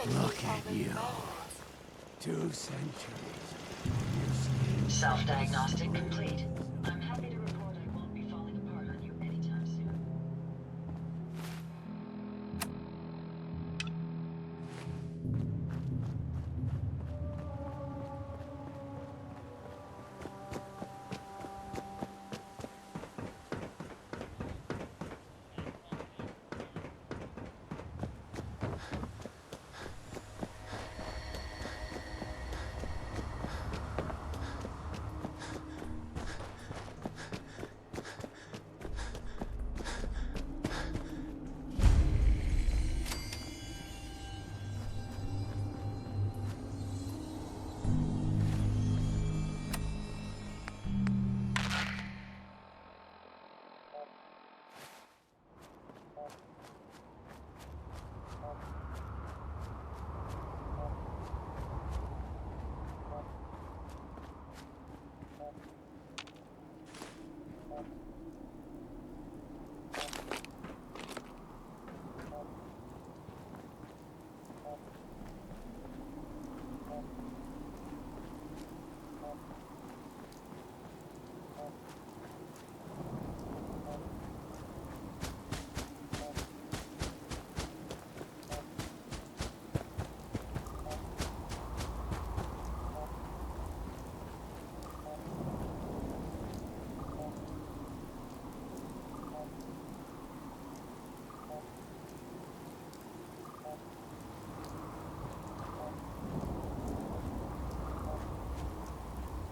Look at you. 2 centuries. Your skin. Self-diagnostic complete. I'm happy to report I won't be falling apart on you anytime soon.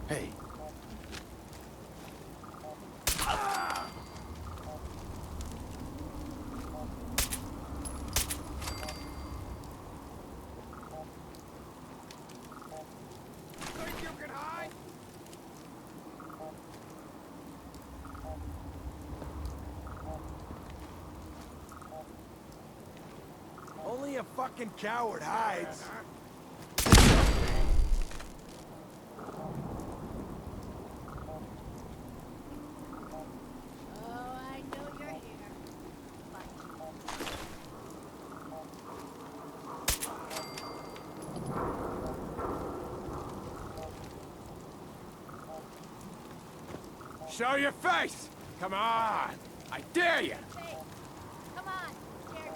Hey. Think you can hide? Only a fucking coward hides. Show your face! Come on! I dare you! Hey, come on, Jerry.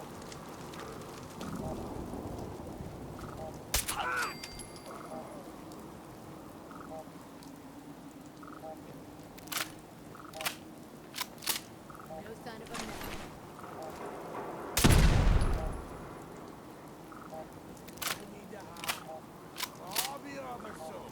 No sign of a mess. I need to hide. I'll be over soon.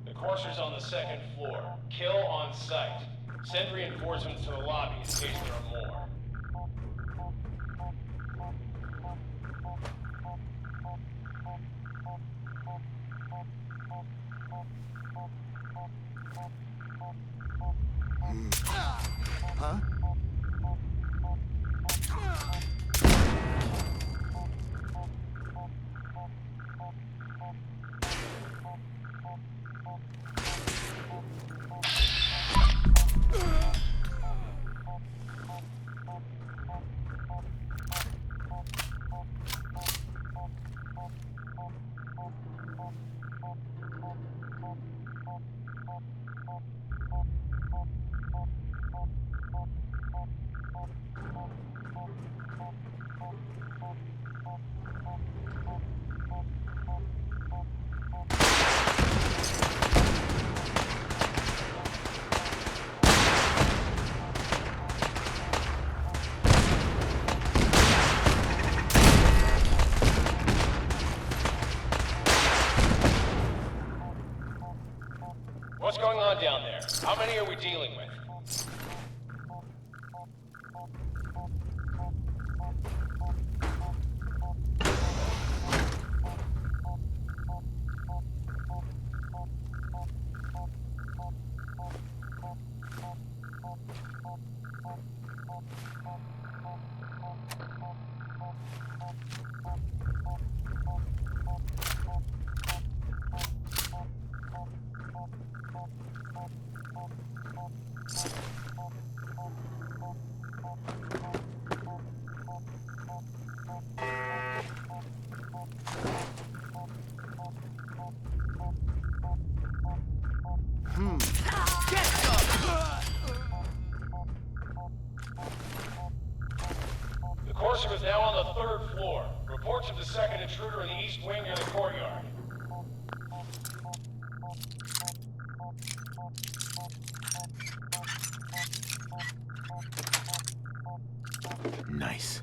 The courser's on the 2nd floor. Kill on sight. Send reinforcements to the lobby in case there are more. Huh? The Corsair is now on the 3rd floor. Reports of the second intruder in the east wing near the courtyard. Nice.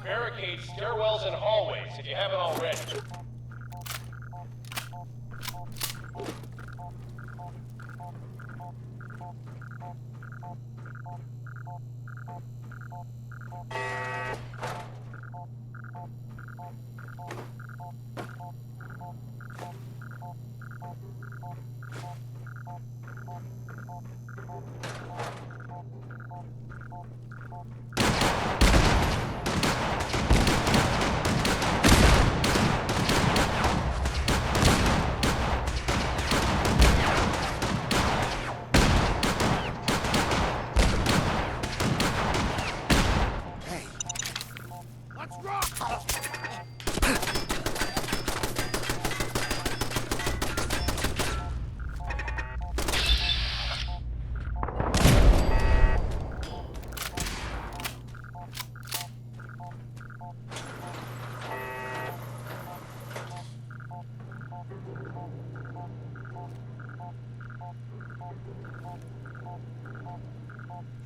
Barricade stairwells and hallways if you haven't already.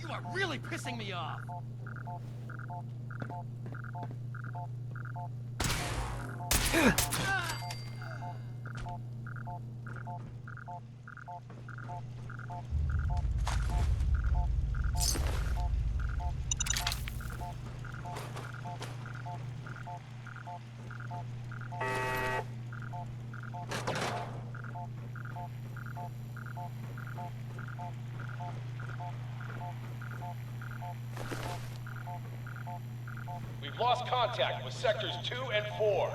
You are really pissing me off. We've lost contact with sectors 2 and 4.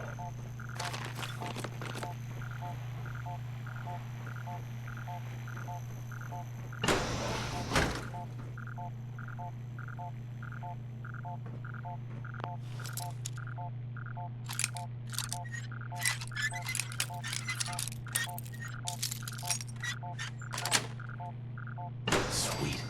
Sweet.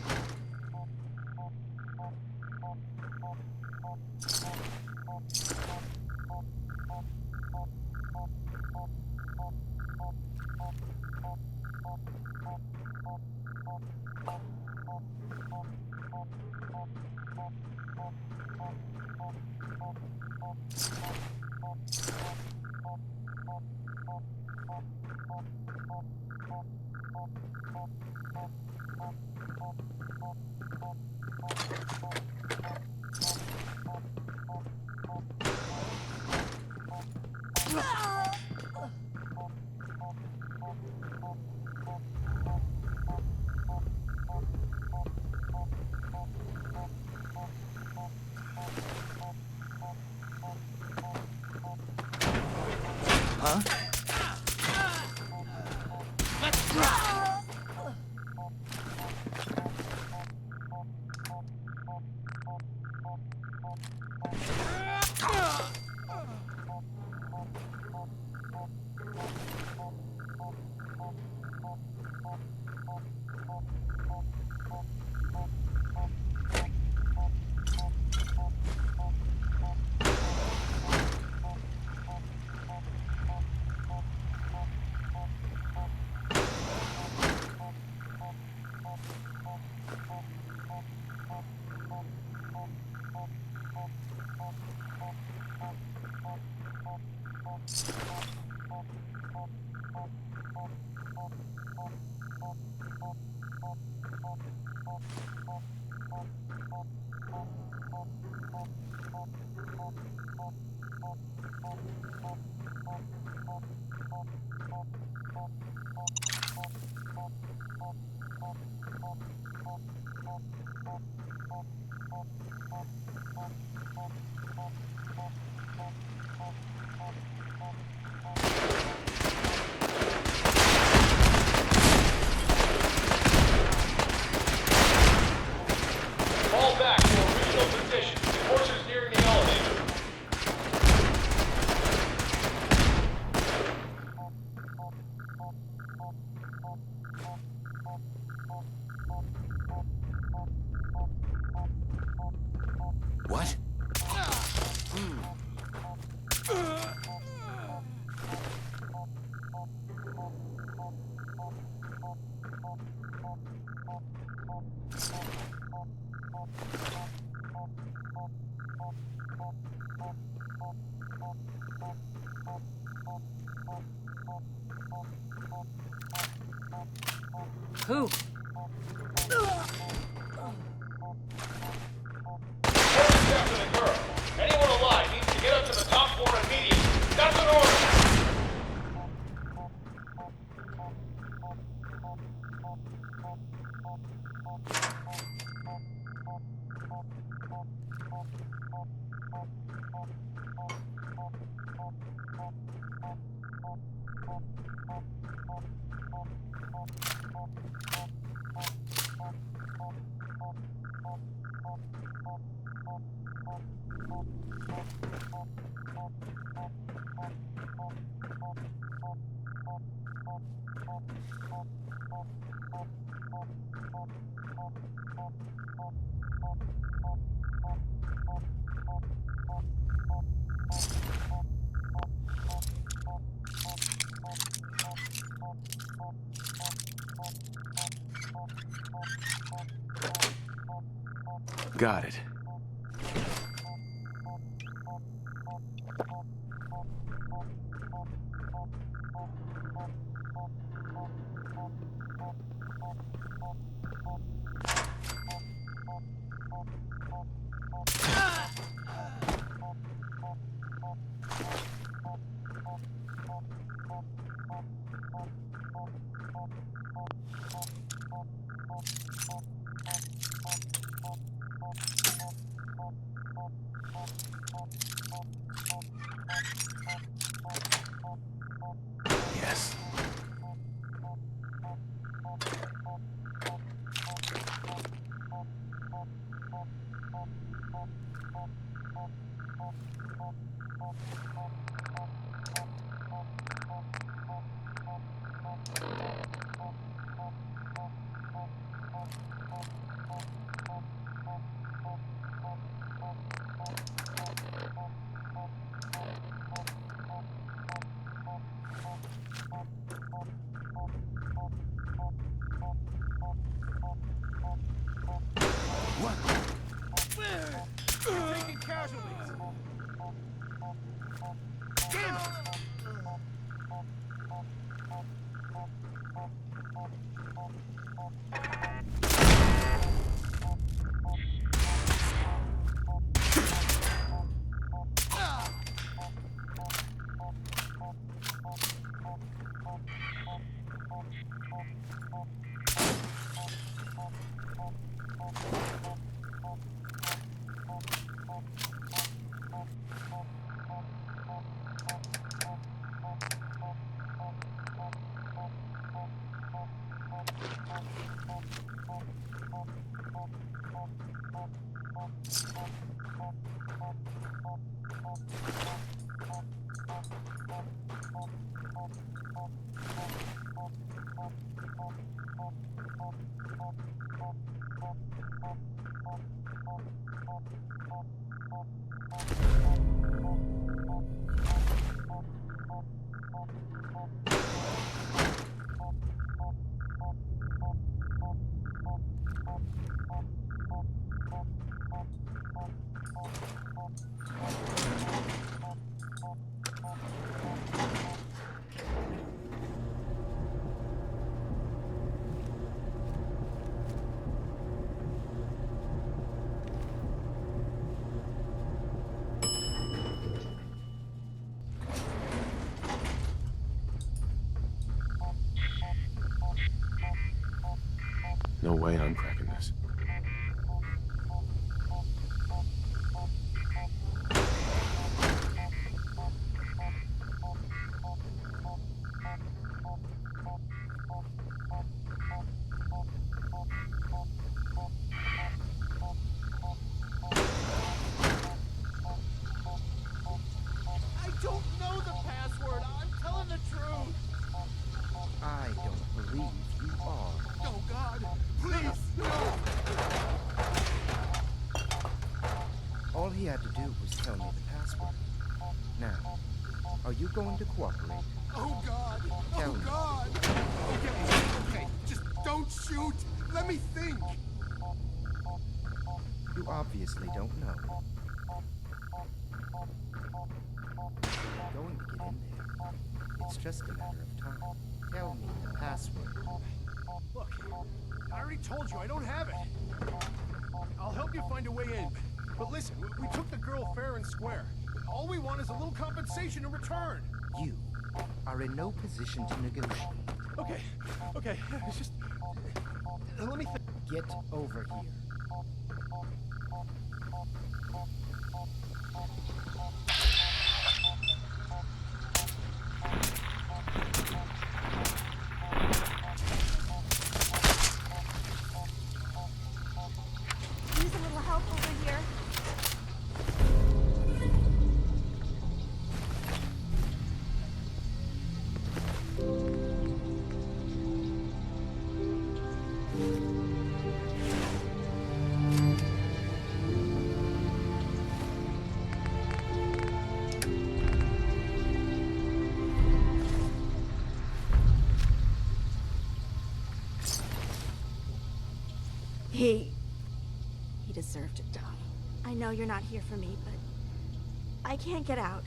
Who? Orders after the girl. Anyone alive needs to get up to the top floor immediately. That's an order! Got it. Yes. Taking casualties. Damn it! No way I'm cracking this. I don't know the password. I'm telling the truth. I don't believe you are. Oh, God. Please, no. All he had to do was tell me the password. Now, are you going to cooperate? Oh, God. Tell Oh, me. God. Okay, okay. Just don't shoot. Let me think. You obviously don't know. You're going to get in there. It's just a matter of time. Tell me the password. Look, I already told you I don't have it. I'll help you find a way in. But listen, we took the girl fair and square. All we want is a little compensation in return. You are in no position to negotiate. Okay, it's just... let me think. Get over here. Use a little help over here. He deserved to die. I know you're not here for me, but I can't get out.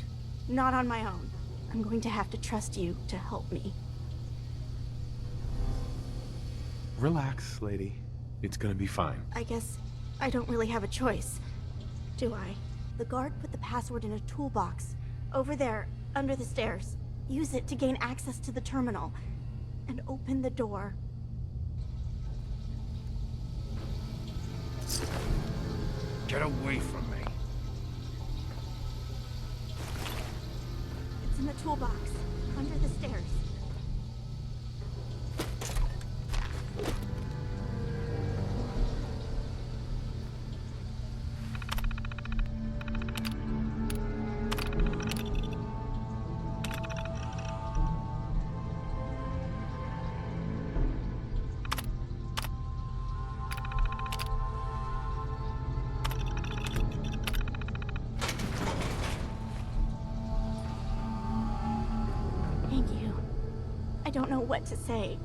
Not on my own. I'm going to have to trust you to help me. Relax, lady. It's gonna be fine. I guess I don't really have a choice, do I? The guard put the password in a toolbox over there, under the stairs. Use it to gain access to the terminal and open the door. Get away from me. It's in the toolbox, under the stairs. Thank you. I don't know what to say.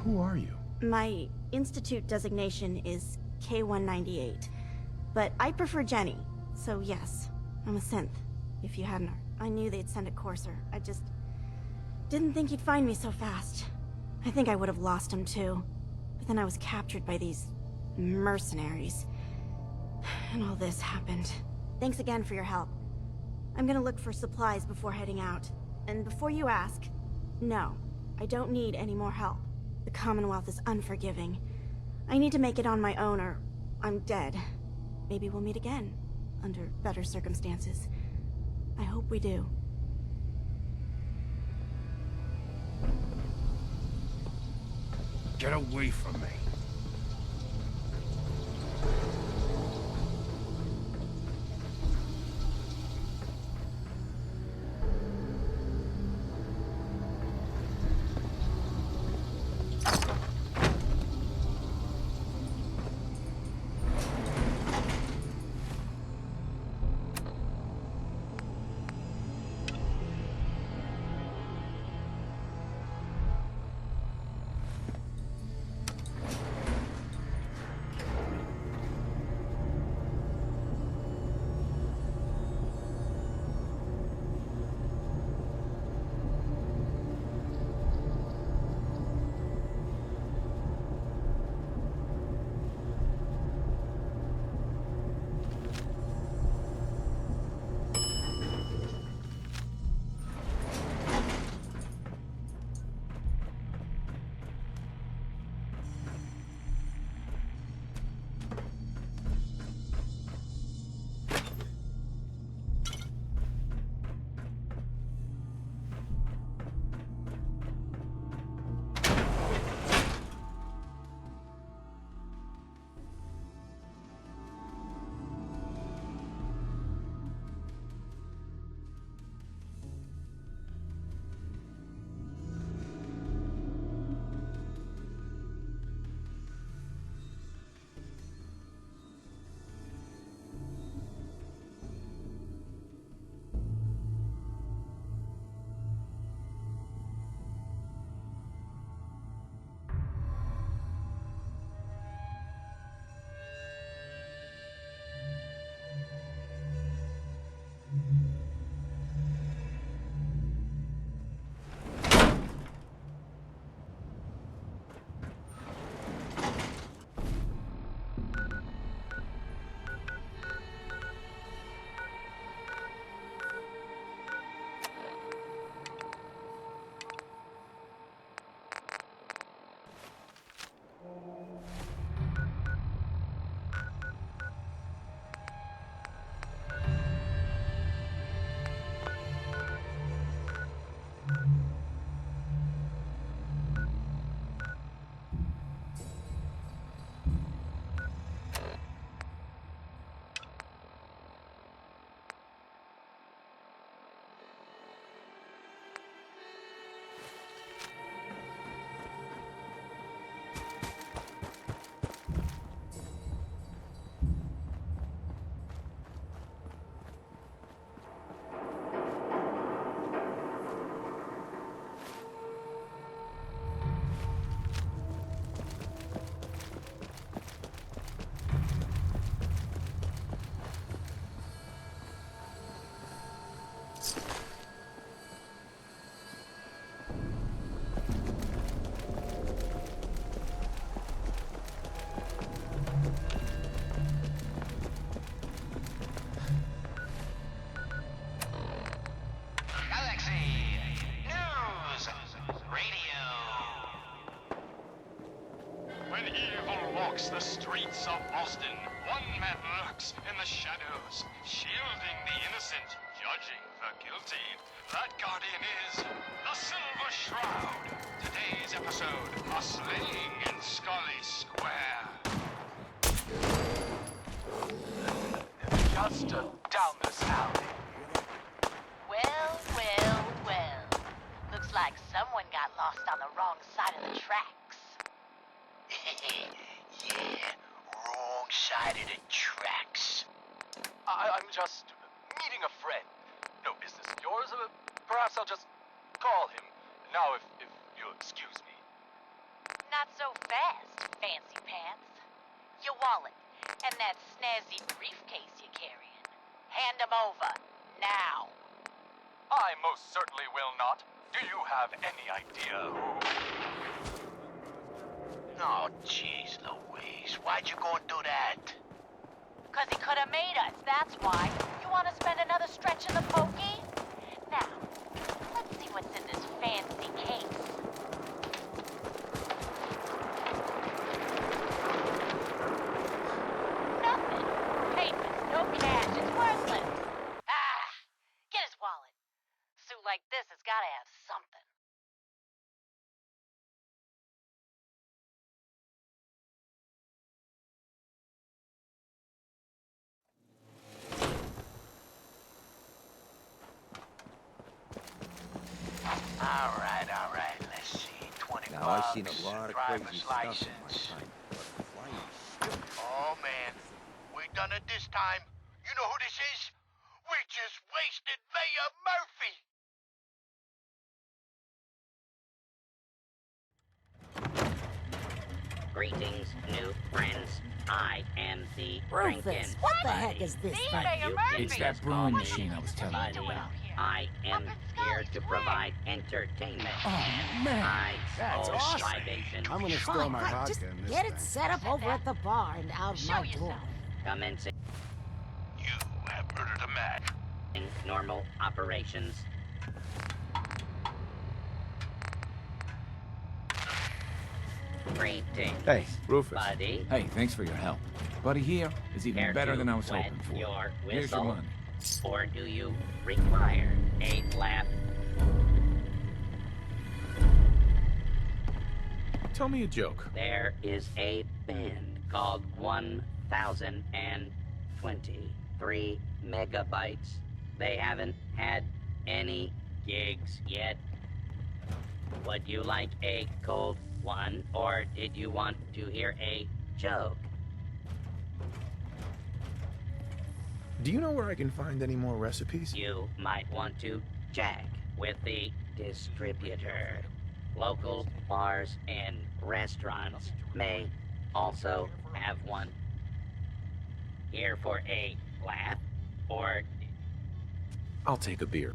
Who are you? My institute designation is K-198, but I prefer Jenny, so yes, I'm a synth, if you hadn't heard. I knew they'd send a courser. I just didn't think he'd find me so fast. I think I would have lost him too, but then I was captured by these mercenaries, and all this happened. Thanks again for your help. I'm gonna look for supplies before heading out. And before you ask, no, I don't need any more help. The Commonwealth is unforgiving. I need to make it on my own or I'm dead. Maybe we'll meet again, under better circumstances. I hope we do. Get away from me. when evil walks the streets of Boston, one man lurks in the shadows, shielding the innocent, judging the guilty. That guardian is the Silver Shroud. Today's episode, a slaying in Scully Square. Just down this alley. Well. Looks like someone got lost on the wrong side of the tracks. Yeah, wrong side of the tracks. I'm just meeting a friend. No business of yours. Perhaps I'll just call him. Now, if you'll excuse me. Not so fast, fancy pants. Your wallet and that snazzy briefcase you're carrying. Hand them over, now. I most certainly will not. Do you have any idea who... Oh, jeez Louise, why'd you go and do that? 'Cause he could have made us, that's why. You want to spend another stretch in the pokey? Now, let's see what's in this fancy case. Nothing. Papers, no cash, it's worthless. Get his wallet. Suit like this has gotta have something. All right, let's see. 20 Now, bucks, I've seen a lot of crazy driver's stuff in my license. time, but flying shit. Oh, man. We done it this time. You know who this is? We just wasted Mayor Murphy. Greetings, new friends. I am the Rufus, Drinkin' what the Buddy. heck is this thing? It's that brewing machine I was telling you about. I am here to provide entertainment. Oh, man. That's awesome. Libation. I'm gonna store Fine, my fine, vodka just in this get it thing. set up over at the bar and out of my door. Commencing You have murdered a man. normal operations. Greetings. Hey, Rufus. Buddy. Hey, thanks for your help. Buddy here is even Care better to than I was wet hoping for. your Here's your whistle? money. Or do you require a laugh? Tell me a joke. There is a band called 1023 megabytes. They haven't had any gigs yet. Would you like a cold one, or did you want to hear a joke? Do you know where I can find any more recipes? You might want to check with the distributor. Local bars and restaurants may also have one. Here for a laugh, or I'll take a beer.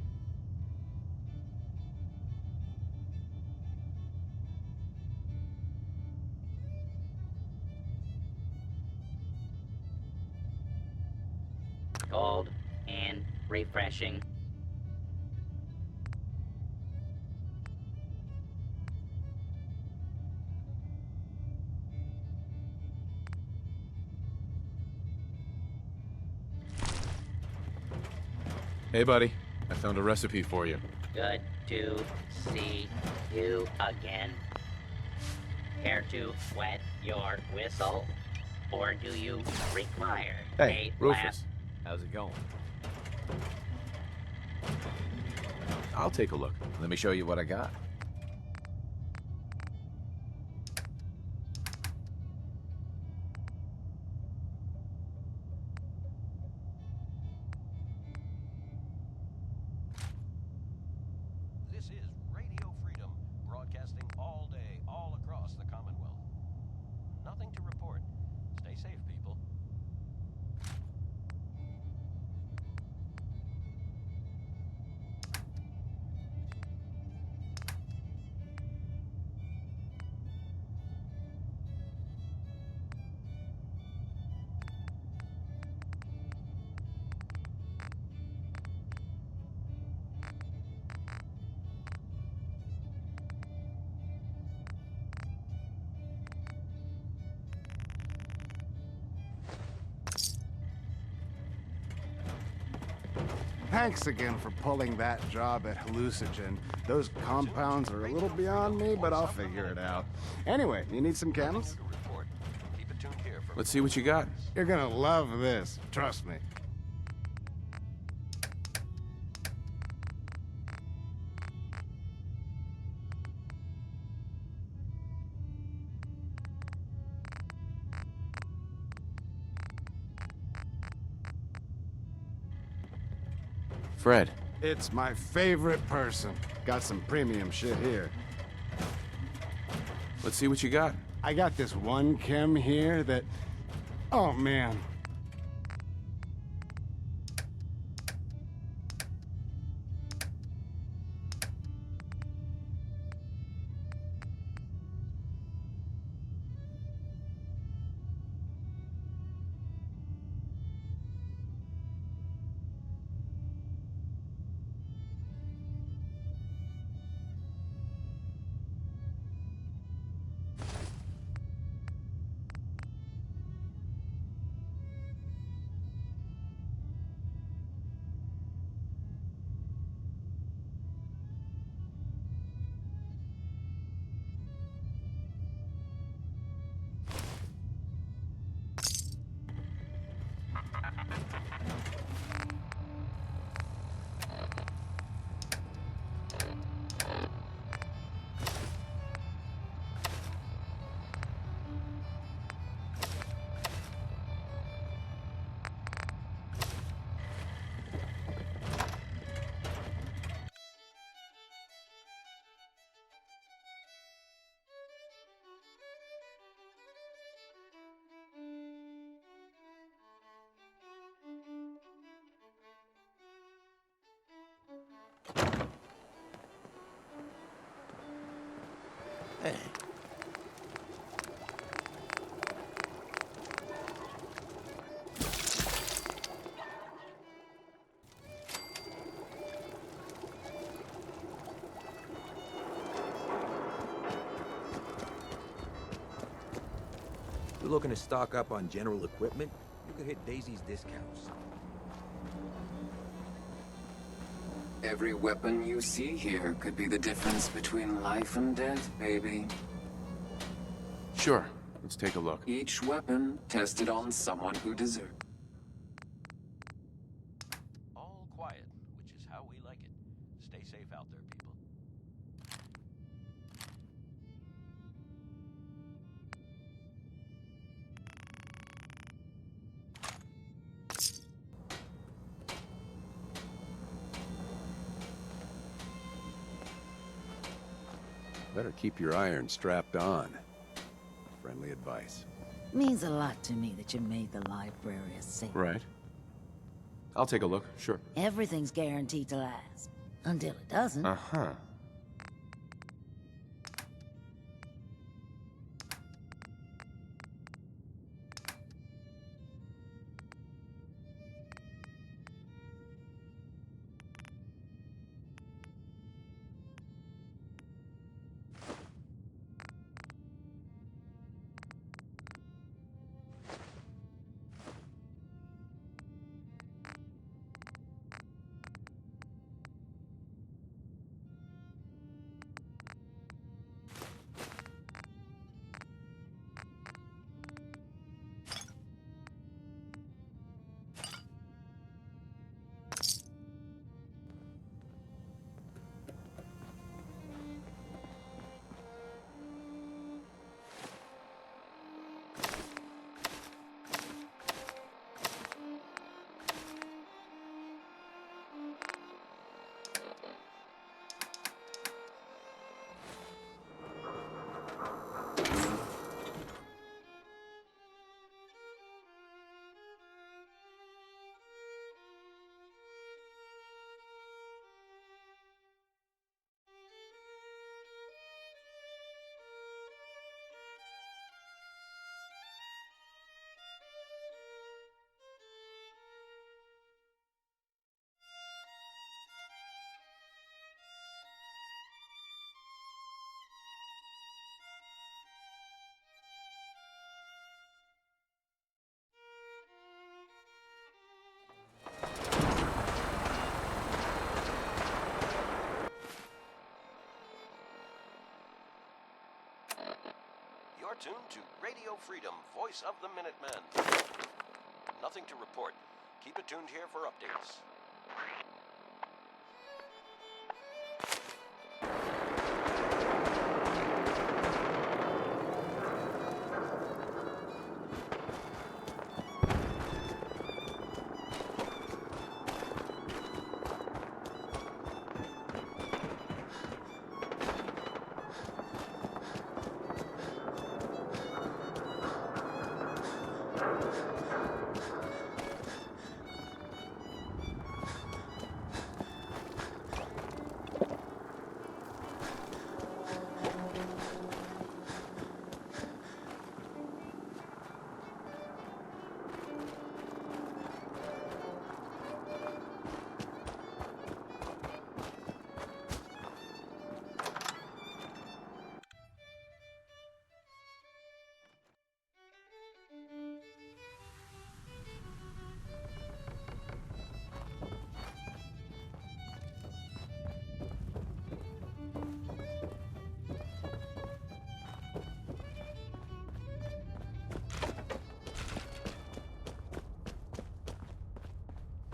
cold and refreshing. Hey, buddy. I found a recipe for you. Good to see you again. Care to wet your whistle? Or do you require Hey, a Rufus. laugh? How's it going? I'll take a look. Let me show you what I got. This is Radio Freedom, broadcasting all day, all across the Commonwealth. Nothing to report. Stay safe, people. Thanks again for pulling that job at Hallucinogen. Those compounds are a little beyond me, but I'll figure it out. Anyway, you need some chems? Let's see what you got. You're gonna love this. Trust me. Fred. It's my favorite person. Got some premium shit here. Let's see what you got. I got this one chem here that... Oh, man. Hey. You're looking to stock up on general equipment? You could hit Daisy's discounts. Every weapon you see here could be the difference between life and death, baby. Sure. Let's take a look. Each weapon tested on someone who deserves. All quiet, which is how we like it. Stay safe out there, people. Better keep your iron strapped on. Friendly advice. Means a lot to me that you made the library a safe. Right. I'll take a look, sure. Everything's guaranteed to last. Until it doesn't. Uh-huh. You're tuned to Radio Freedom, voice of the Minutemen. Nothing to report. Keep it tuned here for updates.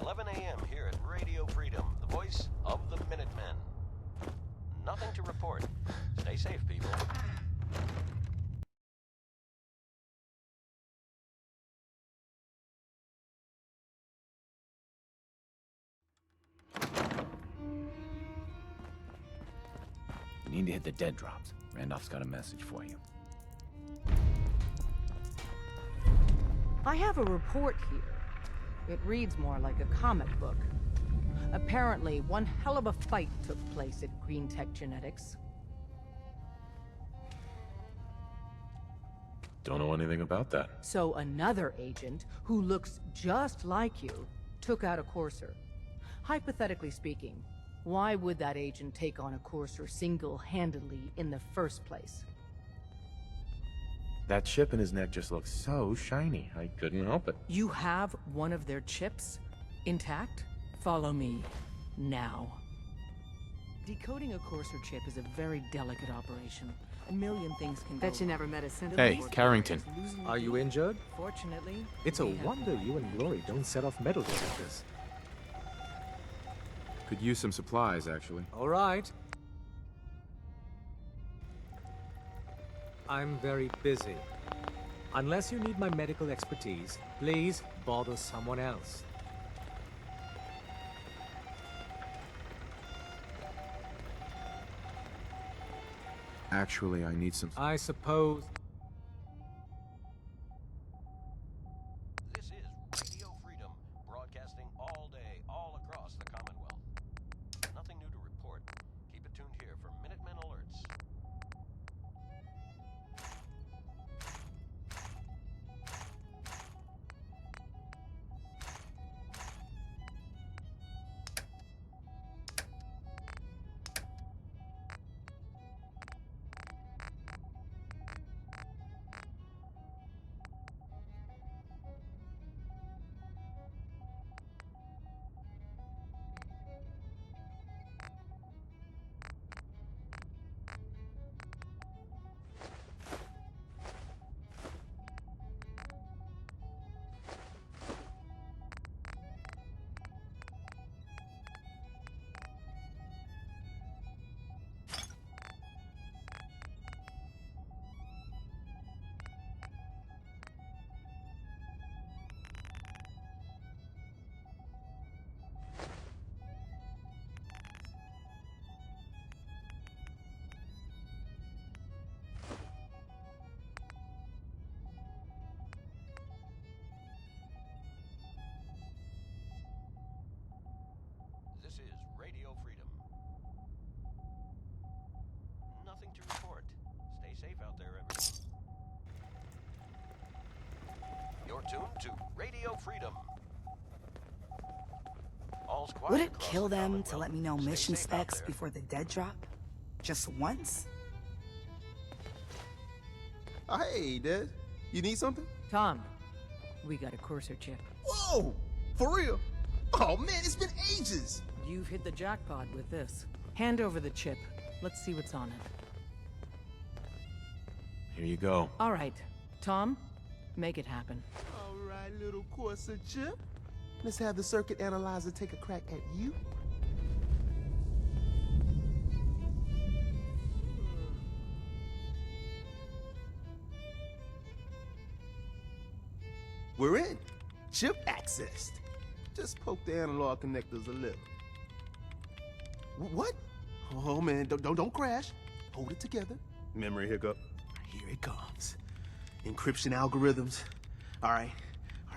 11 a.m. here at Radio Freedom, the voice of the Minutemen. Nothing to report. Stay safe, people. You need to hit the dead drops. Randolph's got a message for you. I have a report here. It reads more like a comic book. Apparently, one hell of a fight took place at Green Tech Genetics. Don't know anything about that. So another agent, who looks just like you, took out a courser. Hypothetically speaking, why would that agent take on a courser single-handedly in the first place? That chip in his neck just looks so shiny. I couldn't help it. You have one of their chips intact? Follow me now. Decoding a courser chip is a very delicate operation. A million things can go. Bet you never met a synth. Hey, Carrington. Are you injured? Fortunately, It's a wonder you and Glory don't set off metal detectors. Could use some supplies, actually. All right. I'm very busy. Unless you need my medical expertise, please bother someone else. Actually, I need some... I suppose... This is Radio Freedom, broadcasting all day, all across the Commonwealth. Nothing new to report. Keep it tuned here for Minutemen alerts. This is Radio Freedom. Nothing to report. Stay safe out there, everyone. You're tuned to Radio Freedom. All's quiet Would it across kill the them Commonwealth. to let me know Stay mission safe out specs there. before the dead drop? Just once? Oh, hey, Des. You need something? Tom, we got a courser chip. Whoa! For real? Oh, man, it's been ages! You've hit the jackpot with this. Hand over the chip. Let's see what's on it. Here you go. All right, Tom, make it happen. All right, little Corsa chip. Let's have the circuit analyzer take a crack at you. We're in. Chip accessed. Just poke the analog connectors a little. What? Oh man, don't crash. Hold it together. Memory hiccup. Here it comes. Encryption algorithms. All right,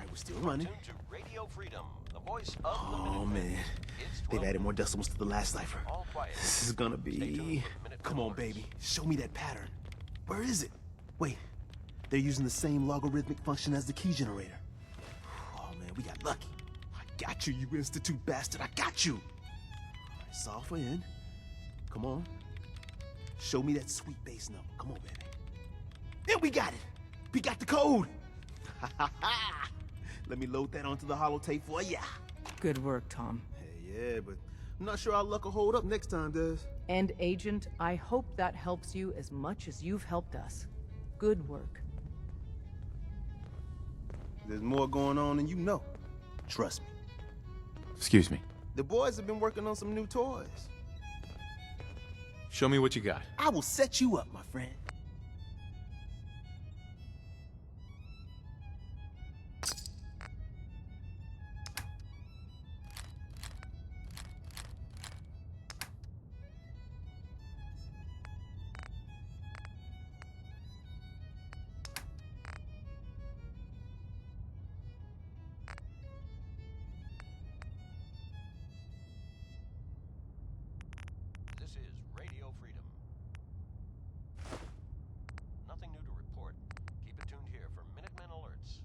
we're still running. Tuned to Radio Freedom, the voice of the Oh Minutemen. man, It's they've 12 added more decimals to the last cipher. All quiet. This is gonna Stay tuned be. for Minutemen Come on, alerts. baby. Show me that pattern. Where is it? Wait, they're using the same logarithmic function as the key generator. Oh man, we got lucky. I got you, you Institute bastard. I got you. All right, solve for n. Come on. Show me that sweet bass number. Come on, baby. Then we got it. We got the code. Let me load that onto the holotape for ya. Good work, Tom. Hey, yeah, but I'm not sure our luck will hold up next time, does? And Agent, I hope that helps you as much as you've helped us. Good work. There's more going on than you know. Trust me. Excuse me. The boys have been working on some new toys. Show me what you got. I will set you up, my friend. This is Radio Freedom. Nothing new to report. Keep it tuned here for Minutemen alerts.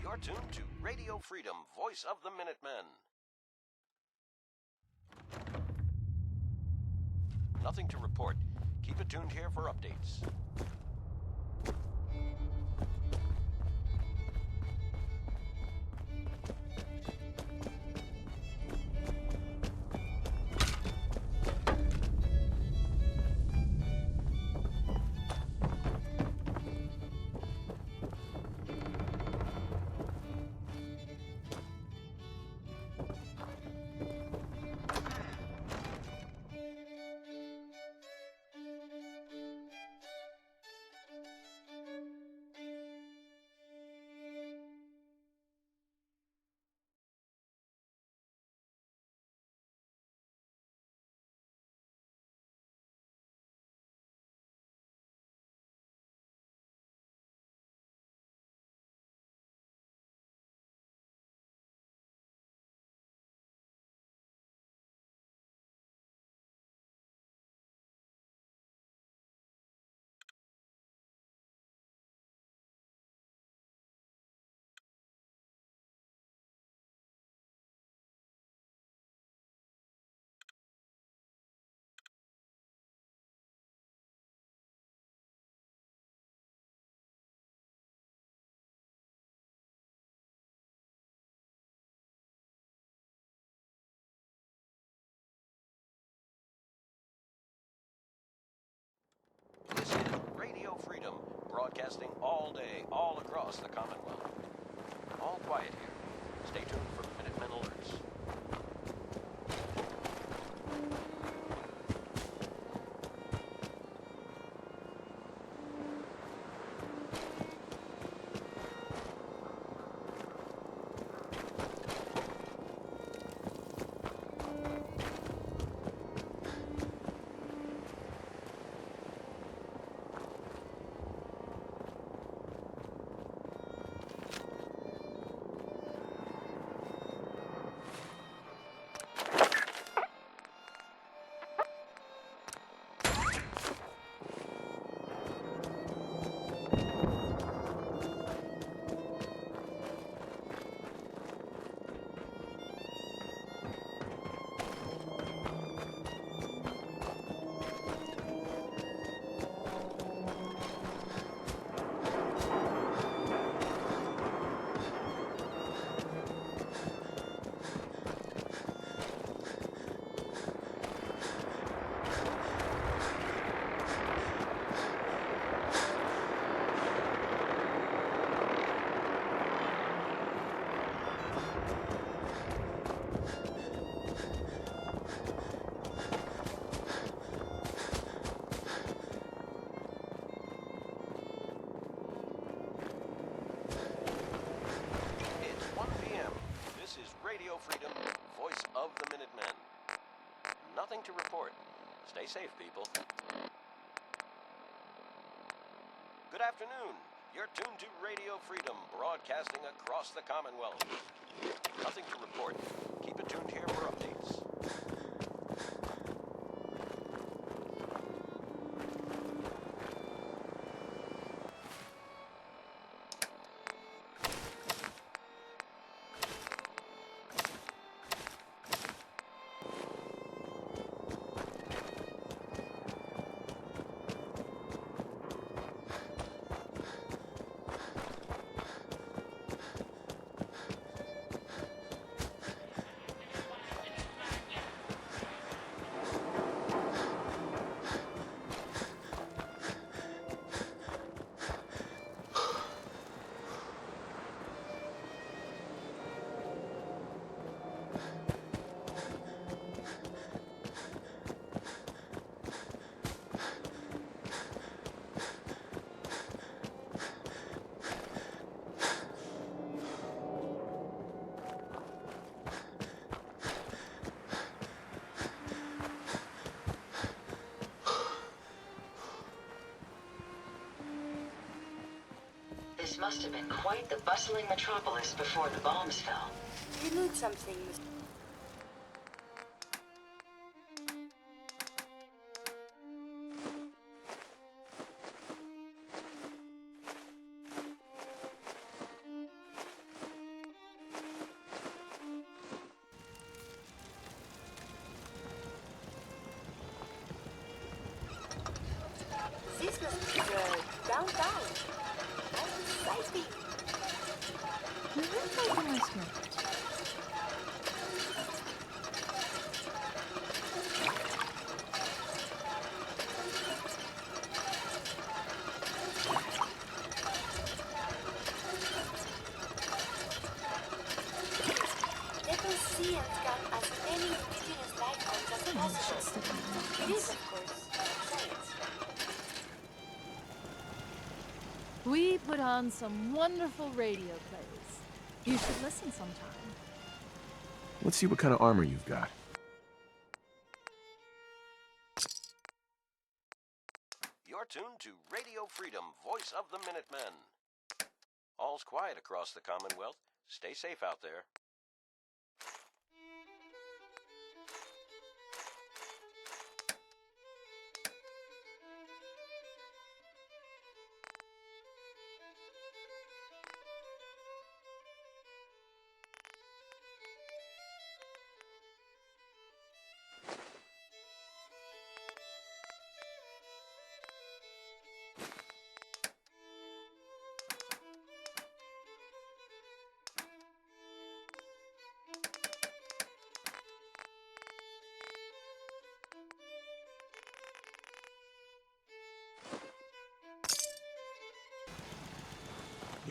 You're tuned to Radio Freedom, voice of the Minutemen. Nothing to report. Keep it tuned here for updates. This is Radio Freedom, broadcasting all day, all across the Commonwealth. All quiet here. Stay tuned for Minutemen alerts. Radio Freedom, voice of the Minutemen. Nothing to report. Stay safe, people. Good afternoon. You're tuned to Radio Freedom, broadcasting across the Commonwealth. Nothing to report. Keep it tuned here for updates. This must have been quite the bustling metropolis before the bombs fell. You need something, Mr. This must be the downtown. That's exciting. Sea has got as many indigenous life forms as possible. It is, of course, science. We put on some wonderful radio plays. You should listen sometime. Let's see what kind of armor you've got. You're tuned to Radio Freedom, voice of the Minutemen. All's quiet across the Commonwealth. Stay safe out there.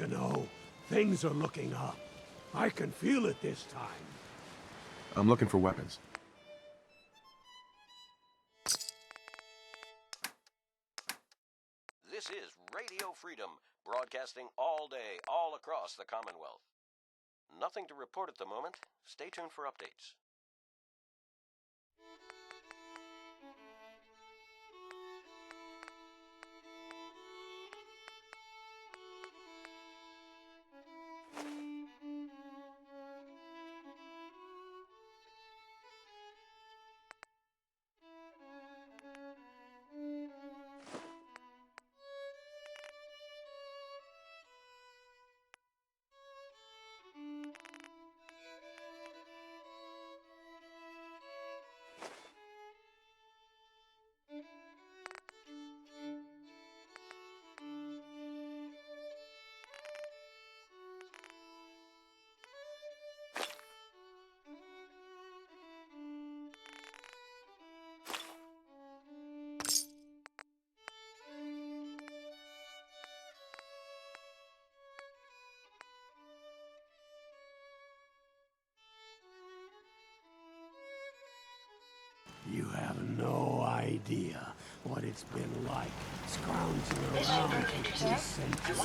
You know, things are looking up. I can feel it this time. I'm looking for weapons. This is Radio Freedom, broadcasting all day, all across the Commonwealth. Nothing to report at the moment. Stay tuned for updates. You have no idea what it's been like scrounging around for 2 centuries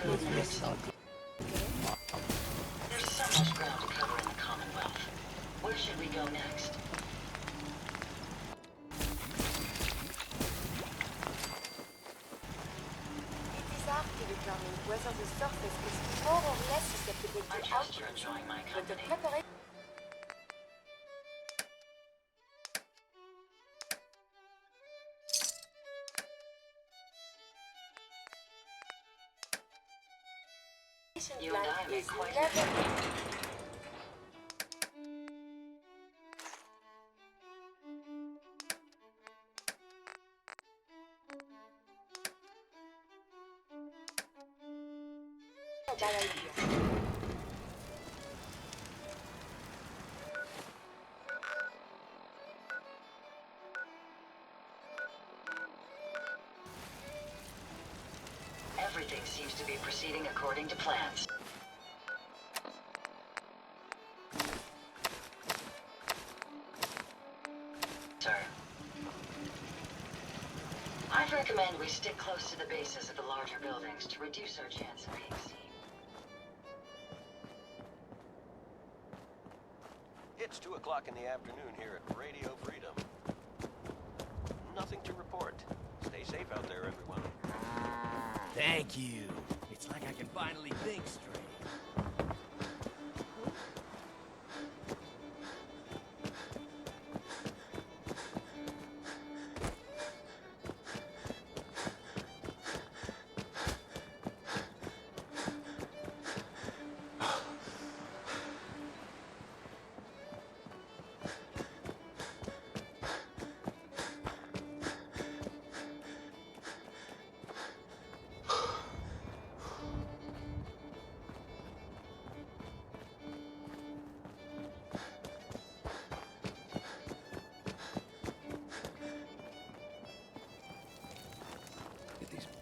with this ugly mob. There's so much ground to cover in the Commonwealth. Where should we go next? It is hard to determine whether the surface is more or less susceptible to I trust you're enjoying my but the company. preparation You and I plan make is quite never... bad idea. Everything seems to be proceeding according to plans. Sir. I'd recommend we stick close to the bases of the larger buildings to reduce our chance of being seen. It's 2 o'clock in the afternoon here at Radio Freedom. Nothing to report. Stay safe out there, everyone. Thank you. It's like I can finally think straight.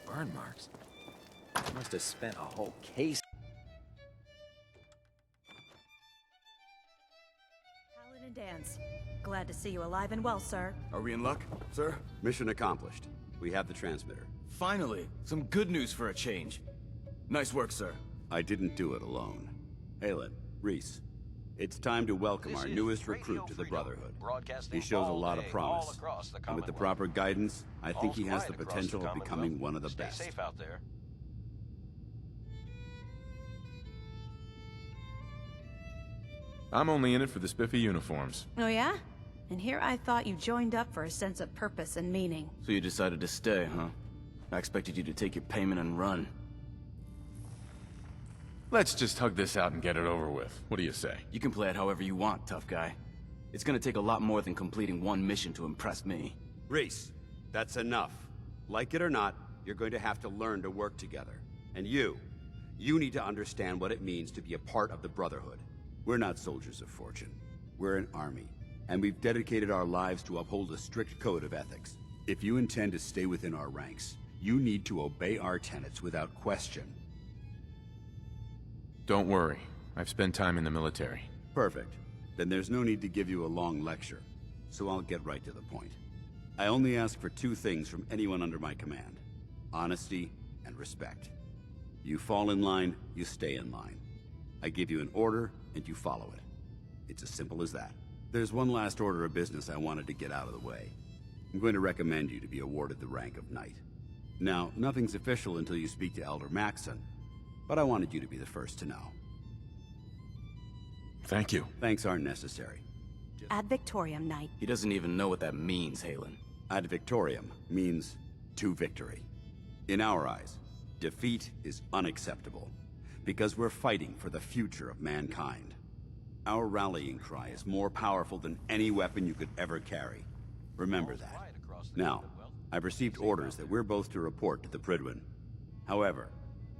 Burn marks. Must have spent a whole case. Paladin Dance. Glad to see you alive and well, sir. Are we in luck, sir? Mission accomplished. We have the transmitter. Finally, some good news for a change. Nice work, sir. I didn't do it alone. Aelin, Reese, it's time to welcome our newest recruit to the Brotherhood. He shows a lot of promise. And with the proper guidance, I think he has the potential of becoming one of the best. Stay safe out there. I'm only in it for the spiffy uniforms. Oh yeah? And here I thought you joined up for a sense of purpose and meaning. So you decided to stay, huh? I expected you to take your payment and run. Let's just hug this out and get it over with. What do you say? You can play it however you want, tough guy. It's gonna take a lot more than completing one mission to impress me. Reese, that's enough. Like it or not, you're going to have to learn to work together. And you need to understand what it means to be a part of the Brotherhood. We're not soldiers of fortune. We're an army, and we've dedicated our lives to uphold a strict code of ethics. If you intend to stay within our ranks, you need to obey our tenets without question. Don't worry. I've spent time in the military. Perfect. Then there's no need to give you a long lecture, so I'll get right to the point. I only ask for two things from anyone under my command: honesty and respect. You fall in line, you stay in line. I give you an order, and you follow it. It's as simple as that. There's one last order of business I wanted to get out of the way. I'm going to recommend you to be awarded the rank of Knight. Now, nothing's official until you speak to Elder Maxson, but I wanted you to be the first to know. Thank you. Thanks aren't necessary. Ad Victoriam, Knight. He doesn't even know what that means, Halen. Ad Victoriam means to victory. In our eyes, defeat is unacceptable, because we're fighting for the future of mankind. Our rallying cry is more powerful than any weapon you could ever carry. Remember that. Now, I've received orders that we're both to report to the Prydwen. However,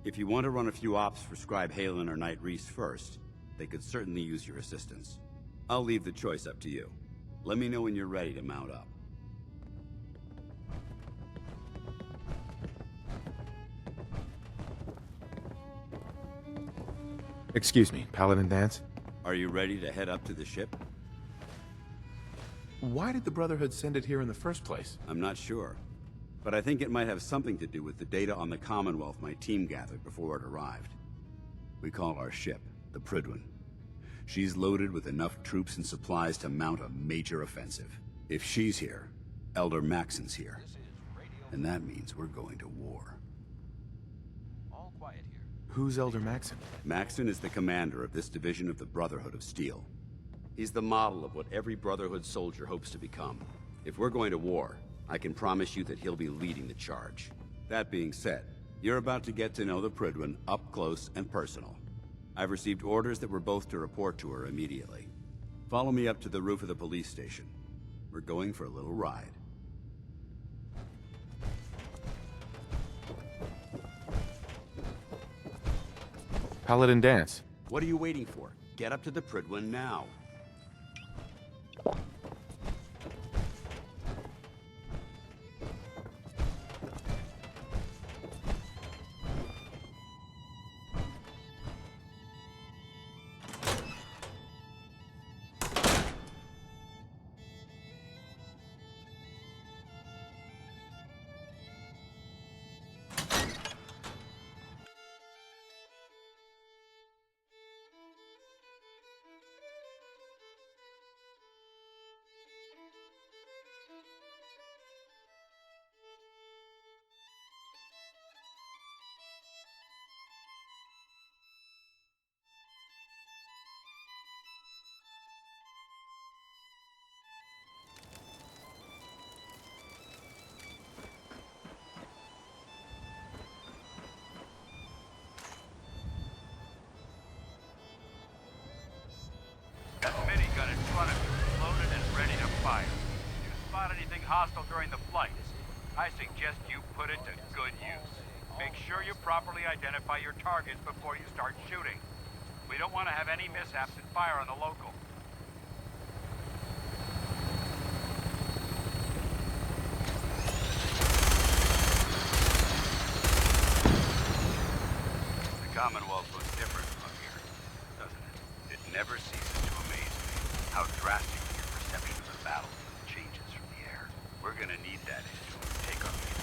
if you want to run a few ops for Scribe Halen or Knight Reese first, they could certainly use your assistance. I'll leave the choice up to you. Let me know when you're ready to mount up. Excuse me, Paladin Dance? Are you ready to head up to the ship? Why did the Brotherhood send it here in the first place? I'm not sure, but I think it might have something to do with the data on the Commonwealth my team gathered before it arrived. We call our ship the Prydwen. She's loaded with enough troops and supplies to mount a major offensive. If she's here, Elder Maxson's here. And that means we're going to war. All quiet here. Who's Elder Maxson? Maxson is the commander of this division of the Brotherhood of Steel. He's the model of what every Brotherhood soldier hopes to become. If we're going to war, I can promise you that he'll be leading the charge. That being said, you're about to get to know the Prydwen up close and personal. I've received orders that we're both to report to her immediately. Follow me up to the roof of the police station. We're going for a little ride. Paladin Dance. What are you waiting for? Get up to the Prydwen now. That minigun in front of you is loaded and ready to fire. If you spot anything hostile during the flight, I suggest you put it to good use. Make sure you properly identify your targets before you start shooting. We don't want to have any mishaps and fire on the local. The Commonwealth looks different from here, doesn't it? It never ceases to amaze me how drastically your perception of the battlefield changes from the air. We're gonna need that edge when we take our lead.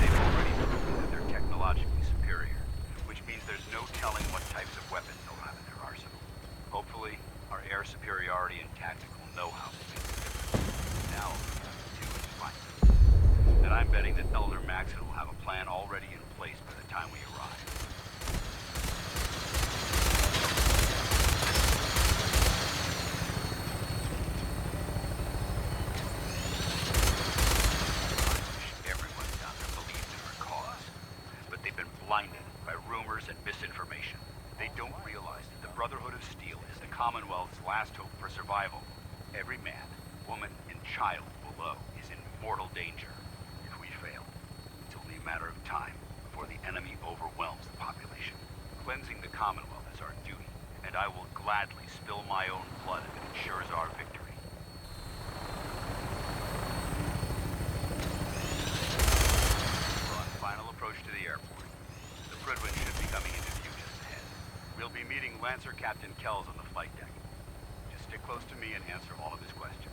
They've already proven that they're technologically superior, which means there's no telling what types of weapons they'll have in their arsenal. Hopefully, our air superiority and tactical know-how will make the difference. Now, all we have to do is find them. And I'm betting that Elder Maxson will have a plan already in place by the time we arrive. Blinded by rumors and misinformation. They don't realize that the Brotherhood of Steel is the Commonwealth's last hope for survival. Every man, woman, and child below is in mortal danger. If we fail, it's only a matter of time before the enemy overwhelms the population. Cleansing the Commonwealth is our duty, and I will gladly spill my own blood if it ensures our victory. We're on final approach to the airport. The Prydwen should be coming into view just ahead. We'll He'll be meeting Lancer Captain Kells on the flight deck. Just stick close to me and answer all of his questions.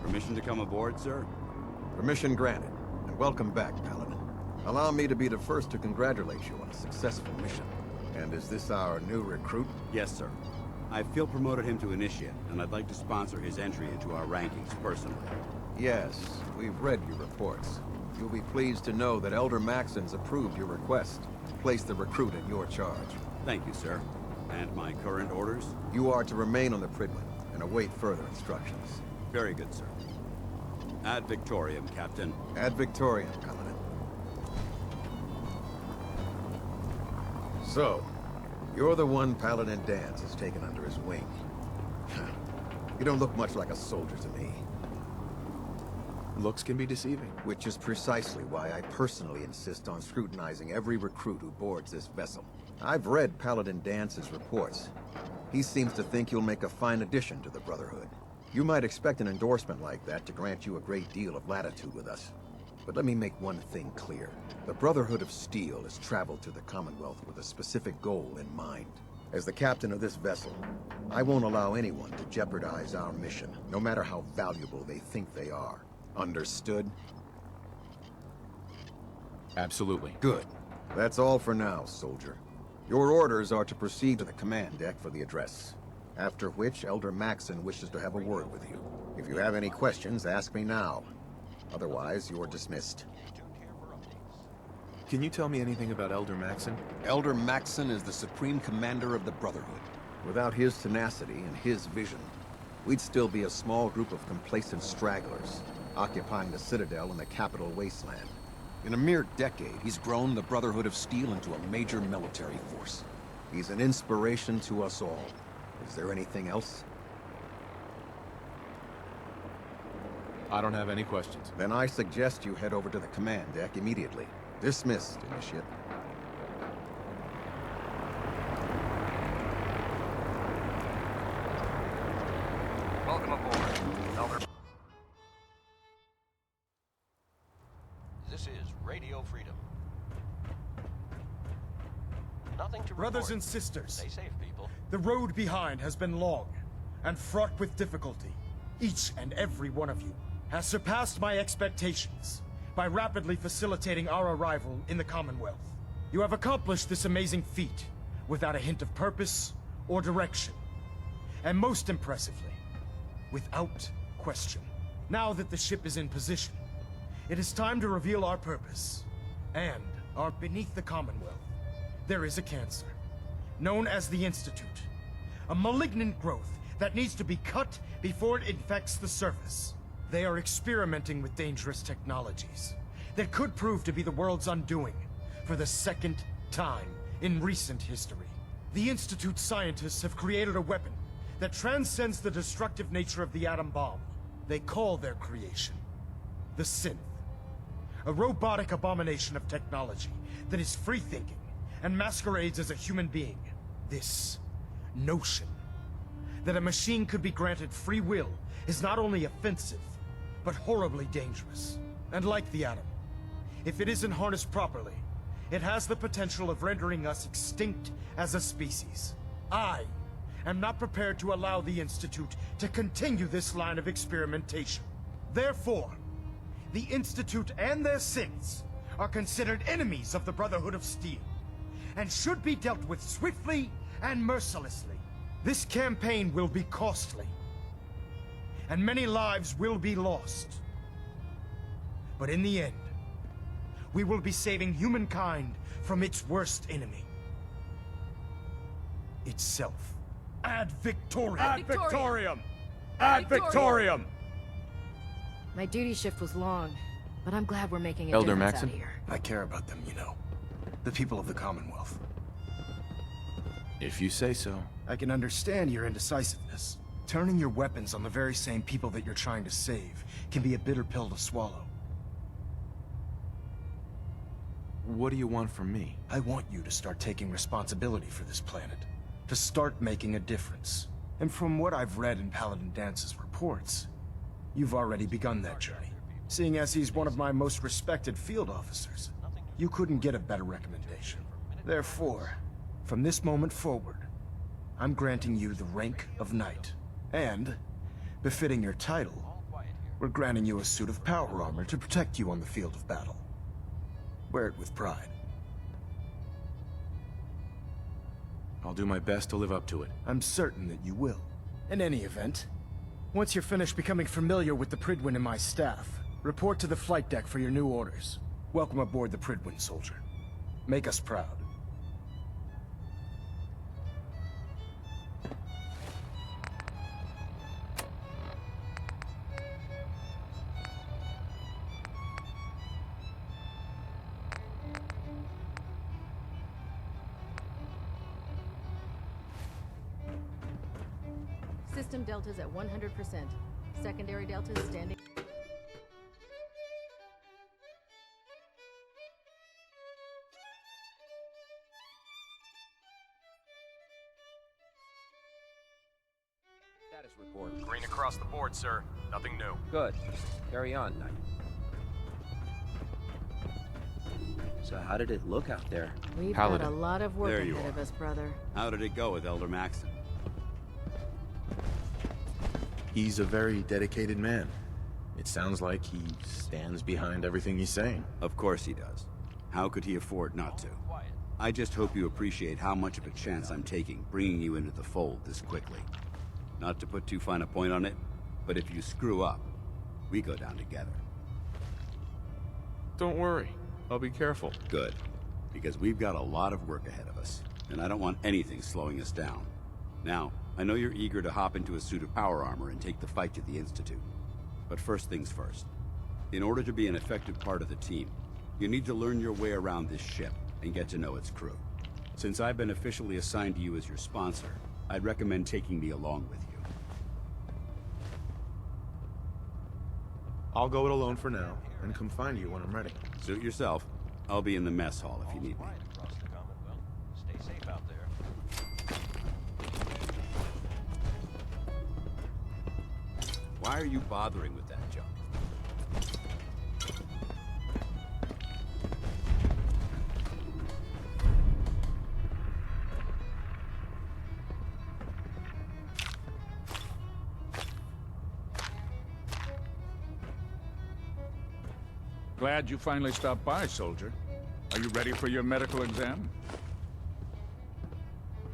Permission to come aboard, sir? Permission granted, and welcome back, Paladin. Allow me to be the first to congratulate you on a successful mission. And is this our new recruit? Yes, sir. I feel promoted him to initiate, and I'd like to sponsor his entry into our rankings personally. Yes, we've read your reports. You'll be pleased to know that Elder Maxon's approved your request to place the recruit in your charge. Thank you, sir. And my current orders? You are to remain on the Pridwin and await further instructions. Very good, sir. Ad Victoriam, Captain. Ad Victoriam, Paladin. So, you're the one Paladin Danse has taken under his wing. You don't look much like a soldier to me. Looks can be deceiving. Which is precisely why I personally insist on scrutinizing every recruit who boards this vessel. I've read Paladin Dance's reports. He seems to think you'll make a fine addition to the Brotherhood. You might expect an endorsement like that to grant you a great deal of latitude with us. But let me make one thing clear. The Brotherhood of Steel has traveled to the Commonwealth with a specific goal in mind. As the captain of this vessel, I won't allow anyone to jeopardize our mission, no matter how valuable they think they are. Understood? Absolutely. Good. That's all for now, soldier. Your orders are to proceed to the command deck for the address. After which, Elder Maxon wishes to have a word with you. If you have any questions, ask me now. Otherwise, you're dismissed. Can you tell me anything about Elder Maxon? Elder Maxon is the Supreme Commander of the Brotherhood. Without his tenacity and his vision, we'd still be a small group of complacent stragglers, occupying the Citadel in the capital wasteland. In a mere decade, he's grown the Brotherhood of Steel into a major military force. He's an inspiration to us all. Is there anything else? I don't have any questions. Then I suggest you head over to the command deck immediately. Dismissed, Initiate. Welcome aboard, Elder. This is Radio Freedom. Nothing to Brothers report. and sisters, Stay safe, people. the road behind has been long and fraught with difficulty. Each and every one of you has surpassed my expectations by rapidly facilitating our arrival in the Commonwealth. You have accomplished this amazing feat without a hint of purpose or direction. And most impressively, without question. Now that the ship is in position, it is time to reveal our purpose. And beneath the Commonwealth, there is a cancer, known as the Institute. A malignant growth that needs to be cut before it infects the surface. They are experimenting with dangerous technologies that could prove to be the world's undoing for the second time in recent history. The Institute scientists have created a weapon that transcends the destructive nature of the atom bomb. They call their creation the synth. A robotic abomination of technology that is free-thinking and masquerades as a human being. This notion that a machine could be granted free will is not only offensive, but horribly dangerous. And like the atom, if it isn't harnessed properly, it has the potential of rendering us extinct as a species. I am not prepared to allow the Institute to continue this line of experimentation. Therefore, the Institute and their synths are considered enemies of the Brotherhood of Steel, and should be dealt with swiftly and mercilessly. This campaign will be costly, and many lives will be lost. But in the end, we will be saving humankind from its worst enemy. Itself. Ad Victoriam! Ad Victoriam! Ad Victoriam! My duty shift was long, but I'm glad we're making a Elder difference Maxon? out here. I care about them, you know. The people of the Commonwealth. If you say so. I can understand your indecisiveness. Turning your weapons on the very same people that you're trying to save can be a bitter pill to swallow. What do you want from me? I want you to start taking responsibility for this planet. To start making a difference. And from what I've read in Paladin Dance's reports, you've already begun that journey. Seeing as he's one of my most respected field officers, you couldn't get a better recommendation. Therefore, from this moment forward, I'm granting you the rank of Knight. And, befitting your title, we're granting you a suit of power armor to protect you on the field of battle. Wear it with pride. I'll do my best to live up to it. I'm certain that you will. In any event, once you're finished becoming familiar with the Pridwin and my staff, report to the flight deck for your new orders. Welcome aboard the Pridwin, soldier. Make us proud. System deltas at 100%. Secondary deltas standing. Status report. Green across the board, sir. Nothing new. Good. Carry on, Knight. So how did it look out there? We've Paladin. got a lot of work There you ahead of are. us, brother. How did it go with Elder Maxon? He's a very dedicated man. It sounds like he stands behind everything he's saying. Of course he does. How could he afford not to? I just hope you appreciate how much of a chance I'm taking bringing you into the fold this quickly. Not to put too fine a point on it, but if you screw up, we go down together. Don't worry. I'll be careful. Good. Because we've got a lot of work ahead of us, and I don't want anything slowing us down. Now, I know you're eager to hop into a suit of power armor and take the fight to the Institute. But first things first. In order to be an effective part of the team, you need to learn your way around this ship and get to know its crew. Since I've been officially assigned to you as your sponsor, I'd recommend taking me along with you. I'll go it alone for now, and come find you when I'm ready. Suit yourself. I'll be in the mess hall if you need me. Across the Commonwealth. Stay safe out there. Why are you bothering with that junk? Glad you finally stopped by, soldier. Are you ready for your medical exam?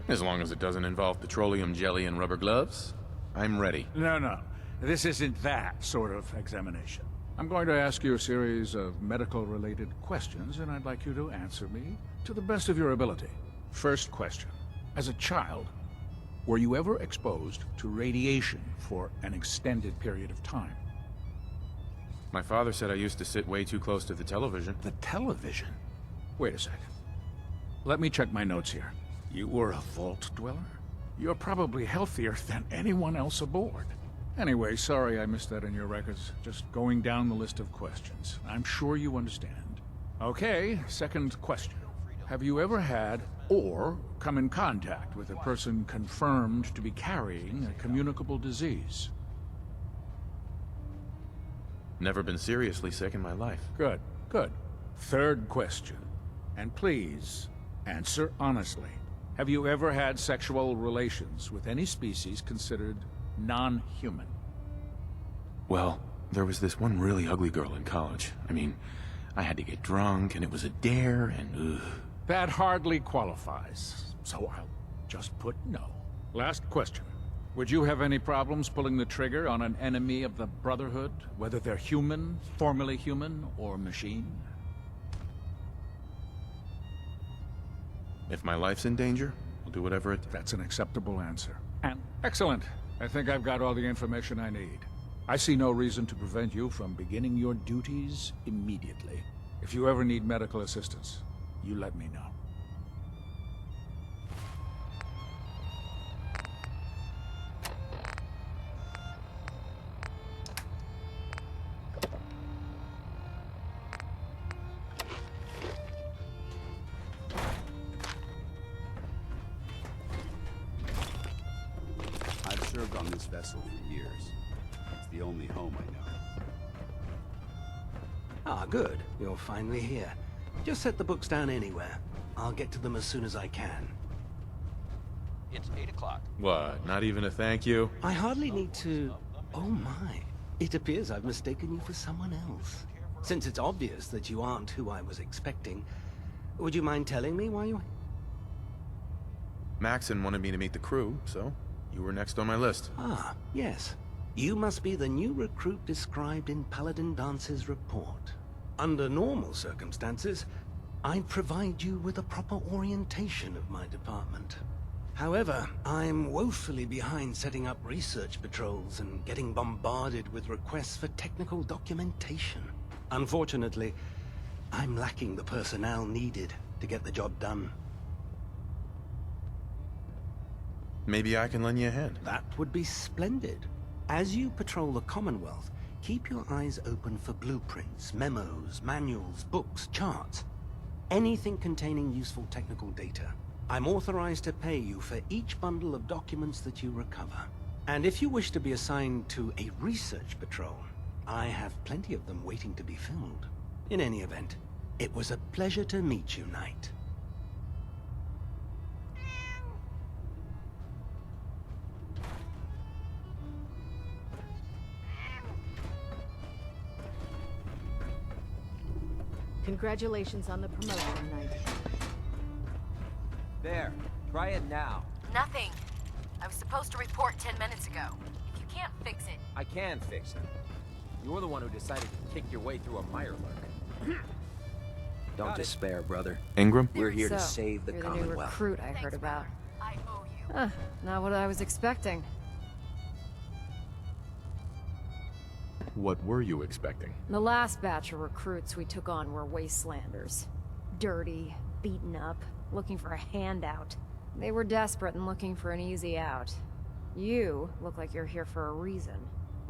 As long as it doesn't involve petroleum jelly and rubber gloves, I'm ready. No. This isn't that sort of examination. I'm going to ask you a series of medical-related questions, and I'd like you to answer me to the best of your ability. First question. As a child, were you ever exposed to radiation for an extended period of time? My father said I used to sit way too close to the television. The television? Wait a second. Let me check my notes here. You were a vault dweller? You're probably healthier than anyone else aboard. Anyway, sorry I missed that in your records. Just going down the list of questions. I'm sure you understand. Okay, second question. Have you ever had, or come in contact with a person confirmed to be carrying a communicable disease? Never been seriously sick in my life. Good, good. Third question. And please, answer honestly. Have you ever had sexual relations with any species considered non-human? Well, there was this one really ugly girl in college. I mean, I had to get drunk, and it was a dare, and ugh. That hardly qualifies, so I'll just put no. Last question. Would you have any problems pulling the trigger on an enemy of the Brotherhood, whether they're human, formerly human, or machine? If my life's in danger, I'll do whatever it... That's an acceptable answer. And excellent. I think I've got all the information I need. I see no reason to prevent you from beginning your duties immediately. If you ever need medical assistance, you let me know. I've served on this vessel for years. It's the only home I know. Ah, good. You're finally here. Just set the books down anywhere. I'll get to them as soon as I can. It's 8 o'clock. What, not even a thank you? I hardly need to... Oh my. It appears I've mistaken you for someone else. Since it's obvious that you aren't who I was expecting, would you mind telling me why you... Maxon wanted me to meet the crew, so you were next on my list. Ah, yes. You must be the new recruit described in Paladin Dance's report. Under normal circumstances, I'd provide you with a proper orientation of my department. However, I'm woefully behind setting up research patrols and getting bombarded with requests for technical documentation. Unfortunately, I'm lacking the personnel needed to get the job done. Maybe I can lend you a hand. That would be splendid. As you patrol the Commonwealth, keep your eyes open for blueprints, memos, manuals, books, charts. Anything containing useful technical data. I'm authorized to pay you for each bundle of documents that you recover. And if you wish to be assigned to a research patrol, I have plenty of them waiting to be filled. In any event, it was a pleasure to meet you, Knight. Congratulations on the promotion, Knight. There. Try it now. Nothing. I was supposed to report 10 minutes ago. If you can't fix it... I can fix it. You're the one who decided to kick your way through a Mirelurk. Don't despair, brother. Ingram? We're here to So, save the you're the new Commonwealth. recruit I heard about. Not what I was expecting. What were you expecting? The last batch of recruits we took on were wastelanders. Dirty, beaten up, looking for a handout. They were desperate and looking for an easy out. You look like you're here for a reason.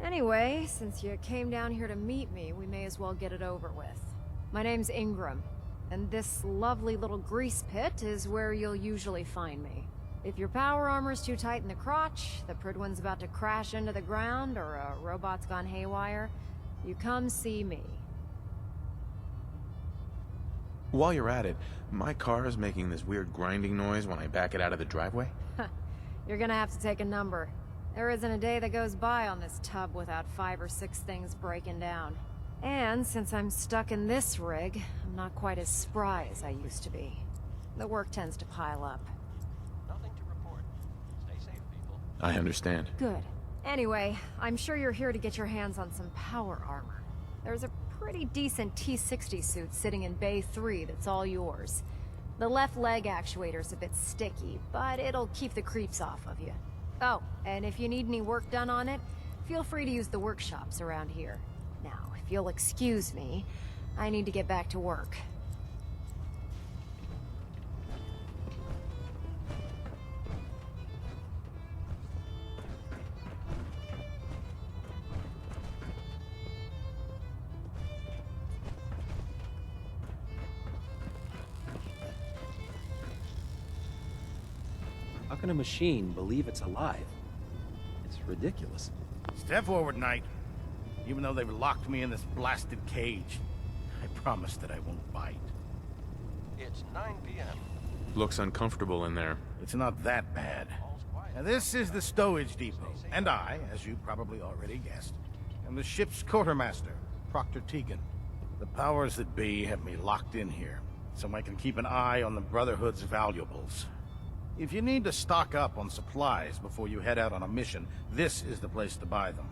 Anyway, since you came down here to meet me, we may as well get it over with. My name's Ingram, and this lovely little grease pit is where you'll usually find me. If your power armor's too tight in the crotch, the Pridwin's about to crash into the ground, or a robot's gone haywire, you come see me. While you're at it, my car is making this weird grinding noise when I back it out of the driveway. You're gonna have to take a number. There isn't a day that goes by on this tub without 5 or 6 things breaking down. And since I'm stuck in this rig, I'm not quite as spry as I used to be. The work tends to pile up. Nothing to report. Stay safe, people. I understand. Good. Anyway, I'm sure you're here to get your hands on some power armor. There's a pretty decent T-60 suit sitting in Bay 3 that's all yours. The left leg actuator's a bit sticky, but it'll keep the creeps off of you. Oh, and if you need any work done on it, feel free to use the workshops around here. Now, if you'll excuse me, I need to get back to work. can a machine believe it's alive? It's ridiculous. Step forward, Knight. Even though they've locked me in this blasted cage, I promise that I won't bite. It's 9 p.m. Looks uncomfortable in there. It's not that bad. Now, this is the stowage depot, and I, as you probably already guessed, am the ship's quartermaster, Proctor Tegan. The powers that be have me locked in here, so I can keep an eye on the Brotherhood's valuables. If you need to stock up on supplies before you head out on a mission, this is the place to buy them.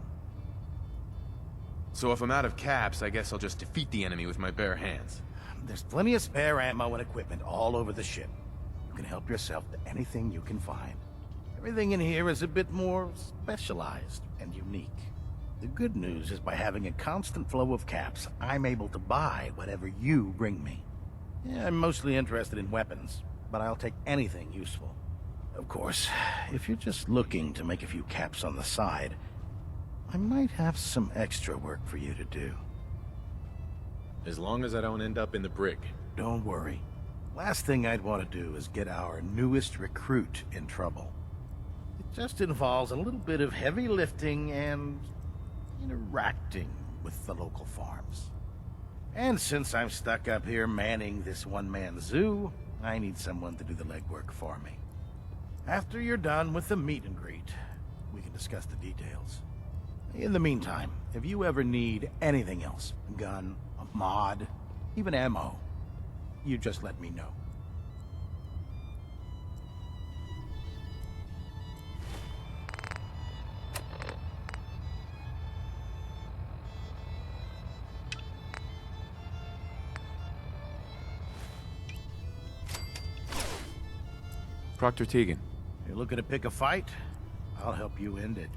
So if I'm out of caps, I guess I'll just defeat the enemy with my bare hands. There's plenty of spare ammo and equipment all over the ship. You can help yourself to anything you can find. Everything in here is a bit more specialized and unique. The good news is by having a constant flow of caps, I'm able to buy whatever you bring me. Yeah, I'm mostly interested in weapons, but I'll take anything useful. Of course, if you're just looking to make a few caps on the side, I might have some extra work for you to do. As long as I don't end up in the brig. Don't worry. Last thing I'd want to do is get our newest recruit in trouble. It just involves a little bit of heavy lifting and interacting with the local farms. And since I'm stuck up here manning this one-man zoo, I need someone to do the legwork for me. After you're done with the meet and greet, we can discuss the details. In the meantime, if you ever need anything else, a gun, a mod, even ammo, you just let me know. Proctor Tegan. You're looking to pick a fight? I'll help you end it.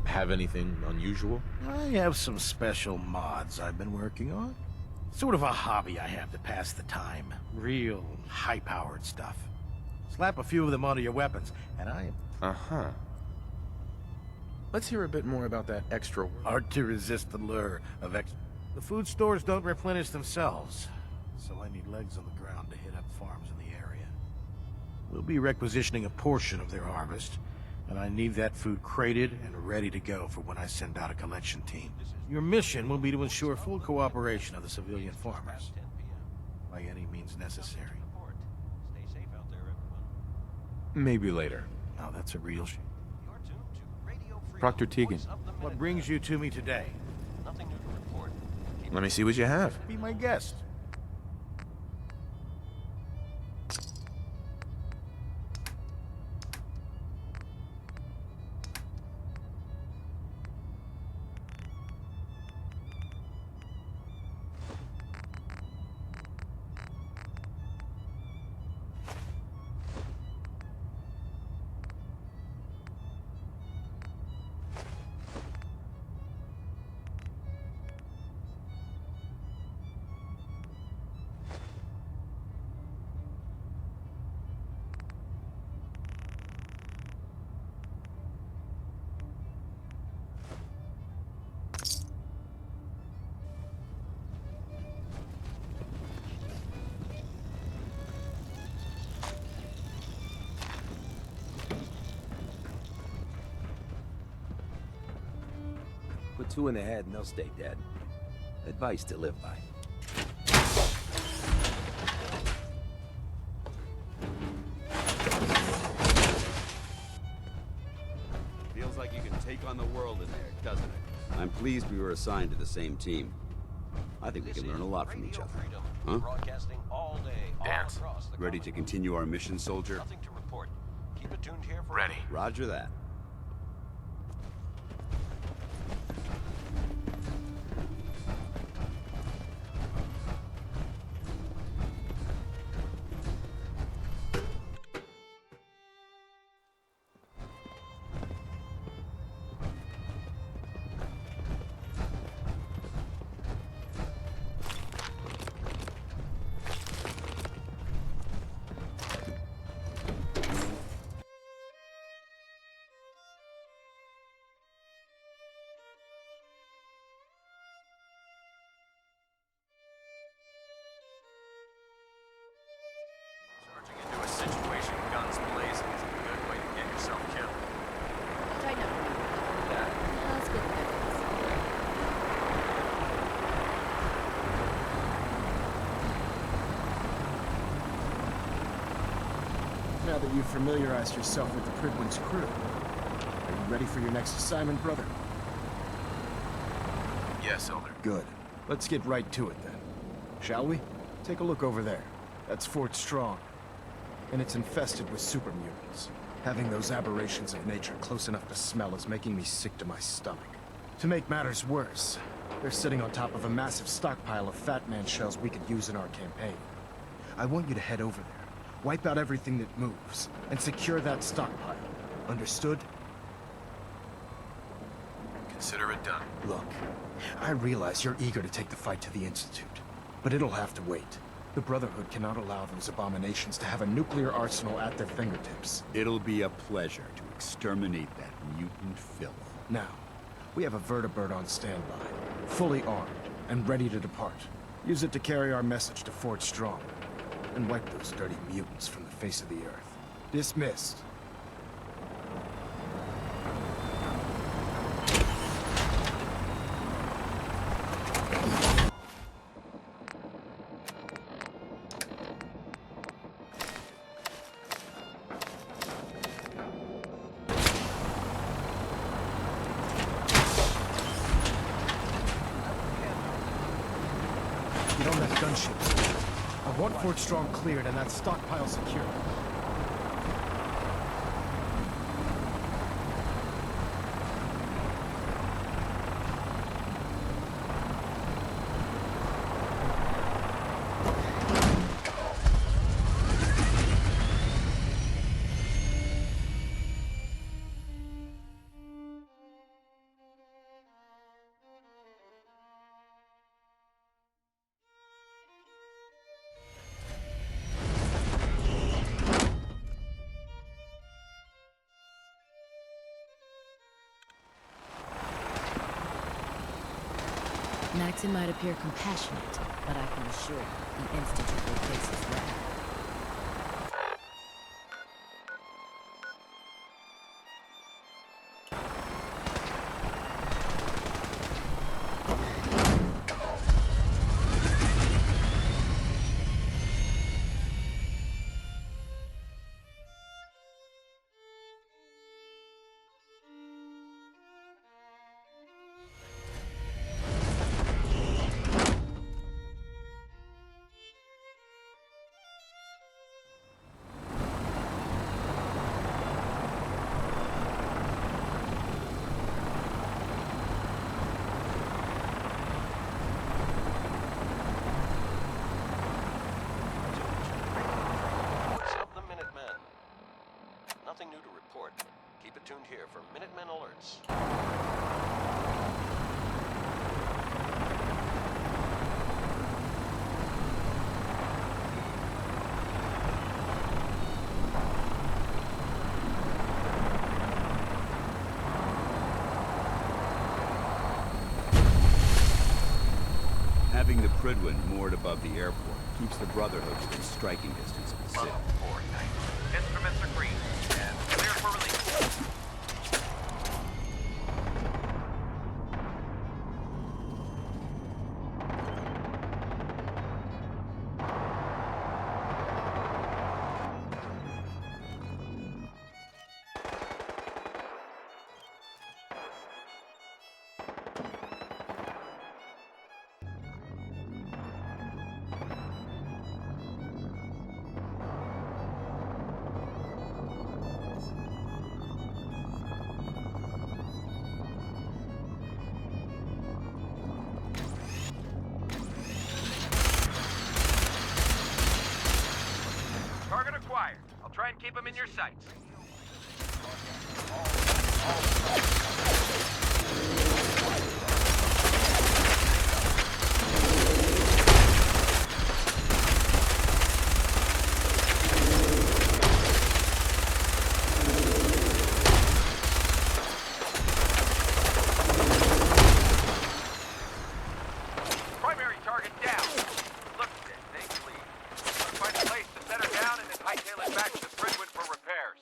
Have anything unusual? I have some special mods I've been working on. Sort of a hobby I have to pass the time. Real high-powered stuff. Slap a few of them onto your weapons, and I am... Uh-huh. Let's hear a bit more about that extra... Hard to resist the lure of The food stores don't replenish themselves, so I need legs on the ground to hit up farms in the area. We'll be requisitioning a portion of their harvest, and I need that food crated and ready to go for when I send out a collection team. Your mission will be to ensure full cooperation of the civilian farmers, by any means necessary. Maybe later. Now that's a real Proctor Tegan. What brings you to me today? Nothing new to report. Let me see what you have. Be my guest. Put two in the head and they'll stay dead. Advice to live by. Feels like you can take on the world in there, doesn't it? I'm pleased we were assigned to the same team. I think we can learn a lot from each other. Huh? Broadcasting all day, all across the Ready to continue our mission, soldier? Nothing to report. Keep it tuned here for Ready. Roger that. Now that you've familiarized yourself with the Pridwin's crew, are you ready for your next assignment, brother? Yes, Elder. Good. Let's get right to it then. Shall we? Take a look over there. That's Fort Strong. And it's infested with super mutants. Having those aberrations of nature close enough to smell is making me sick to my stomach. To make matters worse, they're sitting on top of a massive stockpile of Fat Man shells we could use in our campaign. I want you to head over there, wipe out everything that moves, and secure that stockpile. Understood? Consider it done. Look, I realize you're eager to take the fight to the Institute, but it'll have to wait. The Brotherhood cannot allow those abominations to have a nuclear arsenal at their fingertips. It'll be a pleasure to exterminate that mutant filth. Now, we have a vertibird on standby, fully armed, and ready to depart. Use it to carry our message to Fort Strong, and wipe those dirty mutants from the face of the earth. Dismissed. Get on that gunship. I want Fort Strong cleared and that stockpile secured. Maxon might appear compassionate, but I can assure you, the Institute will face his wrath. Nothing new to report. Keep it tuned here for Minutemen alerts. Having the Pridwin moored above the airport keeps the Brotherhood within striking distance of the city. Level 490. Instruments are green and clear for release. Target acquired. I'll try and keep him in your sights. Primary target down. Look, stay clean. Find a place to set her down and then hightail it back to the Pridwin for repairs.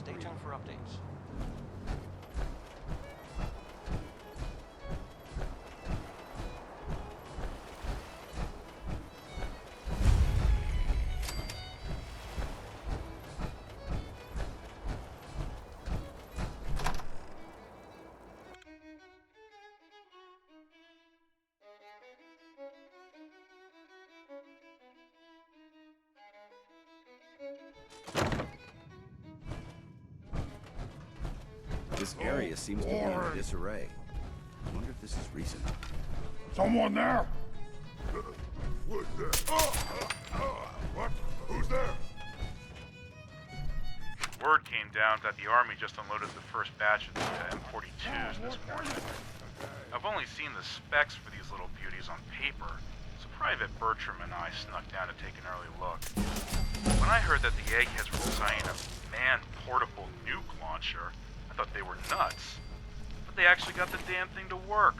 Stay tuned for updates. This area seems to be in disarray. I wonder if this is recent. Someone there? What? Who's there? Word came down that the army just unloaded the first batch of the M42s this morning. I've only seen the specs for these little beauties on paper, so Private Bertram and I snuck down to take an early look. When I heard that the eggheads were designing a man-portable nuke launcher, I thought they were nuts. But they actually got the damn thing to work.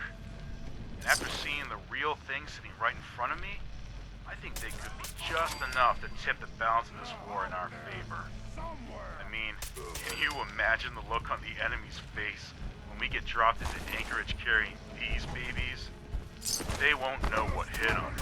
And after seeing the real thing sitting right in front of me, I think they could be just enough to tip the balance of this war in our favor. I mean, can you imagine the look on the enemy's face when we get dropped into Anchorage carrying these babies? They won't know what hit them.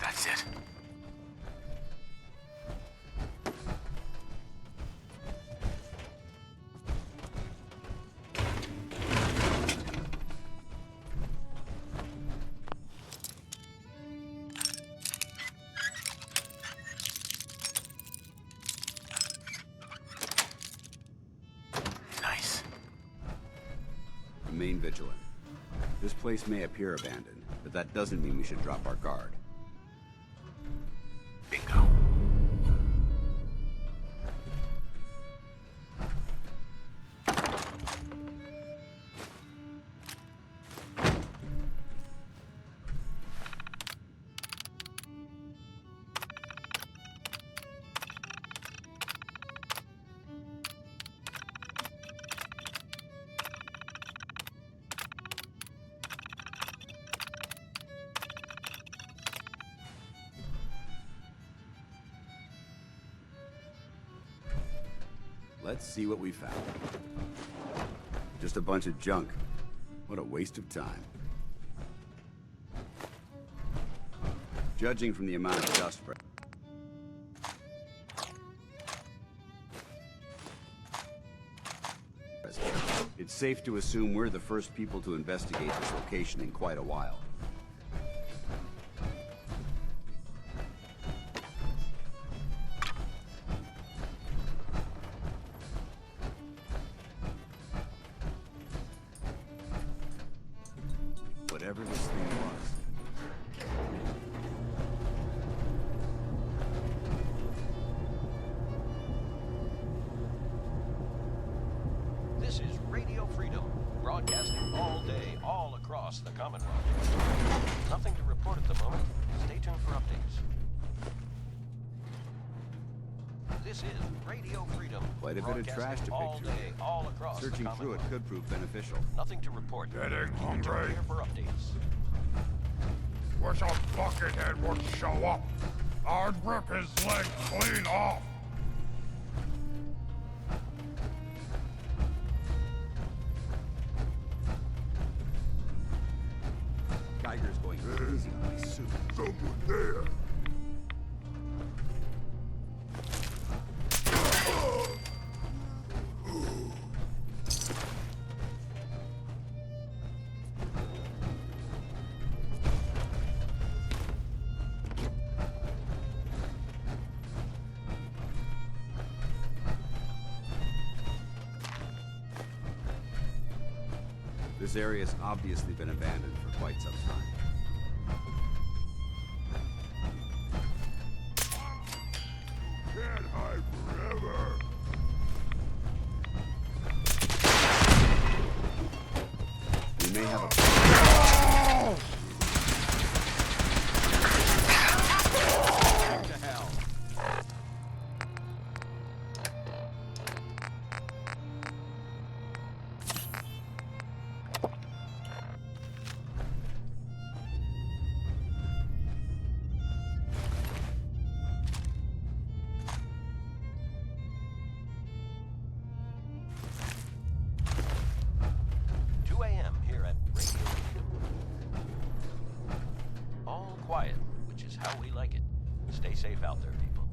That's it. Nice. Remain vigilant. This place may appear abandoned, but that doesn't mean we should drop our guard. Bingo. Let's see what we found. Just a bunch of junk. What a waste of time. Judging from the amount of dust present, it's safe to assume we're the first people to investigate this location in quite a while. Whatever this thing was. This is Radio Freedom, broadcasting all day, all across the Commonwealth. Nothing to report at the moment. Stay tuned for updates. This is Radio Freedom. Quite a bit of trash to all pick through day, here. all across the Searching through it Commonwealth. could prove beneficial. Nothing to report. Getting Keep hungry. tuned here for updates. Wish a buckethead would show up. I'd rip his leg clean off. Geiger's going crazy on my suit. Someone there. This area's obviously been abandoned for quite some time. may have a... What the hell? 2 a.m. here at Radio Freedom. All quiet, which is how we like it. Stay safe out there, people.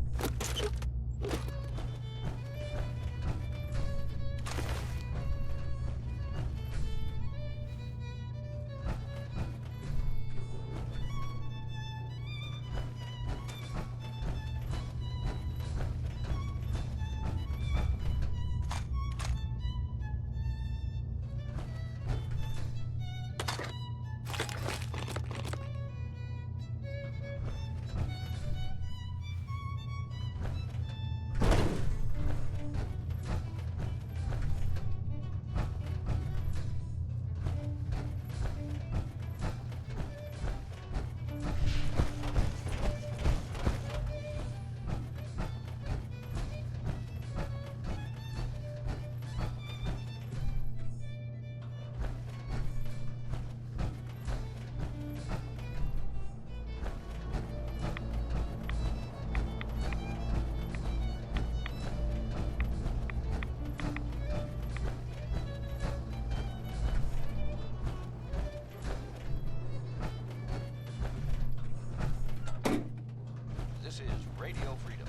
This is Radio Freedom.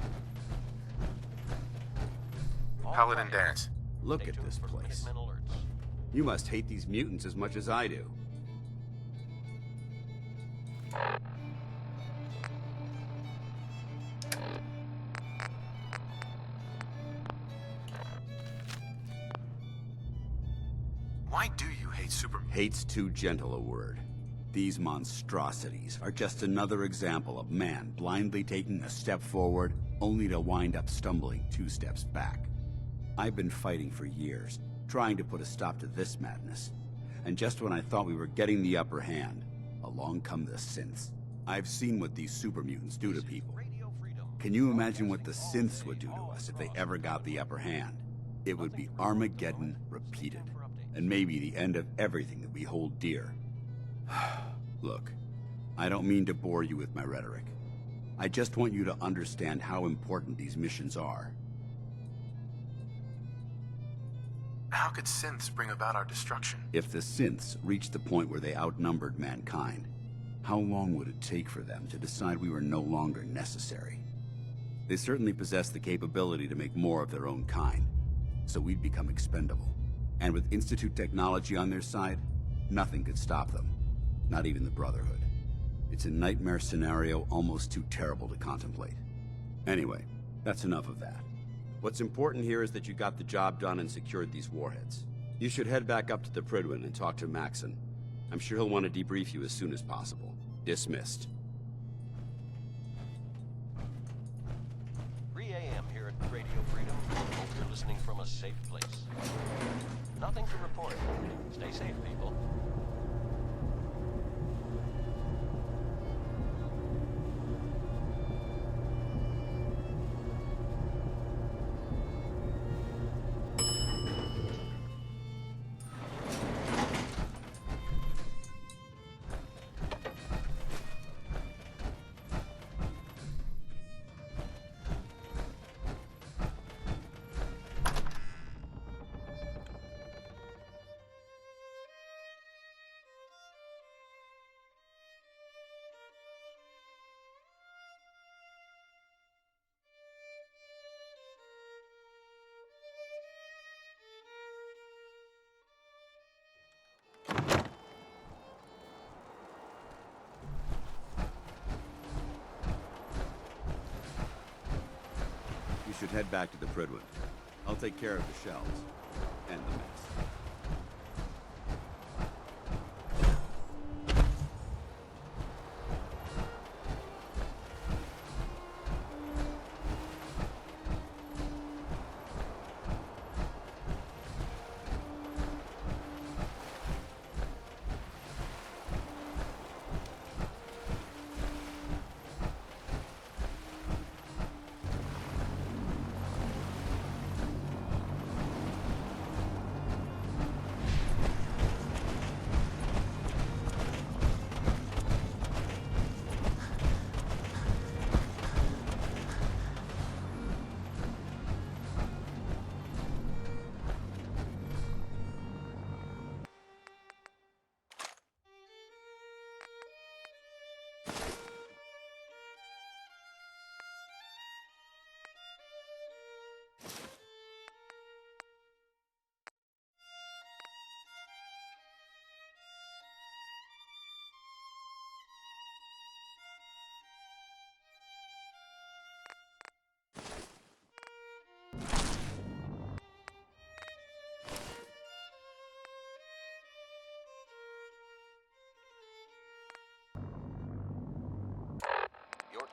Paladin Dance. Look at this place. You must hate these mutants as much as I do. Why do you hate Superman? Hate's too gentle a word. These monstrosities are just another example of man blindly taking a step forward, only to wind up stumbling 2 steps back. I've been fighting for years, trying to put a stop to this madness. And just when I thought we were getting the upper hand, along come the synths. I've seen what these super mutants do to people. Can you imagine what the synths would do to us if they ever got the upper hand? It would be Armageddon repeated, and maybe the end of everything that we hold dear. Look, I don't mean to bore you with my rhetoric. I just want you to understand how important these missions are. How could synths bring about our destruction? If the synths reached the point where they outnumbered mankind, how long would it take for them to decide we were no longer necessary? They certainly possess the capability to make more of their own kind, so we'd become expendable. And with Institute technology on their side, nothing could stop them. Not even the Brotherhood. It's a nightmare scenario almost too terrible to contemplate. Anyway, that's enough of that. What's important here is that you got the job done and secured these warheads. You should head back up to the Pridwin and talk to Maxon. I'm sure he'll want to debrief you as soon as possible. Dismissed. 3 a.m. here at Radio Freedom. Hope you're listening from a safe place. Nothing to report. Stay safe, people. You should head back to the Pridwin. I'll take care of the shells. And the mess.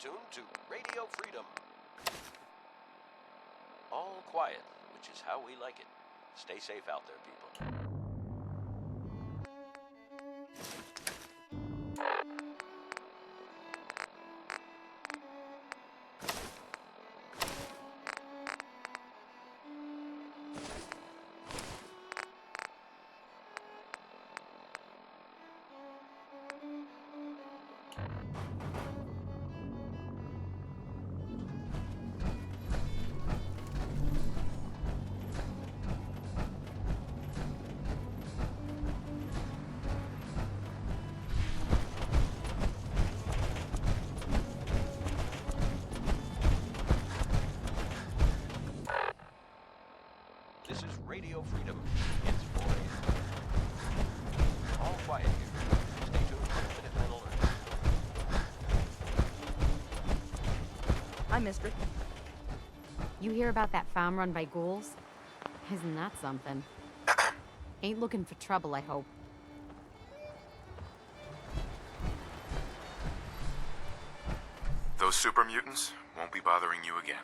tuned to Radio Freedom. All quiet, which is how we like it. Stay safe out there, people. This is Radio Freedom. It's 4 a.m. All quiet here. Stay tuned for Minutemen Alert. Hi, mister. You hear about that farm run by ghouls? Isn't that something? Ain't looking for trouble, I hope. Those super mutants won't be bothering you again.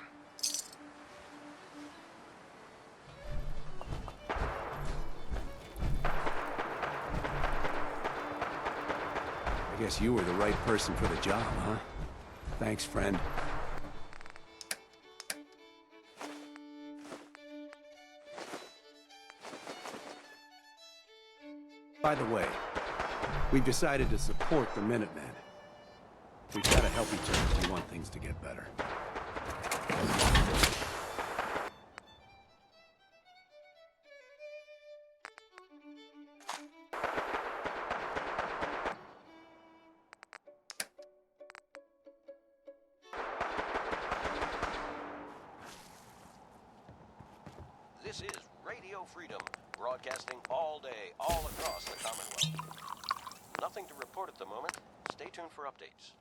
I guess you were the right person for the job, huh? Thanks, friend. By the way, we've decided to support the Minutemen. We've got to help each other if we want things to get better. This is Radio Freedom, broadcasting all day, all across the Commonwealth. Nothing to report at the moment. Stay tuned for updates.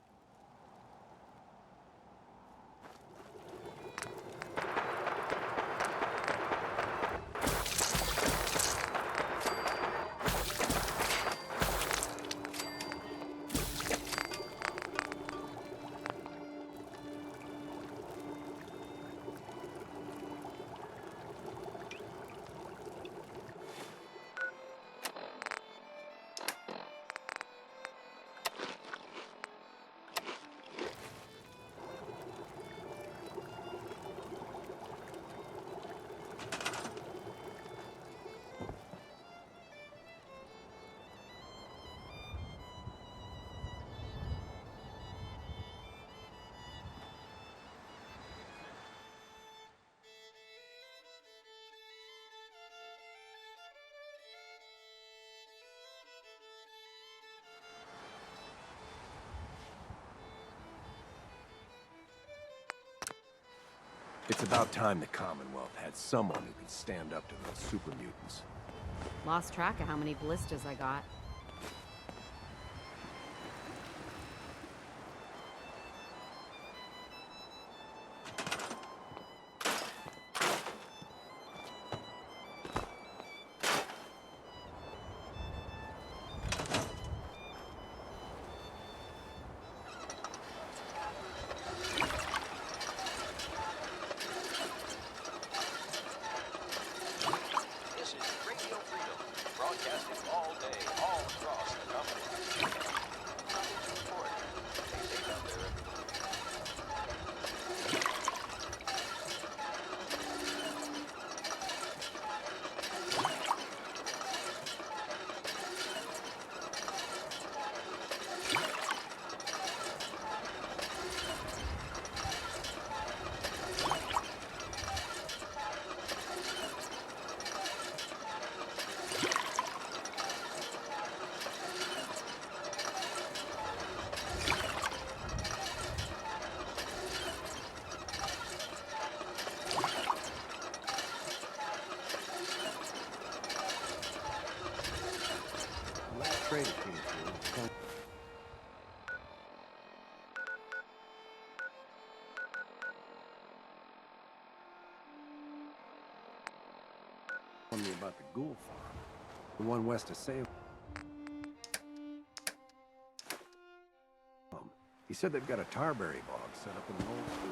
It's about time the Commonwealth had someone who could stand up to those super mutants. Lost track of how many blisters I got. This is Radio Freedom, broadcasting all day, all across the Commonwealth. Nothing to report. Stay safe out there, everyone. Trade came through. Tell me about the ghoul farm. The one west of Salem. He said they've got a tarberry bog set up in an old school.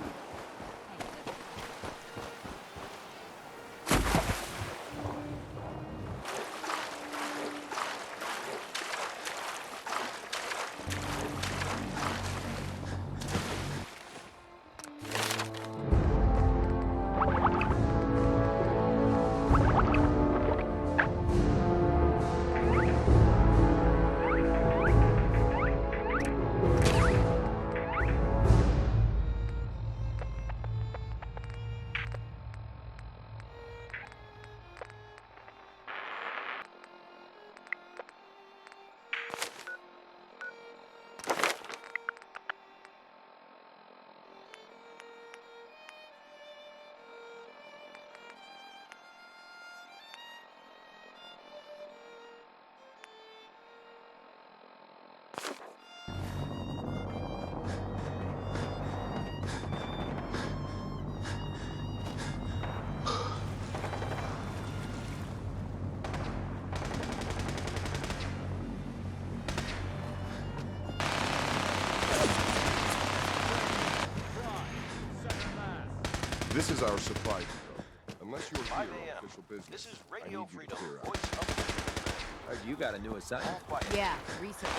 This is our supply depot. Unless you're here on official business, This is I need Radio you to Freedom, clear out. voice of Heard you got a new assignment. Yeah, recently.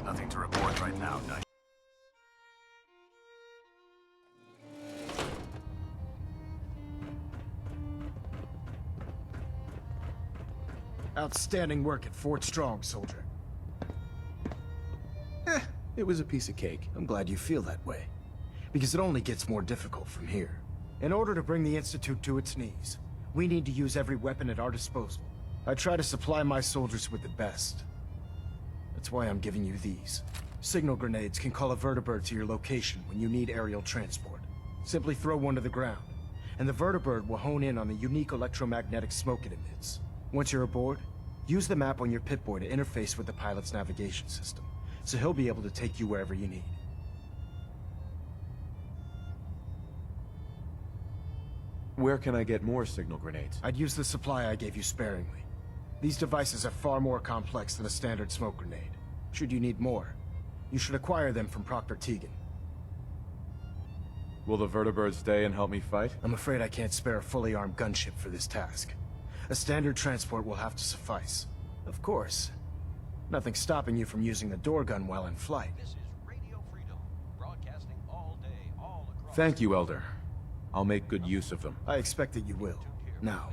Nothing to report right now, Knight. Outstanding work at Fort Strong, soldier. It was a piece of cake. I'm glad you feel that way, because it only gets more difficult from here. In order to bring the Institute to its knees, we need to use every weapon at our disposal. I try to supply my soldiers with the best. That's why I'm giving you these. Signal grenades can call a vertibird to your location when you need aerial transport. Simply throw one to the ground, and the vertibird will hone in on the unique electromagnetic smoke it emits. Once you're aboard, use the map on your Pip-Boy to interface with the pilot's navigation system, so he'll be able to take you wherever you need. Where can I get more signal grenades? I'd use the supply I gave you sparingly. These devices are far more complex than a standard smoke grenade. Should you need more, you should acquire them from Proctor Tegan. Will the vertibird stay and help me fight? I'm afraid I can't spare a fully armed gunship for this task. A standard transport will have to suffice. Of course, nothing stopping you from using the door gun while in flight. This is Radio Freedom, broadcasting all day, all across. Thank you, Elder. I'll make good use of them. I expect that you will. Now,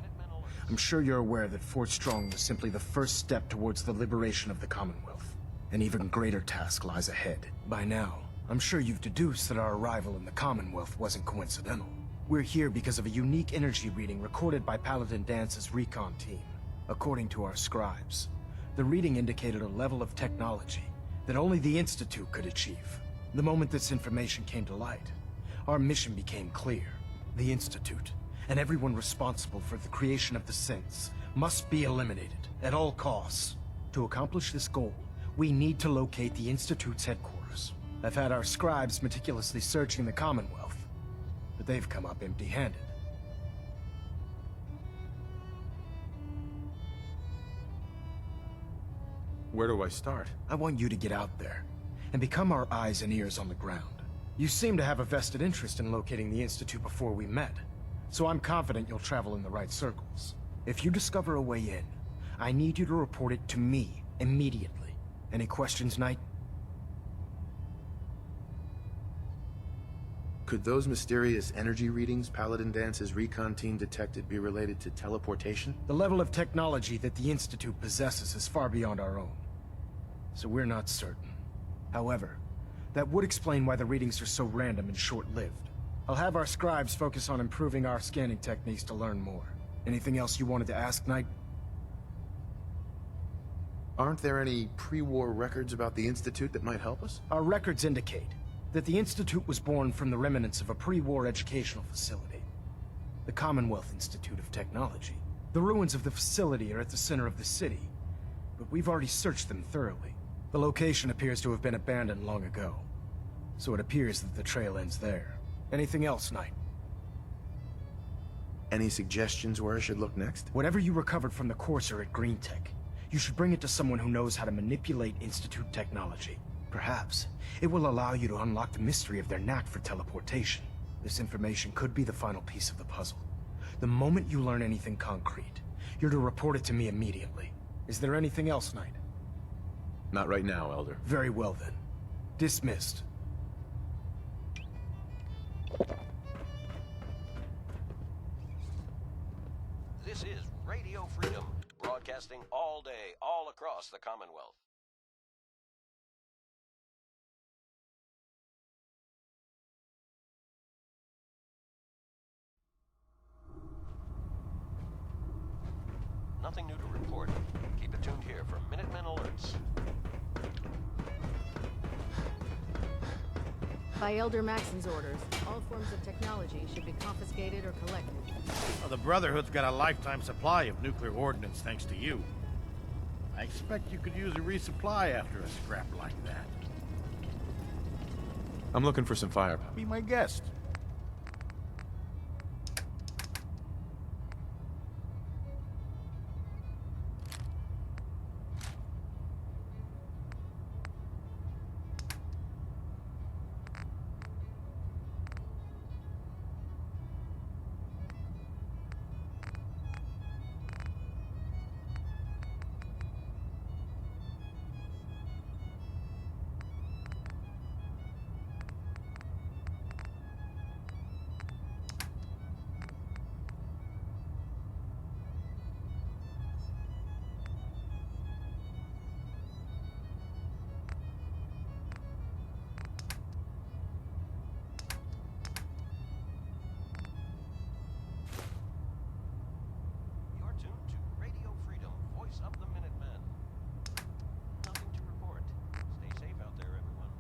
I'm sure you're aware that Fort Strong was simply the first step towards the liberation of the Commonwealth. An even greater task lies ahead. By now, I'm sure you've deduced that our arrival in the Commonwealth wasn't coincidental. We're here because of a unique energy reading recorded by Paladin Dance's recon team. According to our scribes, the reading indicated a level of technology that only the Institute could achieve. The moment this information came to light, our mission became clear. The Institute, and everyone responsible for the creation of the synths, must be eliminated at all costs. To accomplish this goal, we need to locate the Institute's headquarters. I've had our scribes meticulously searching the Commonwealth, but they've come up empty-handed. Where do I start? I want you to get out there and become our eyes and ears on the ground. You seem to have a vested interest in locating the Institute before we met, so I'm confident you'll travel in the right circles. If you discover a way in, I need you to report it to me immediately. Any questions, Knight? Could those mysterious energy readings Paladin Dance's recon team detected be related to teleportation? The level of technology that the Institute possesses is far beyond our own, so we're not certain. However, that would explain why the readings are so random and short-lived. I'll have our scribes focus on improving our scanning techniques to learn more. Anything else you wanted to ask, Knight? Aren't there any pre-war records about the Institute that might help us? Our records indicate that the Institute was born from the remnants of a pre-war educational facility, the Commonwealth Institute of Technology. The ruins of the facility are at the center of the city, but we've already searched them thoroughly. The location appears to have been abandoned long ago, so it appears that the trail ends there. Anything else, Knight? Any suggestions where I should look next? Whatever you recovered from the courser at Green Tech, you should bring it to someone who knows how to manipulate Institute technology. Perhaps it will allow you to unlock the mystery of their knack for teleportation. This information could be the final piece of the puzzle. The moment you learn anything concrete, you're to report it to me immediately. Is there anything else, Knight? Not right now, Elder. Very well then. Dismissed. This is Radio Freedom, broadcasting all day, all across the Commonwealth. Nothing new to report. Keep it tuned here for Minutemen alerts. By Elder Maxon's orders, all forms of technology should be confiscated or collected. Well, the Brotherhood's got a lifetime supply of nuclear ordnance thanks to you. I expect you could use a resupply after a scrap like that. I'm looking for some firepower. Be my guest. You're tuned to Radio Freedom, voice of the Minutemen. Nothing to report. Stay safe out there, everyone.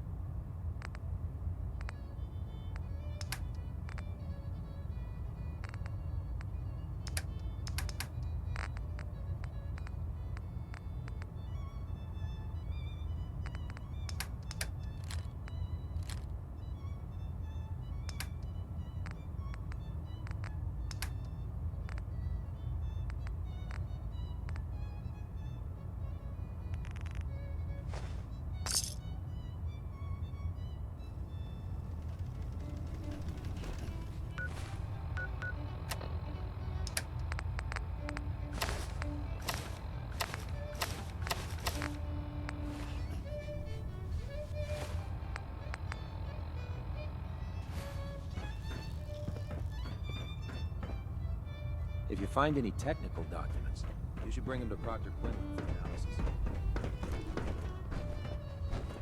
If you find any technical documents, you should bring them to Proctor Quinlan for analysis.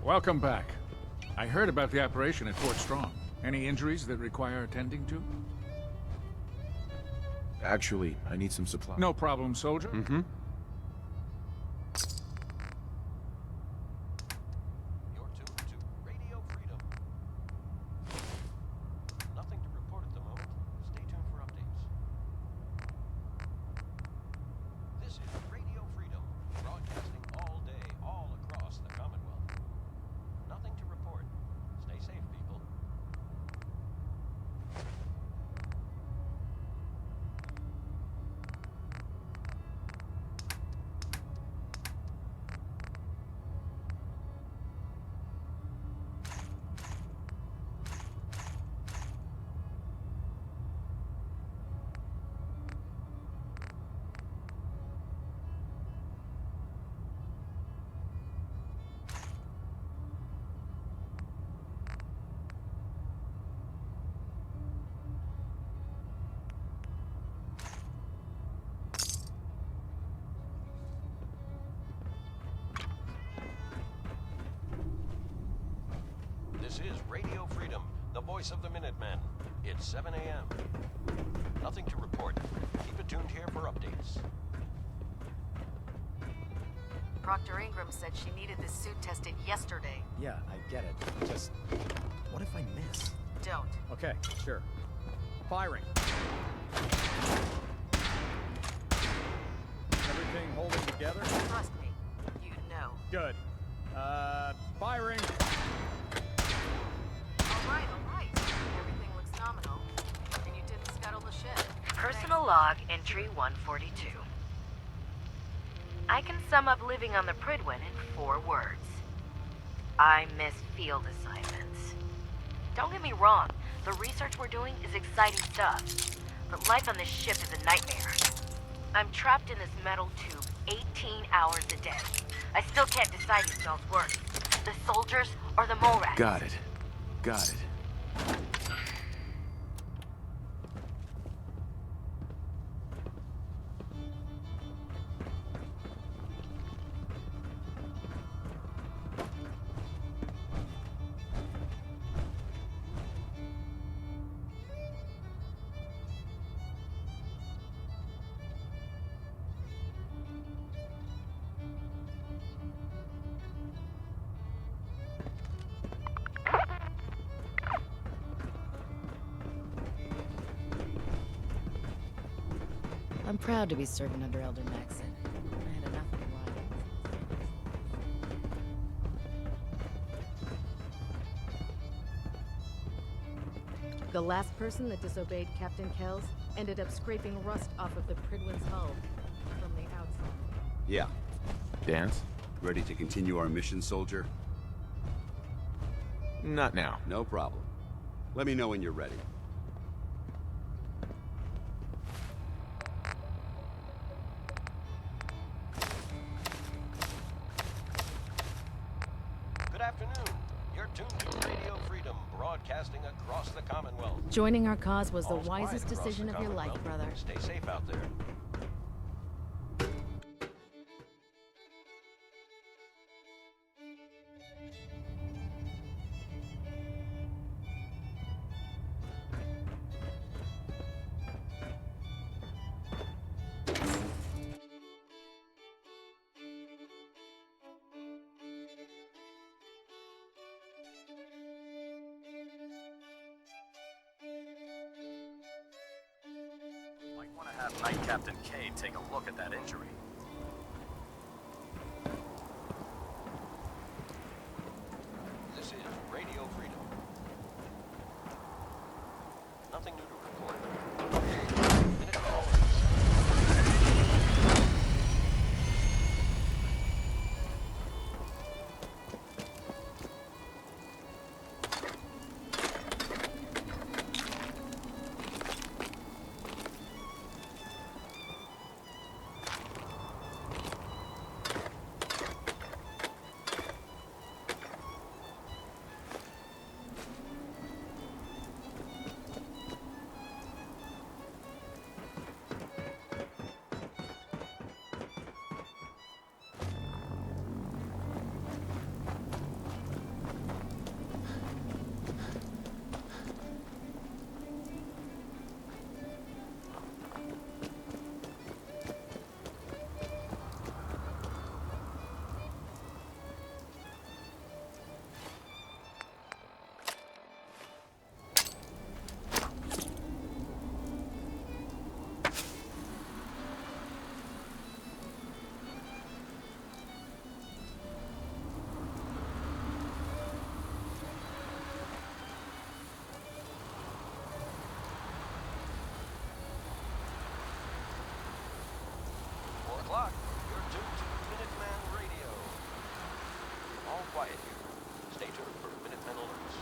Welcome back. I heard about the operation at Fort Strong. Any injuries that require attending to? Actually, I need some supplies. No problem, soldier. Mm-hmm. You're tuned to Radio Freedom. Nothing to report at the moment. Stay tuned for updates. This is Radio Freedom, broadcasting all day, all across the Commonwealth. Nothing to report. Stay safe, people. This is Radio Freedom, the voice of the Minutemen. It's 7 a.m. Nothing to report. Keep it tuned here for updates. Proctor Ingram said she needed this suit tested yesterday. Yeah, I get it. Just... what if I miss? Don't. Okay, sure. Firing. Everything holding together? Trust me. You'd know. Good. Firing. All right. Everything looks nominal. And you didn't scuttle the ship. Personal log entry 142. I can sum up living on the Pridwin in 4 words. I miss field assignments. Don't get me wrong, the research we're doing is exciting stuff, but life on this ship is a nightmare. I'm trapped in this metal tube 18 hours a day. I still can't decide who smells worse, the soldiers or the mole rats. Got it. I'm proud to be serving under Elder Maxon. I had enough of the riots. The last person that disobeyed Captain Kells ended up scraping rust off of the Pridwin's hull from the outside. Yeah. Dance? Ready to continue our mission, soldier? Not now. No problem. Let me know when you're ready. Good afternoon. You're tuned to Radio Freedom, broadcasting across the Commonwealth. Joining our cause was the All's quiet wisest across decision the of your life, Commonwealth. brother. Stay safe out there. Might want to have Night Captain K take a look at that injury. This is Radio Freedom. Nothing new to report. Minute callers. O'clock. You're tuned to Minuteman Radio. All quiet here. Stay tuned for Minutemen alerts.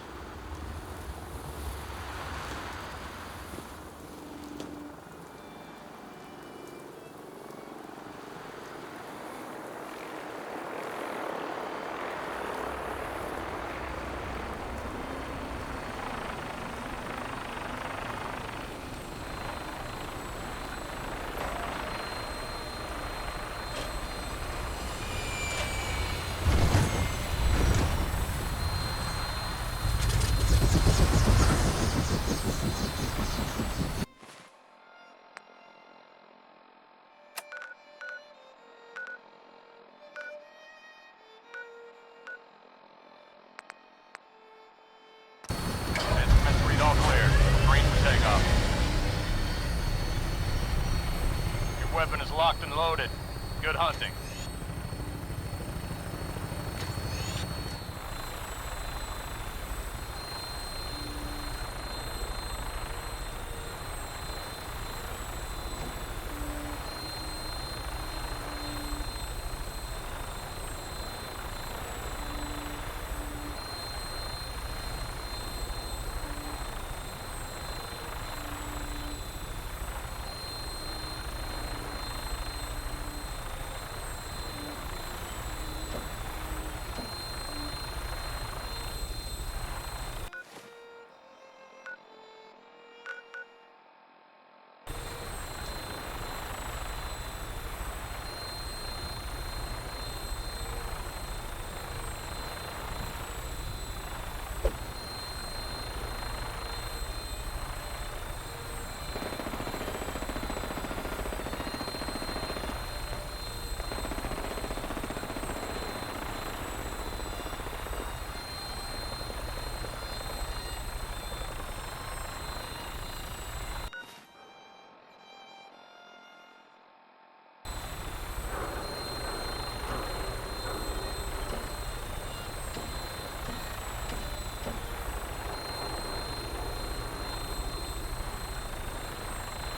weapon is locked and loaded. Good hunting.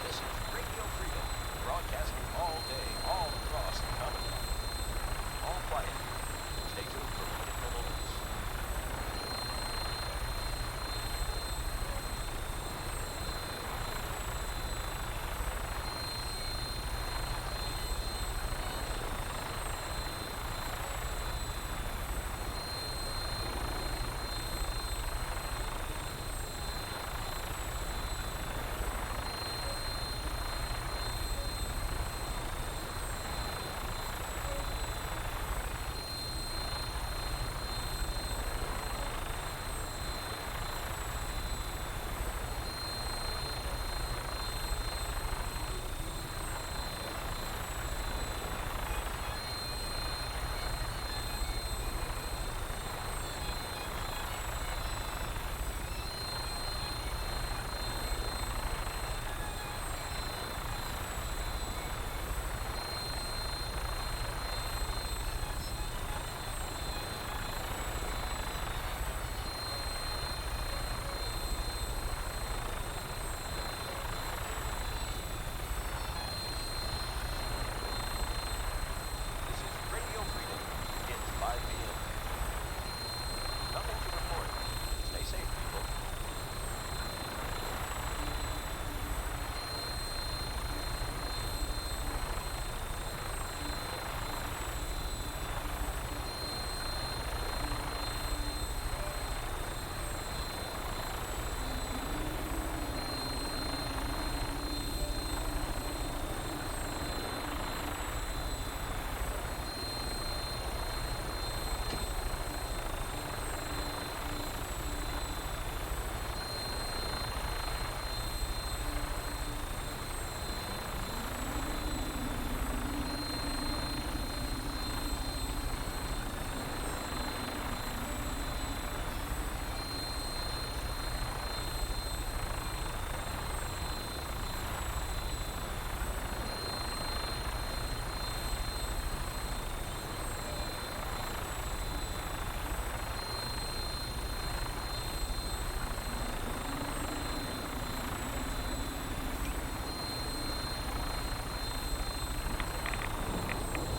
This is Radio Freedom, broadcasting all day, all across the Commonwealth. All quiet. Stay tuned for Minutemen alerts. This is Radio Freedom. It's 5 p.m. Nothing to report. Stay safe, people.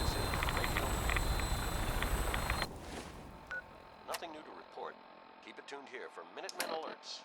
This is Radio Freedom. Nothing new to report. Keep it tuned here for Minutemen alerts.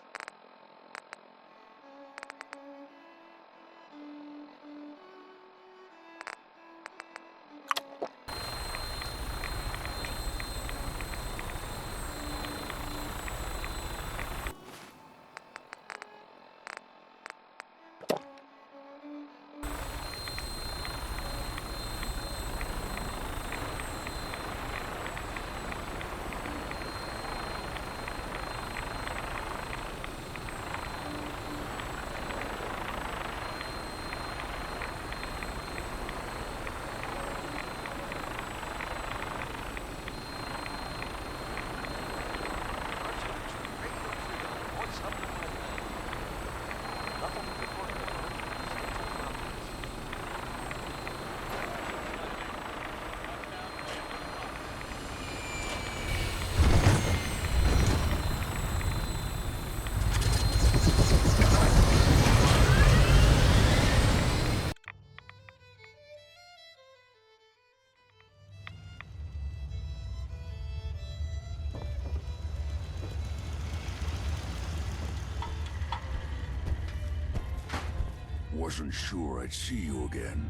wasn't sure I'd see you again.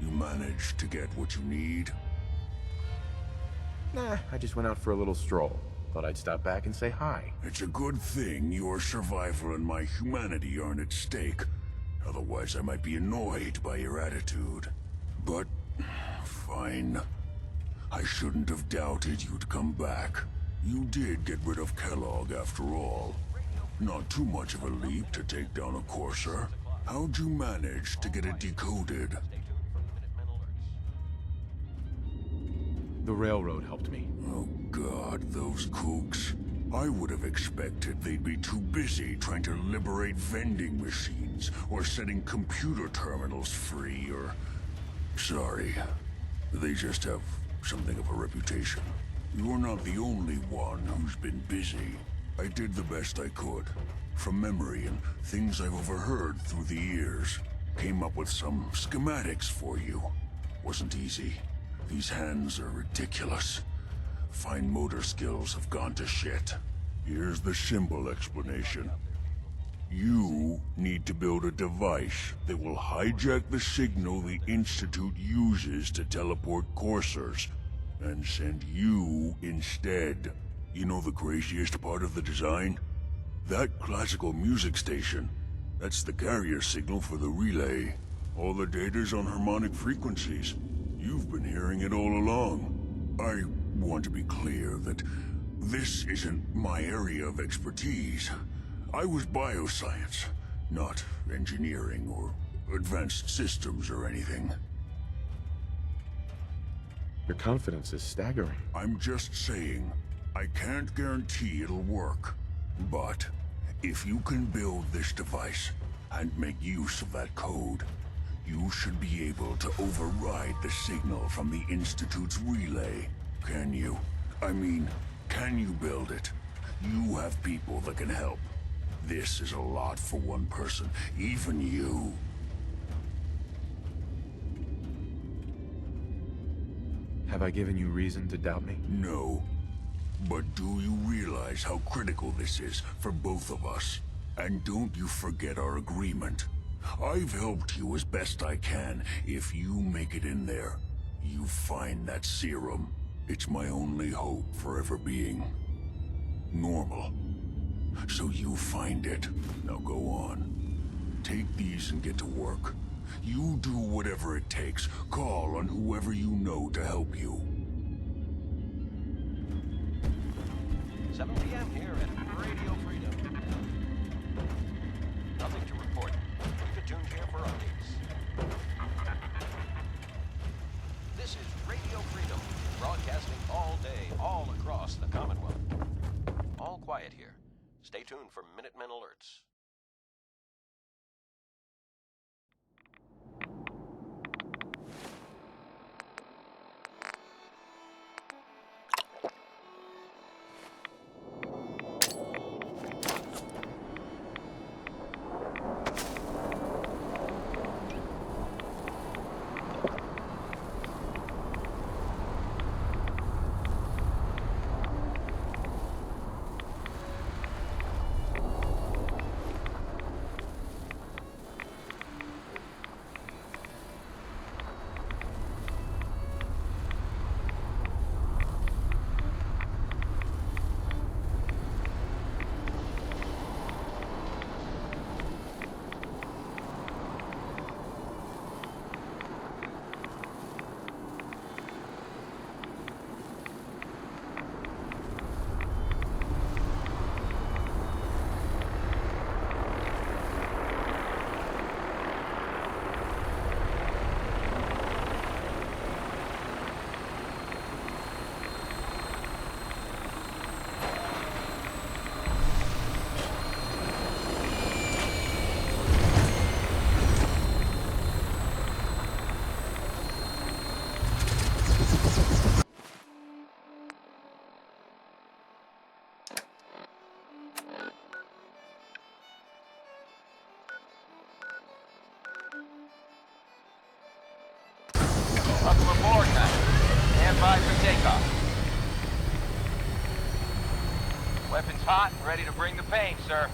You managed to get what you need? Nah, I just went out for a little stroll. Thought I'd stop back and say hi. It's a good thing your survival and my humanity aren't at stake. Otherwise, I might be annoyed by your attitude. But, fine. I shouldn't have doubted you'd come back. You did get rid of Kellogg after all. Not too much of a leap to take down a Courser. How'd you manage to get it decoded? The railroad helped me. Oh God, those kooks. I would have expected they'd be too busy trying to liberate vending machines, or setting computer terminals free, or... Sorry. They just have something of a reputation. You're not the only one who's been busy. I did the best I could. From memory and things I've overheard through the years. Came up with some schematics for you. Wasn't easy. These hands are ridiculous. Fine motor skills have gone to shit. Here's the simple explanation. You need to build a device that will hijack the signal the Institute uses to teleport coursers, and send you instead. You know the craziest part of the design? That classical music station. That's the carrier signal for the relay. All the data's on harmonic frequencies. You've been hearing it all along. I want to be clear that this isn't my area of expertise. I was bioscience, not engineering or advanced systems or anything. Your confidence is staggering. I'm just saying, I can't guarantee it'll work. But if you can build this device and make use of that code, you should be able to override the signal from the Institute's relay. Can you? I mean, can you build it? You have people that can help. This is a lot for one person, even you. Have I given you reason to doubt me? No. But do you realize how critical this is for both of us? And don't you forget our agreement. I've helped you as best I can. If you make it in there, you find that serum. It's my only hope for ever being normal. So you find it. Now go on. Take these and get to work. You do whatever it takes. Call on whoever you know to help you. 7 p.m. here at Radio Freedom. Nothing to report. Keep it tuned here for updates. This is Radio Freedom, broadcasting all day, all across the Commonwealth. All quiet here. Stay tuned for Minutemen alerts. Welcome aboard, Knight. Stand by for takeoff. Weapons hot and ready to bring the pain, sir.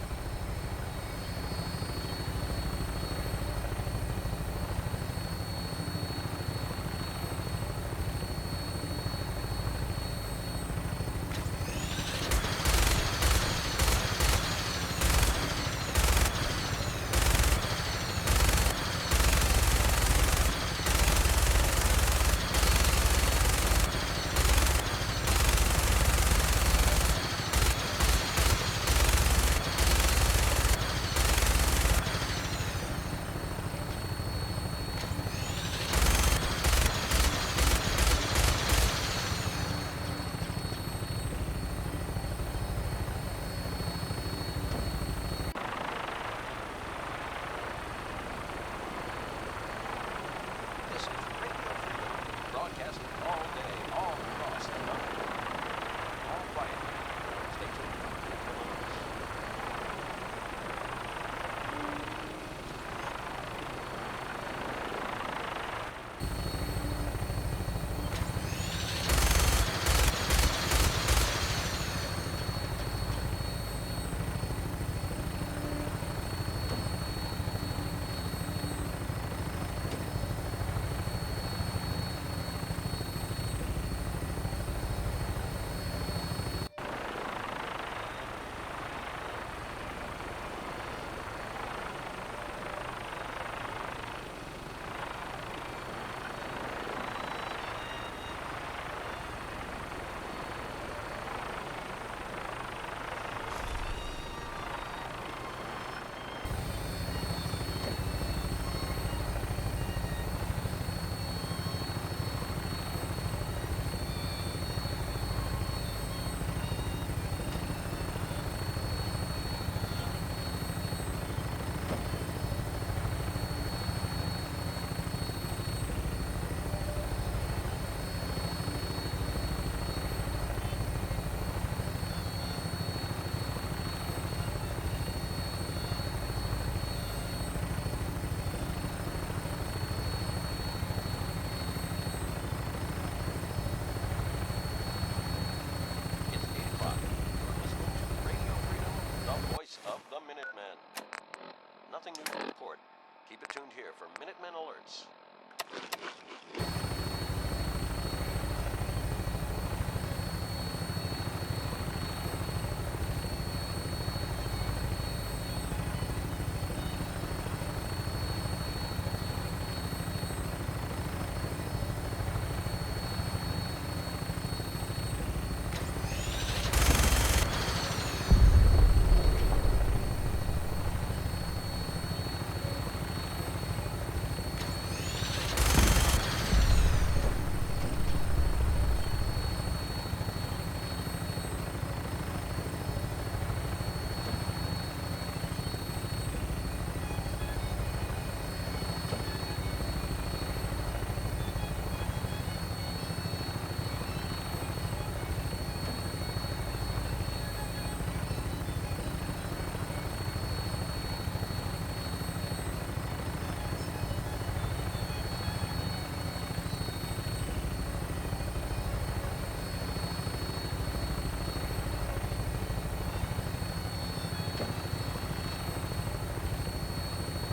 Keep it tuned here for Minutemen alerts.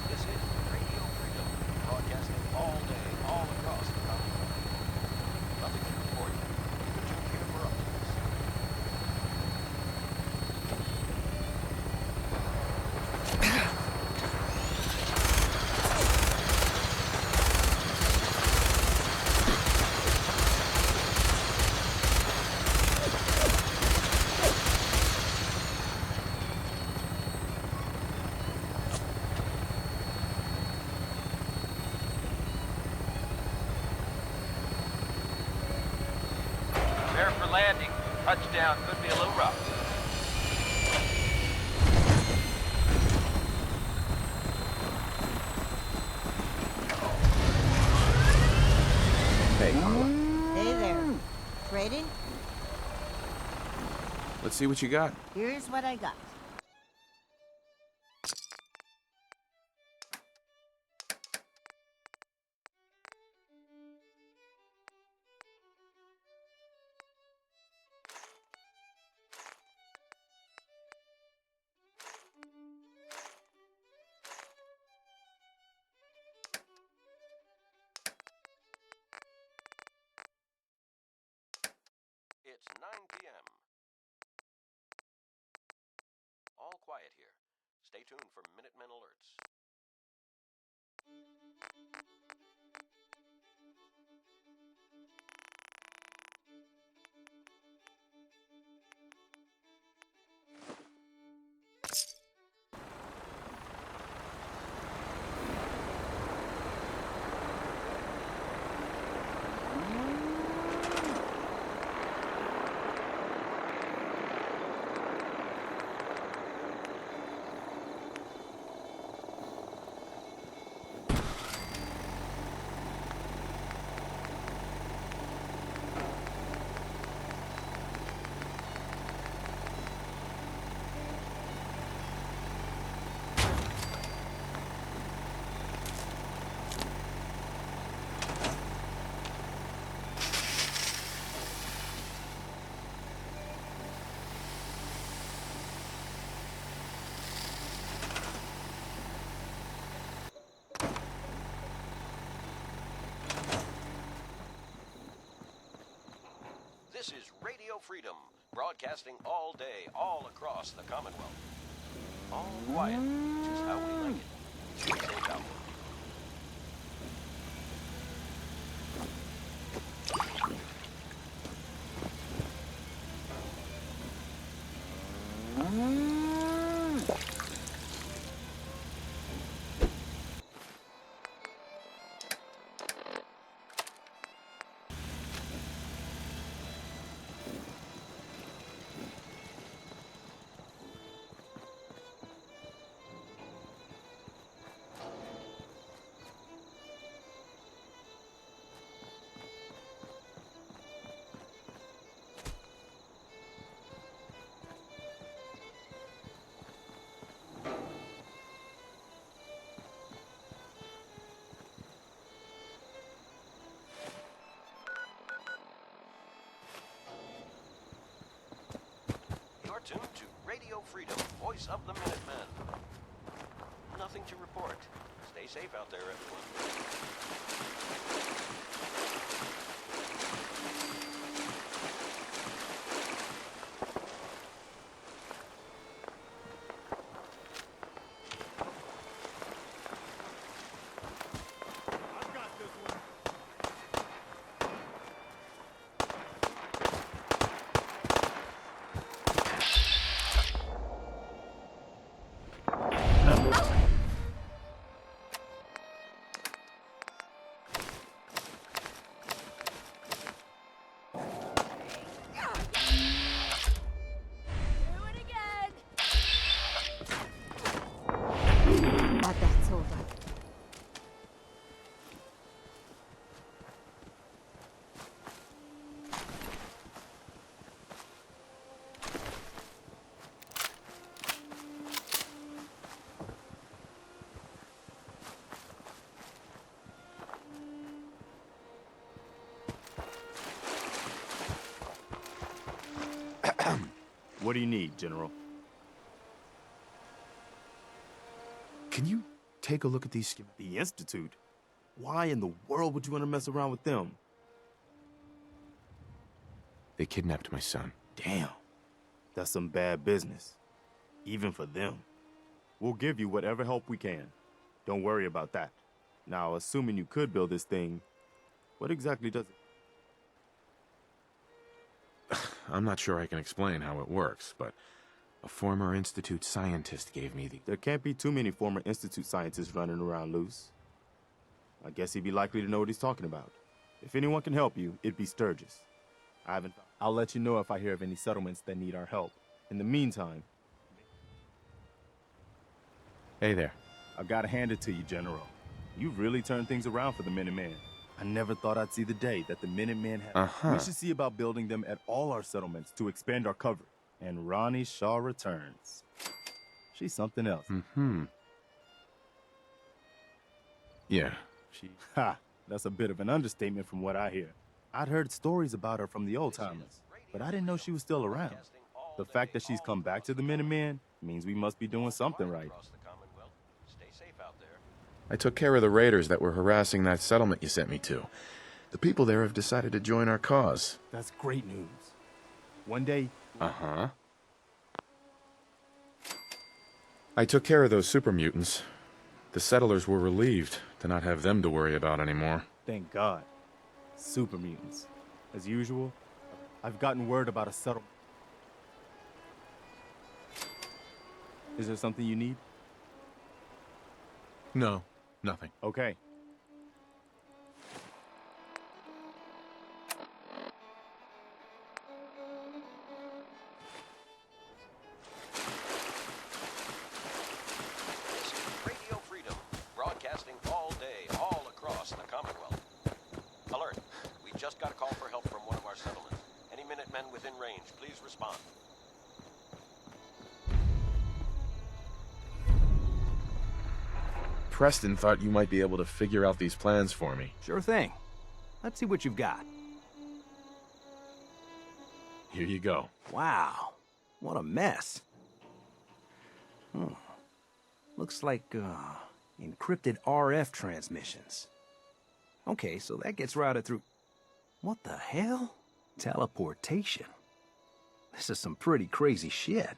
This is Radio Freedom, broadcasting all day, all across the Commonwealth. Nothing to report. Keep it tuned here for updates. Prepare for landing. Touchdown could be a little rough. Hey, Hey there. Trading? let's see what you got. Here's what I got. It's 9 p.m. All quiet here. Stay tuned for Minutemen alerts. This is Radio Freedom, broadcasting all day, all across the Commonwealth. All quiet, which is how we like it. Stay safe out there. You're tuned to Radio Freedom, voice of the Minutemen. Nothing to report. Stay safe out there, everyone. That's over. What do you need, General? Can you take a look at these schematics? The Institute? Why in the world would you want to mess around with them? They kidnapped my son. Damn. That's some bad business. Even for them. We'll give you whatever help we can. Don't worry about that. Now, assuming you could build this thing, what exactly does it? I'm not sure I can explain how it works, but a former Institute scientist gave me the... There can't be too many former Institute scientists running around loose. I guess he'd be likely to know what he's talking about. If anyone can help you, it'd be Sturgis. I'll let you know if I hear of any settlements that need our help. In the meantime... Hey there. I gotta hand it to you, General. You've really turned things around for the Minutemen. I never thought I'd see the day that the Minutemen had... We should see about building them at all our settlements to expand our cover. And Ronnie Shaw returns. She's something else. Yeah. That's a bit of an understatement from what I hear. I'd heard stories about her from the old-timers, but I didn't know she was still around. The fact that she's come back to the Minutemen means we must be doing something right. Stay safe out there. I took care of the raiders that were harassing that settlement you sent me to. The people there have decided to join our cause. That's great news. One day... I took care of those super mutants. The settlers were relieved to not have them to worry about anymore. Thank God. Super mutants. As usual, I've gotten word about a settlement. Is there something you need? No, nothing. Okay. This is Radio Freedom, broadcasting all day, all across the Commonwealth. Alert! We just got a call for help from one of our settlements. Any Minutemen within range, please respond. Preston thought you might be able to figure out these plans for me. Sure thing. Let's see what you've got. Here you go. Wow. What a mess. Looks like, encrypted RF transmissions. Okay, so that gets routed through... What the hell? Teleportation. This is some pretty crazy shit.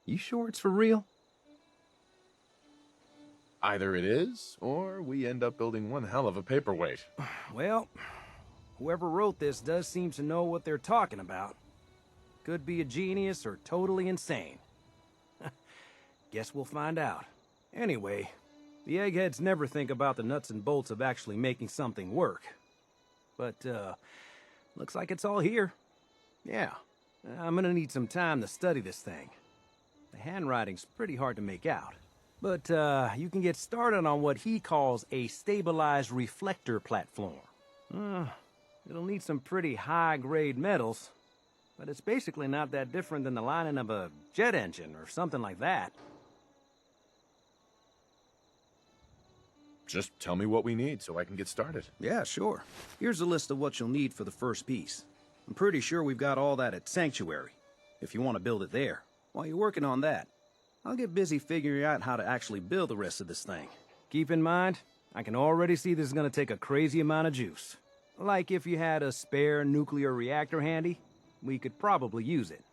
You sure it's for real? Either it is, or we end up building one hell of a paperweight. Well, whoever wrote this does seem to know what they're talking about. Could be a genius or totally insane. Guess we'll find out. Anyway, the eggheads never think about the nuts and bolts of actually making something work. But, looks like it's all here. Yeah, I'm gonna need some time to study this thing. The handwriting's pretty hard to make out. But, you can get started on what he calls a stabilized reflector platform. It'll need some pretty high-grade metals, but it's basically not that different than the lining of a jet engine or something like that. Just tell me what we need so I can get started. Yeah, sure. Here's a list of what you'll need for the first piece. I'm pretty sure we've got all that at Sanctuary, if you want to build it there. While you're working on that, I'll get busy figuring out how to actually build the rest of this thing. Keep in mind, I can already see this is gonna take a crazy amount of juice. Like if you had a spare nuclear reactor handy, we could probably use it.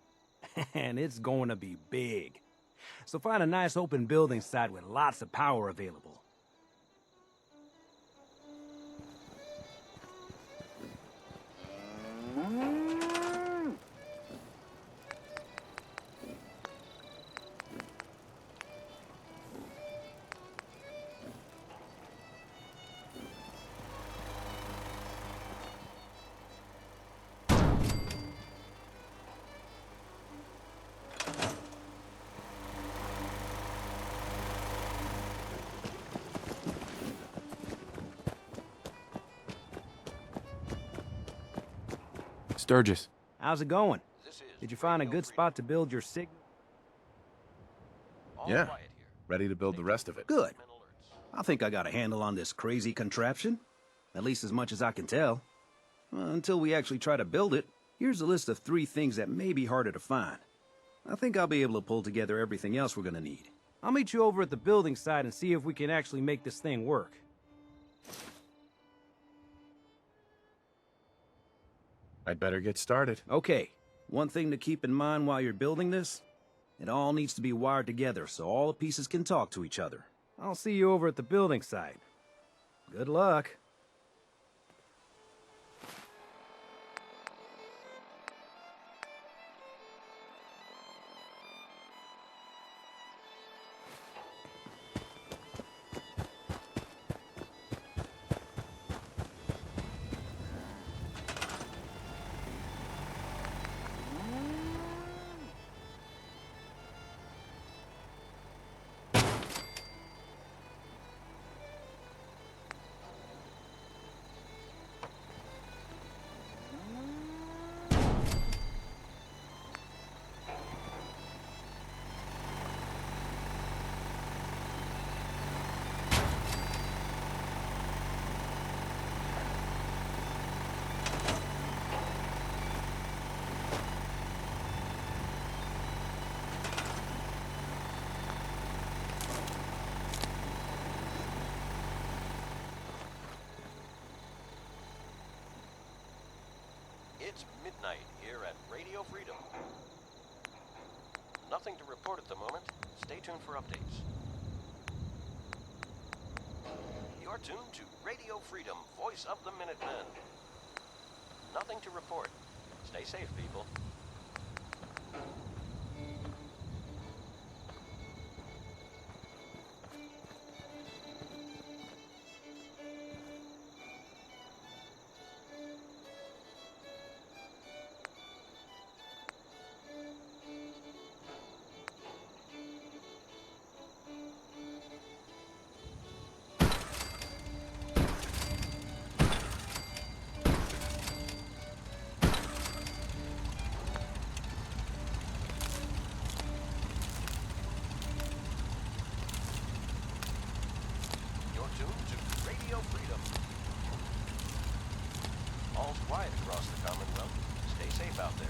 And it's going to be big. So find a nice open building site with lots of power available. Sturgis. How's it going? Did you find a good spot to build your signal? Yeah. Ready to build the rest of it. Good. I think I got a handle on this crazy contraption. At least as much as I can tell. Until we actually try to build it, here's a list of 3 things that may be harder to find. I think I'll be able to pull together everything else we're gonna need. I'll meet you over at the building site and see if we can actually make this thing work. I'd better get started. Okay. One thing to keep in mind while you're building this, it all needs to be wired together so all the pieces can talk to each other. I'll see you over at the building site. Good luck. It's midnight here at Radio Freedom. Nothing to report at the moment. Stay tuned for updates. You're tuned to Radio Freedom, voice of the Minutemen. Nothing to report. Stay safe, people. All's quiet across the Commonwealth. Stay safe out there.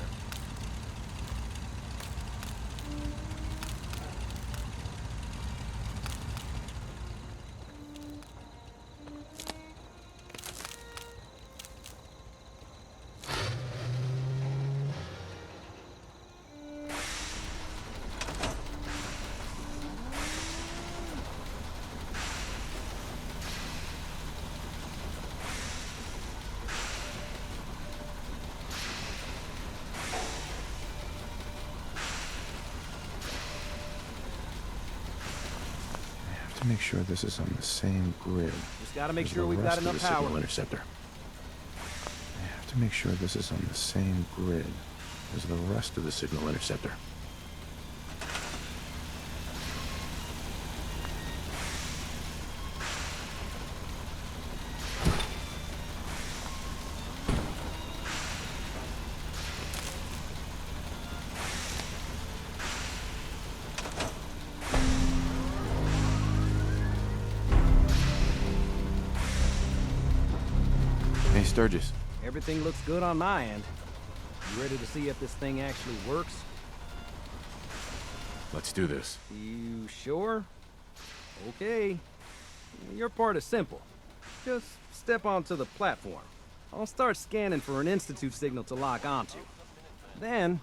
Make sure this is on the same grid. Just gotta make sure we've got enough power. Signal interceptor. I have to make sure this is on the same grid as the rest of the signal interceptor. Sturgis. Everything looks good on my end. You ready to see if this thing actually works? Let's do this. You sure? Okay. Your part is simple. Just step onto the platform. I'll start scanning for an Institute signal to lock onto. Then,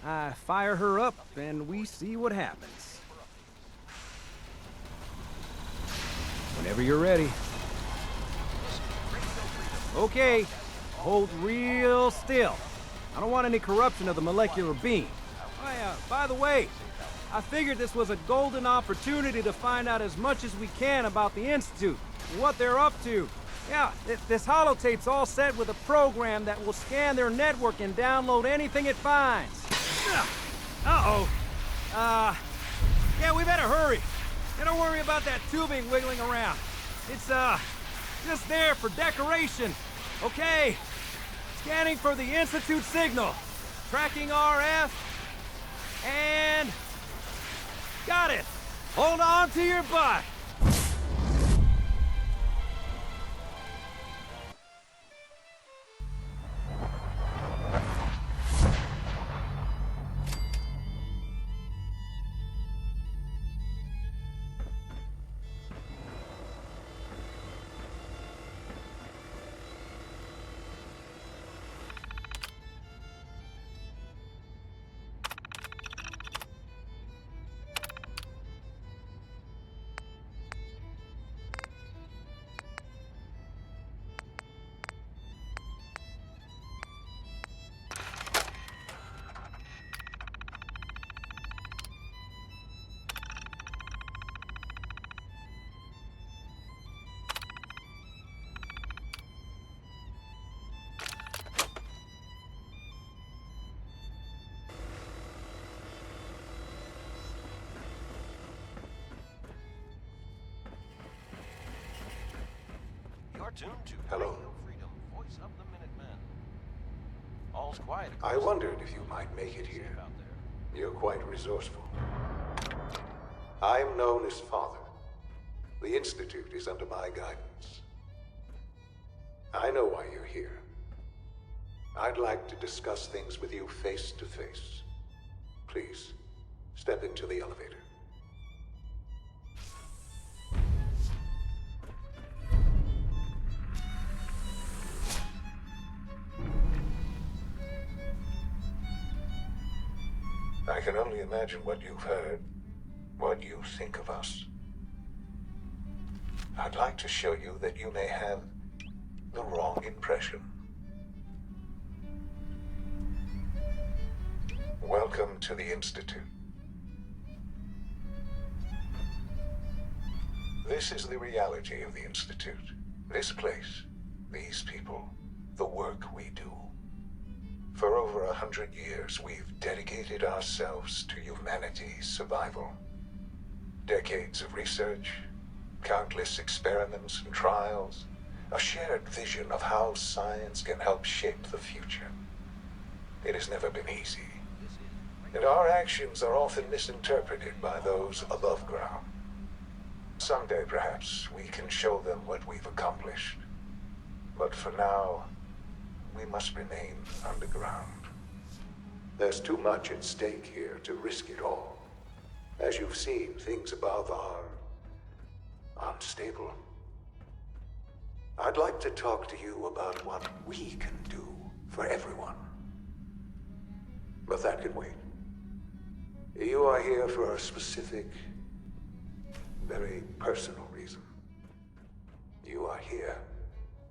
I fire her up and we see what happens. Whenever you're ready. Okay, hold real still. I don't want any corruption of the molecular beam. Oh, by the way, I figured this was a golden opportunity to find out as much as we can about the Institute, what they're up to. Yeah, this holotape's all set with a program that will scan their network and download anything it finds. Uh-oh. Yeah, we better hurry. And don't worry about that tubing wiggling around. It's, just there for decoration. Okay. Scanning for the Institute signal. Tracking RF. And... got it. Hold on to your butt. You're tuned to Hello. Radio Freedom, voice of the Minutemen. All's quiet. I wondered if you might make it here. You're quite resourceful. I'm known as Father. The Institute is under my guidance. I know why you're here. I'd like to discuss things with you face to face. Please, step into the elevator. I can only imagine what you've heard, what you think of us. I'd like to show you that you may have the wrong impression. Welcome to the Institute. This is the reality of the Institute. This place, these people, the work we do. For over 100 years, we've dedicated ourselves to humanity's survival. Decades of research, countless experiments and trials, a shared vision of how science can help shape the future. It has never been easy, and our actions are often misinterpreted by those above ground. Someday, perhaps, we can show them what we've accomplished. But for now, we must remain underground. There's too much at stake here to risk it all. As you've seen, things above are unstable. I'd like to talk to you about what we can do for everyone. But that can wait. You are here for a specific, very personal reason. You are here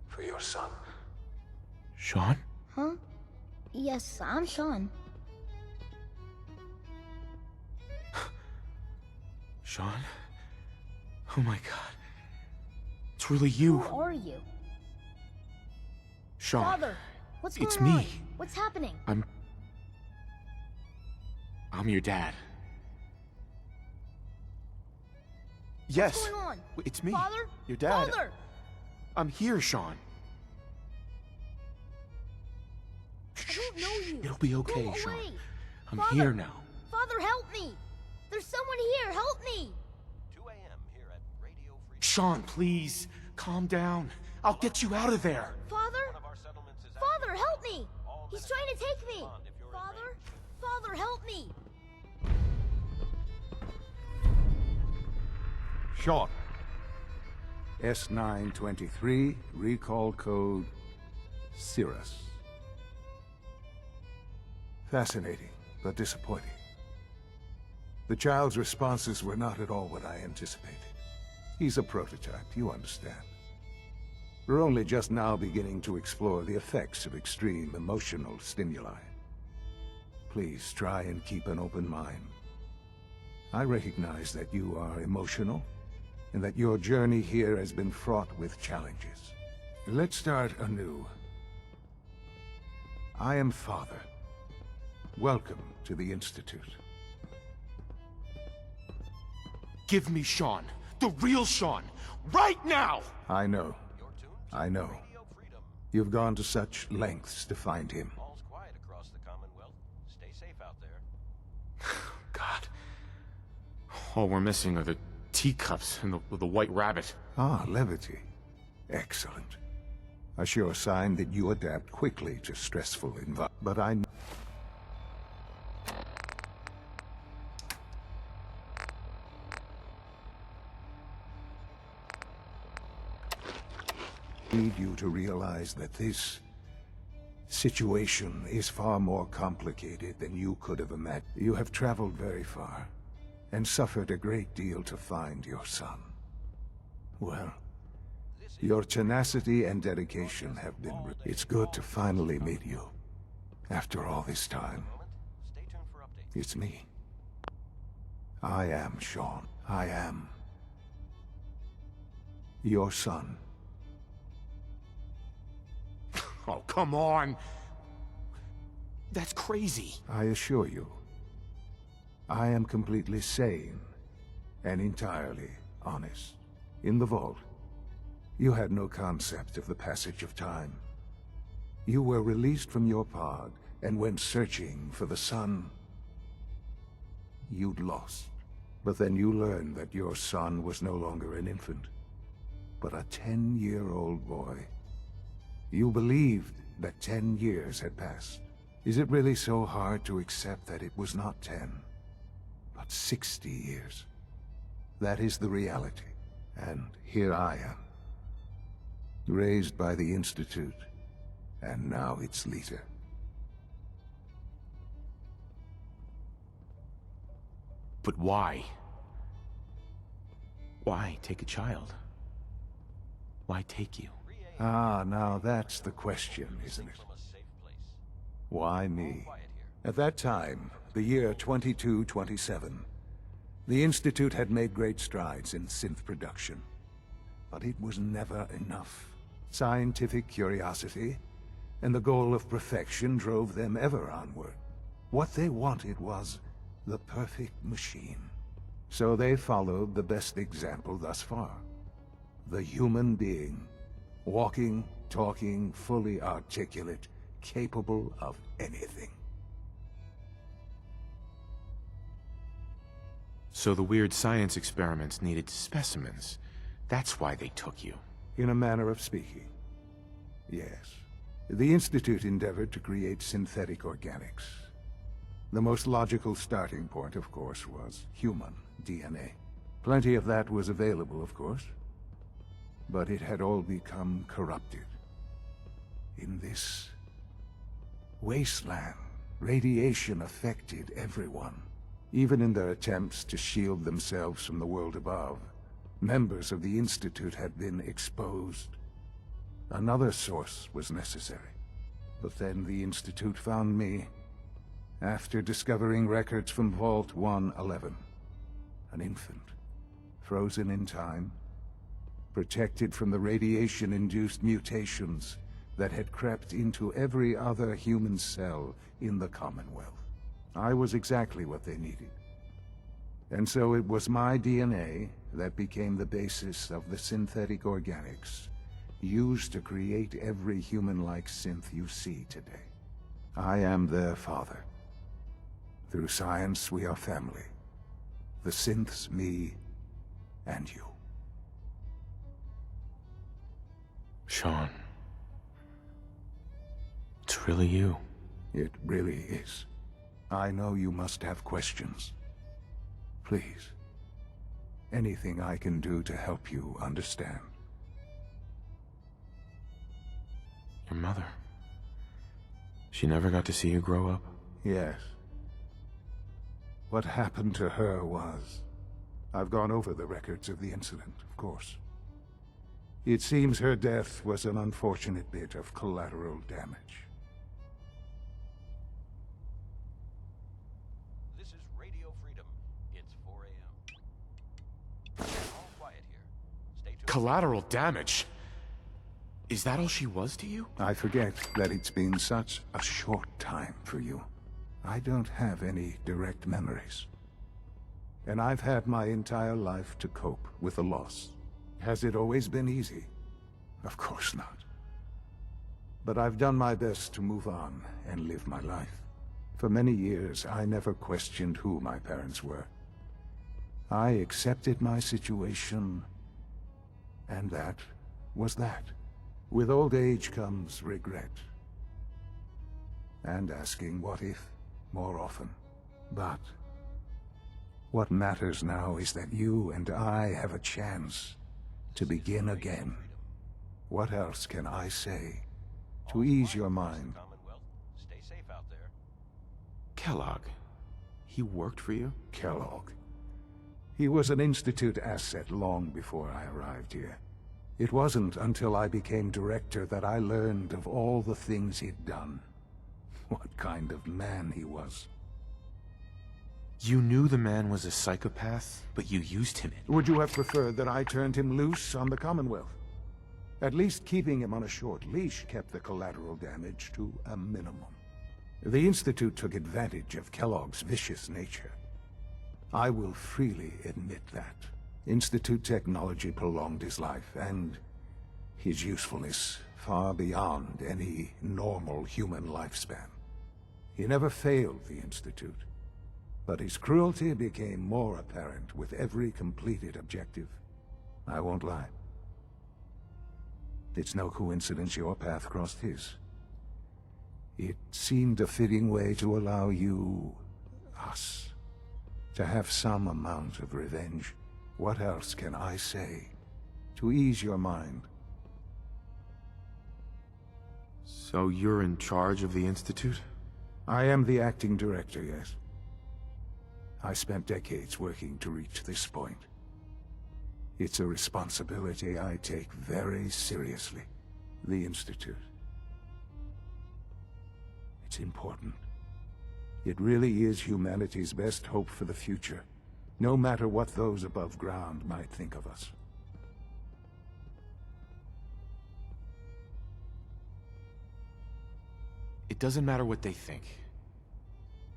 for your son. Sean? Huh? Yes, I'm Sean. Sean? Oh my god. It's really you. Who are you? Sean. Father, what's going It's on? me. What's happening? I'm your dad. Yes. What's going on? It's me. Father? Your dad. Father! I'm here, Sean. I don't know you. It'll be okay, Go Sean. away. I'm Father, here now. Father, help me! There's someone here. Help me! 2 a.m. here at Radio Freedom. Sean, please. Calm down. I'll get you out of there. Father? Father, help me! He's trying to take me! Father? Father, help me! Sean, S923, recall code Cirrus. Fascinating, but disappointing. The child's responses were not at all what I anticipated. He's a prototype, you understand. We're only just now beginning to explore the effects of extreme emotional stimuli. Please try and keep an open mind. I recognize that you are emotional, and that your journey here has been fraught with challenges. Let's start anew. I am Father. Welcome to the Institute. Give me Sean. The real Sean. Right now! I know. I know. You've gone to such lengths to find him. All's quiet across the Commonwealth. Stay safe out there. God. All we're missing are the teacups and the white rabbit. Ah, levity. Excellent. A sure sign that you adapt quickly to stressful environments. But I need you to realize that this situation is far more complicated than you could have imagined. You have traveled very far and suffered a great deal to find your son. Well, your tenacity and dedication have been... It's good to finally meet you. After all this time. It's me. I am Sean. I am your son. Oh, come on! That's crazy. I assure you, I am completely sane and entirely honest. In the vault, you had no concept of the passage of time. You were released from your pod and went searching for the son you'd lost. But then you learned that your son was no longer an infant, but a 10-year-old boy. You believed that 10 years had passed. Is it really so hard to accept that it was not 10, but 60 years? That is the reality. And here I am, raised by the Institute, and now its leader. But why? Why take a child? Why take you? Ah, now that's the question, isn't it? Why me? At that time, the year 2227, the Institute had made great strides in synth production. But it was never enough. Scientific curiosity and the goal of perfection drove them ever onward. What they wanted was the perfect machine. So they followed the best example thus far. The human being. Walking, talking, fully articulate, capable of anything. So the weird science experiments needed specimens. That's why they took you. In a manner of speaking, yes. The Institute endeavored to create synthetic organics. The most logical starting point, of course, was human DNA. Plenty of that was available, of course. But it had all become corrupted. In this wasteland, radiation affected everyone. Even in their attempts to shield themselves from the world above, members of the Institute had been exposed. Another source was necessary. But then the Institute found me, after discovering records from Vault 111. An infant, frozen in time, protected from the radiation-induced mutations that had crept into every other human cell in the Commonwealth. I was exactly what they needed. And so it was my DNA that became the basis of the synthetic organics used to create every human-like synth you see today. I am their father. Through science, we are family. The synths, me, and you. Sean. It's really you. It really is. I know you must have questions. Please. Anything I can do to help you understand. Your mother. She never got to see you grow up? Yes. What happened to her was... I've gone over the records of the incident, of course. It seems her death was an unfortunate bit of collateral damage. This is Radio Freedom. It's 4 a.m. All quiet here. Stay tuned. Collateral damage? Is that all she was to you? I forget that it's been such a short time for you. I don't have any direct memories. And I've had my entire life to cope with the loss. Has it always been easy? Of course not. But I've done my best to move on and live my life. For many years, I never questioned who my parents were. I accepted my situation, and that was that. With old age comes regret. And asking what if more often. But what matters now is that you and I have a chance to begin again. What else can I say to ease your mind? Stay safe out there. Kellogg. He worked for you? Kellogg. He was an Institute asset long before I arrived here. It wasn't until I became director that I learned of all the things he'd done. What kind of man he was. You knew the man was a psychopath, but you used him in. Would you have preferred that I turned him loose on the Commonwealth? At least keeping him on a short leash kept the collateral damage to a minimum. The Institute took advantage of Kellogg's vicious nature. I will freely admit that. Institute technology prolonged his life, and his usefulness far beyond any normal human lifespan. He never failed the Institute. But his cruelty became more apparent with every completed objective. I won't lie. It's no coincidence your path crossed his. It seemed a fitting way to allow you, us, to have some amount of revenge. What else can I say to ease your mind? So you're in charge of the Institute? I am the acting director, yes. I spent decades working to reach this point. It's a responsibility I take very seriously. The Institute. It's important. It really is humanity's best hope for the future, no matter what those above ground might think of us. It doesn't matter what they think.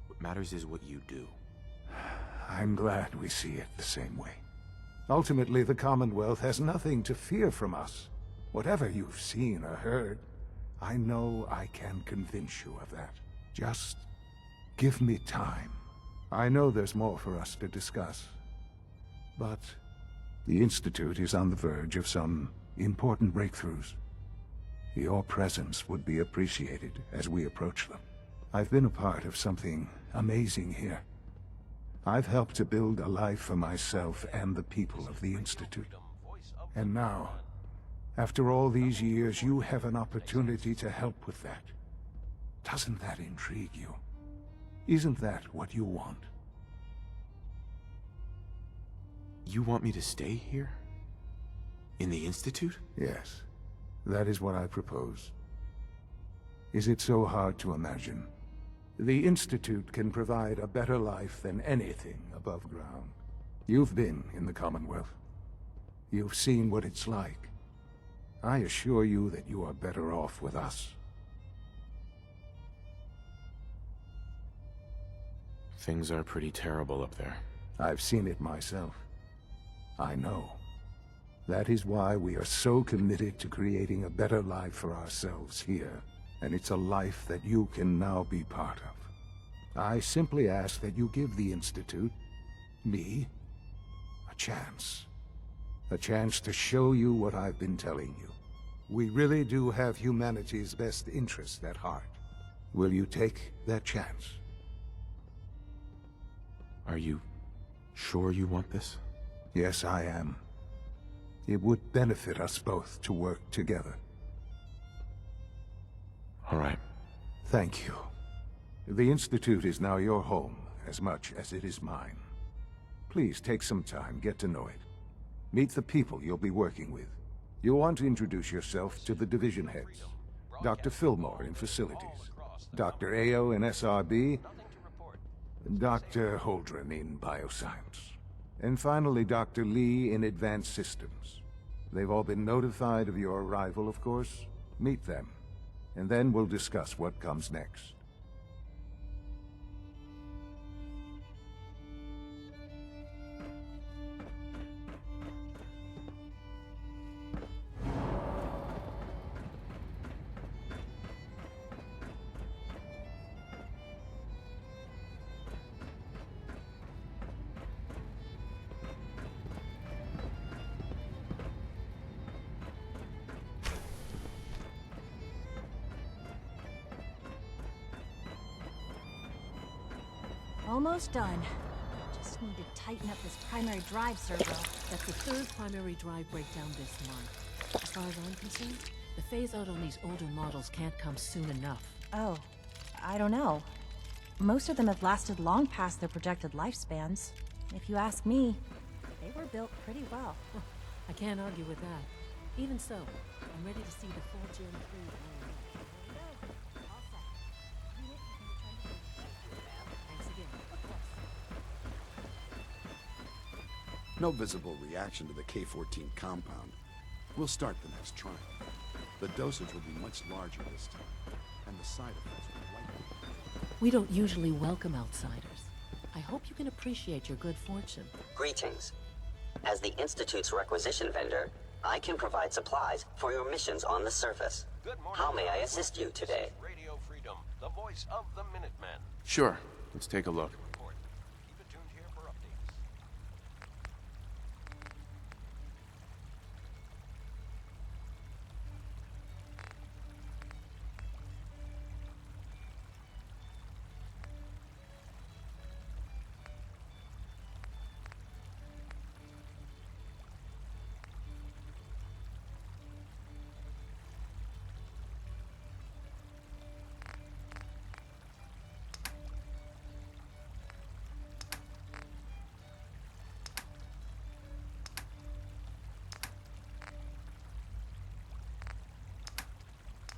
What matters is what you do. I'm glad we see it the same way. Ultimately, the Commonwealth has nothing to fear from us. Whatever you've seen or heard, I know I can convince you of that. Just give me time. I know there's more for us to discuss. But the Institute is on the verge of some important breakthroughs. Your presence would be appreciated as we approach them. I've been a part of something amazing here. I've helped to build a life for myself and the people of the Institute. And now, after all these years, you have an opportunity to help with that. Doesn't that intrigue you? Isn't that what you want? You want me to stay here? In the Institute? Yes. That is what I propose. Is it so hard to imagine? The Institute can provide a better life than anything above ground. You've been in the Commonwealth. You've seen what it's like. I assure you that you are better off with us. Things are pretty terrible up there. I've seen it myself. I know. That is why we are so committed to creating a better life for ourselves here. And it's a life that you can now be part of. I simply ask that you give the Institute, me, a chance. A chance to show you what I've been telling you. We really do have humanity's best interest at heart. Will you take that chance? Are you sure you want this? Yes, I am. It would benefit us both to work together. All right. Thank you. The Institute is now your home, as much as it is mine. Please take some time, get to know it. Meet the people you'll be working with. You'll want to introduce yourself to the division heads. Dr. Fillmore in Facilities, Dr. Ayo in SRB, Dr. Holdren in Bioscience, and finally Dr. Lee in Advanced Systems. They've all been notified of your arrival, of course. Meet them, and then we'll discuss what comes next. Almost done. Just need to tighten up this primary drive servo. That's the third primary drive breakdown this month. As far as I'm concerned, the phase-out on these older models can't come soon enough. Oh, I don't know. Most of them have lasted long past their projected lifespans. If you ask me, they were built pretty well. I can't argue with that. Even so, I'm ready to see the full Gen 3. No visible reaction to the K-14 compound. We'll start the next trial. The dosage will be much larger this time, and the side effects will likely... We don't usually welcome outsiders. I hope you can appreciate your good fortune. Greetings. As the Institute's requisition vendor, I can provide supplies for your missions on the surface. Good morning. How may I assist you today? Radio Freedom, the voice of the Minutemen. Sure. Let's take a look. Keep it tuned here for updates.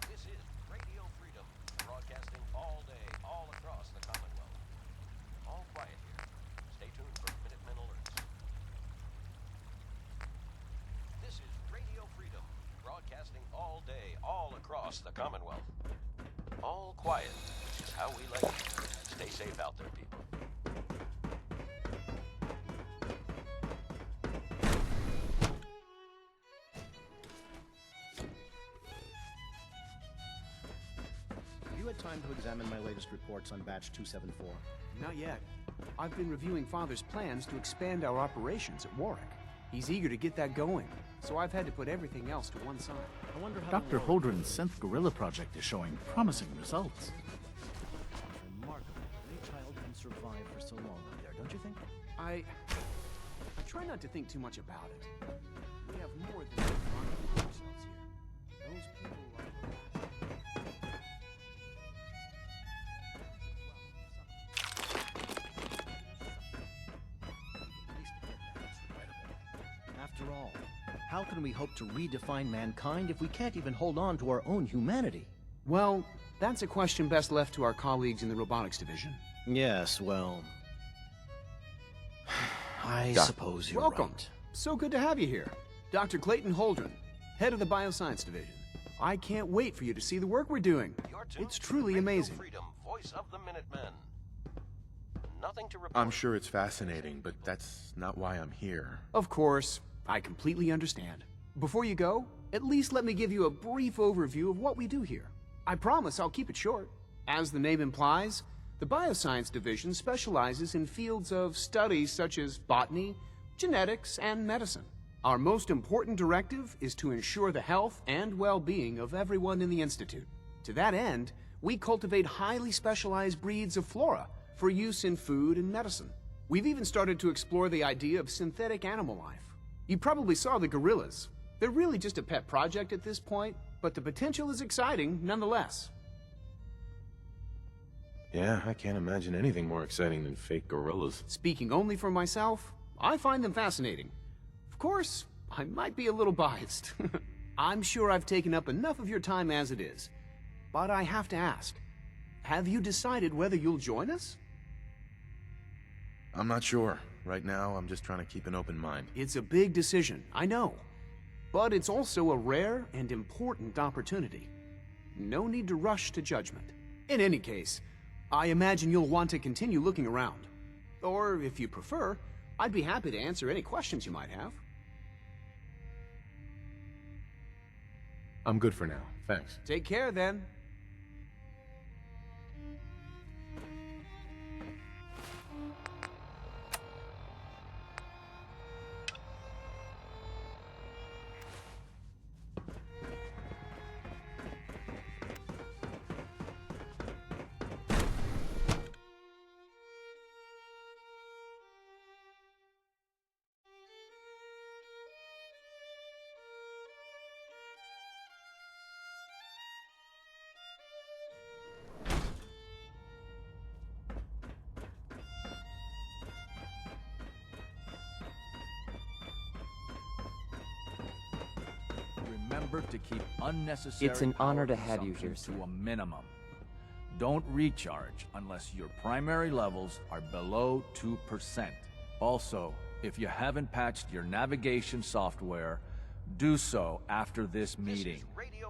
This is Radio Freedom, broadcasting all day, all across the Commonwealth. All quiet here. Stay tuned for Minutemen alerts. This is Radio Freedom, broadcasting all day, all across the Commonwealth. All quiet, which is how we like it. Stay safe out there, people. Have you had time to examine my latest reports on Batch 274? Not yet. I've been reviewing Father's plans to expand our operations at Warwick. He's eager to get that going, so I've had to put everything else to one side. I wonder how Dr. Holdren's synth gorilla project is showing promising results. Remarkable. Any child can survive for so long out there, don't you think? I try not to think too much about it. We have more than ourselves here. Those people After all, how can we hope to redefine mankind if we can't even hold on to our own humanity? Well, that's a question best left to our colleagues in the robotics division. Yes, well... I suppose you're Welcome. right. So good to have you here. Dr. Clayton Holdren, head of the Bioscience Division. I can't wait for you to see the work we're doing. It's truly amazing. Freedom, voice of the Minutemen. Nothing to report. I'm sure it's fascinating, but that's not why I'm here. Of course, I completely understand. Before you go, at least let me give you a brief overview of what we do here. I promise I'll keep it short. As the name implies, the Bioscience Division specializes in fields of studies such as botany, genetics, and medicine. Our most important directive is to ensure the health and well-being of everyone in the Institute. To that end, we cultivate highly specialized breeds of flora for use in food and medicine. We've even started to explore the idea of synthetic animal life. You probably saw the gorillas. They're really just a pet project at this point, but the potential is exciting nonetheless. Yeah, I can't imagine anything more exciting than fake gorillas. Speaking only for myself, I find them fascinating. Of course, I might be a little biased. I'm sure I've taken up enough of your time as it is. But I have to ask, have you decided whether you'll join us? I'm not sure. Right now, I'm just trying to keep an open mind. It's a big decision, I know. But it's also a rare and important opportunity. No need to rush to judgment. In any case, I imagine you'll want to continue looking around. Or, if you prefer, I'd be happy to answer any questions you might have. I'm good for now. Thanks. Take care, then. Remember to keep unnecessary It's an honor to power have you here, consumption sir. to a minimum. Don't recharge unless your primary levels are below 2%. Also, if you haven't patched your navigation software, do so after this meeting.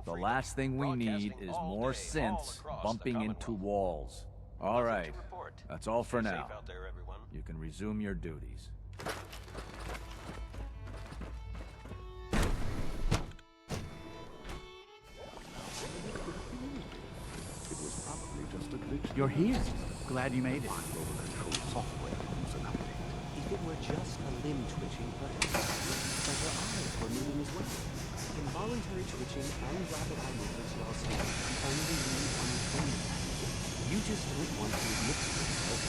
The last thing we need is more synths bumping into walls. All right, that's all for now. You can resume your duties. You're here. Glad you made it. If it were just a limb twitching, perhaps. But your eyes were moving as well. Involuntary twitching and rapid eye movements while sleeping only lead untrained. You just don't want to admit to yourself.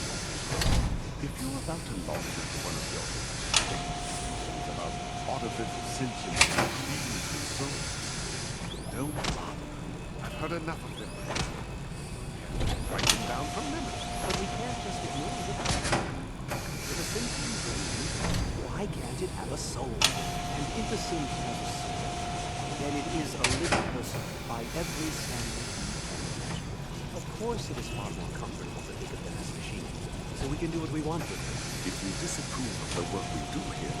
If you're about to launch into one of your things about artificial sentience and previously so, don't bother. I've heard enough of them. Write them down from memory. But we can't just ignore it. If a sentient brain, why can't it have a soul? And if a synth has a soul, then it is a living person by every standard. Of course it is far more comfortable to think of them as machines, so we can do what we want with them. If you disapprove of the work we do here,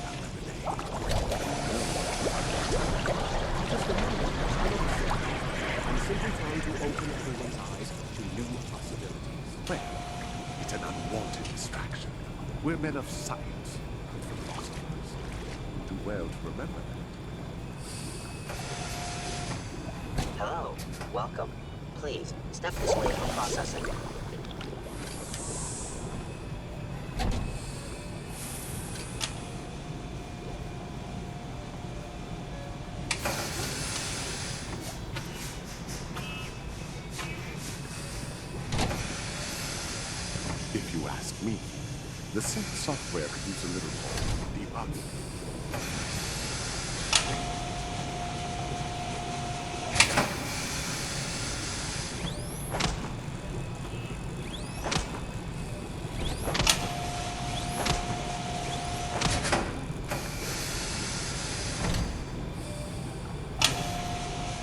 Just a moment. I'm simply trying to open everyone's eyes to new possibilities. Well, it's an unwanted distraction. We're men of science and philosophers. Do well to remember that. Hello. Welcome. Please, step this way for processing. If you ask me, the synth software could use a little more debugging.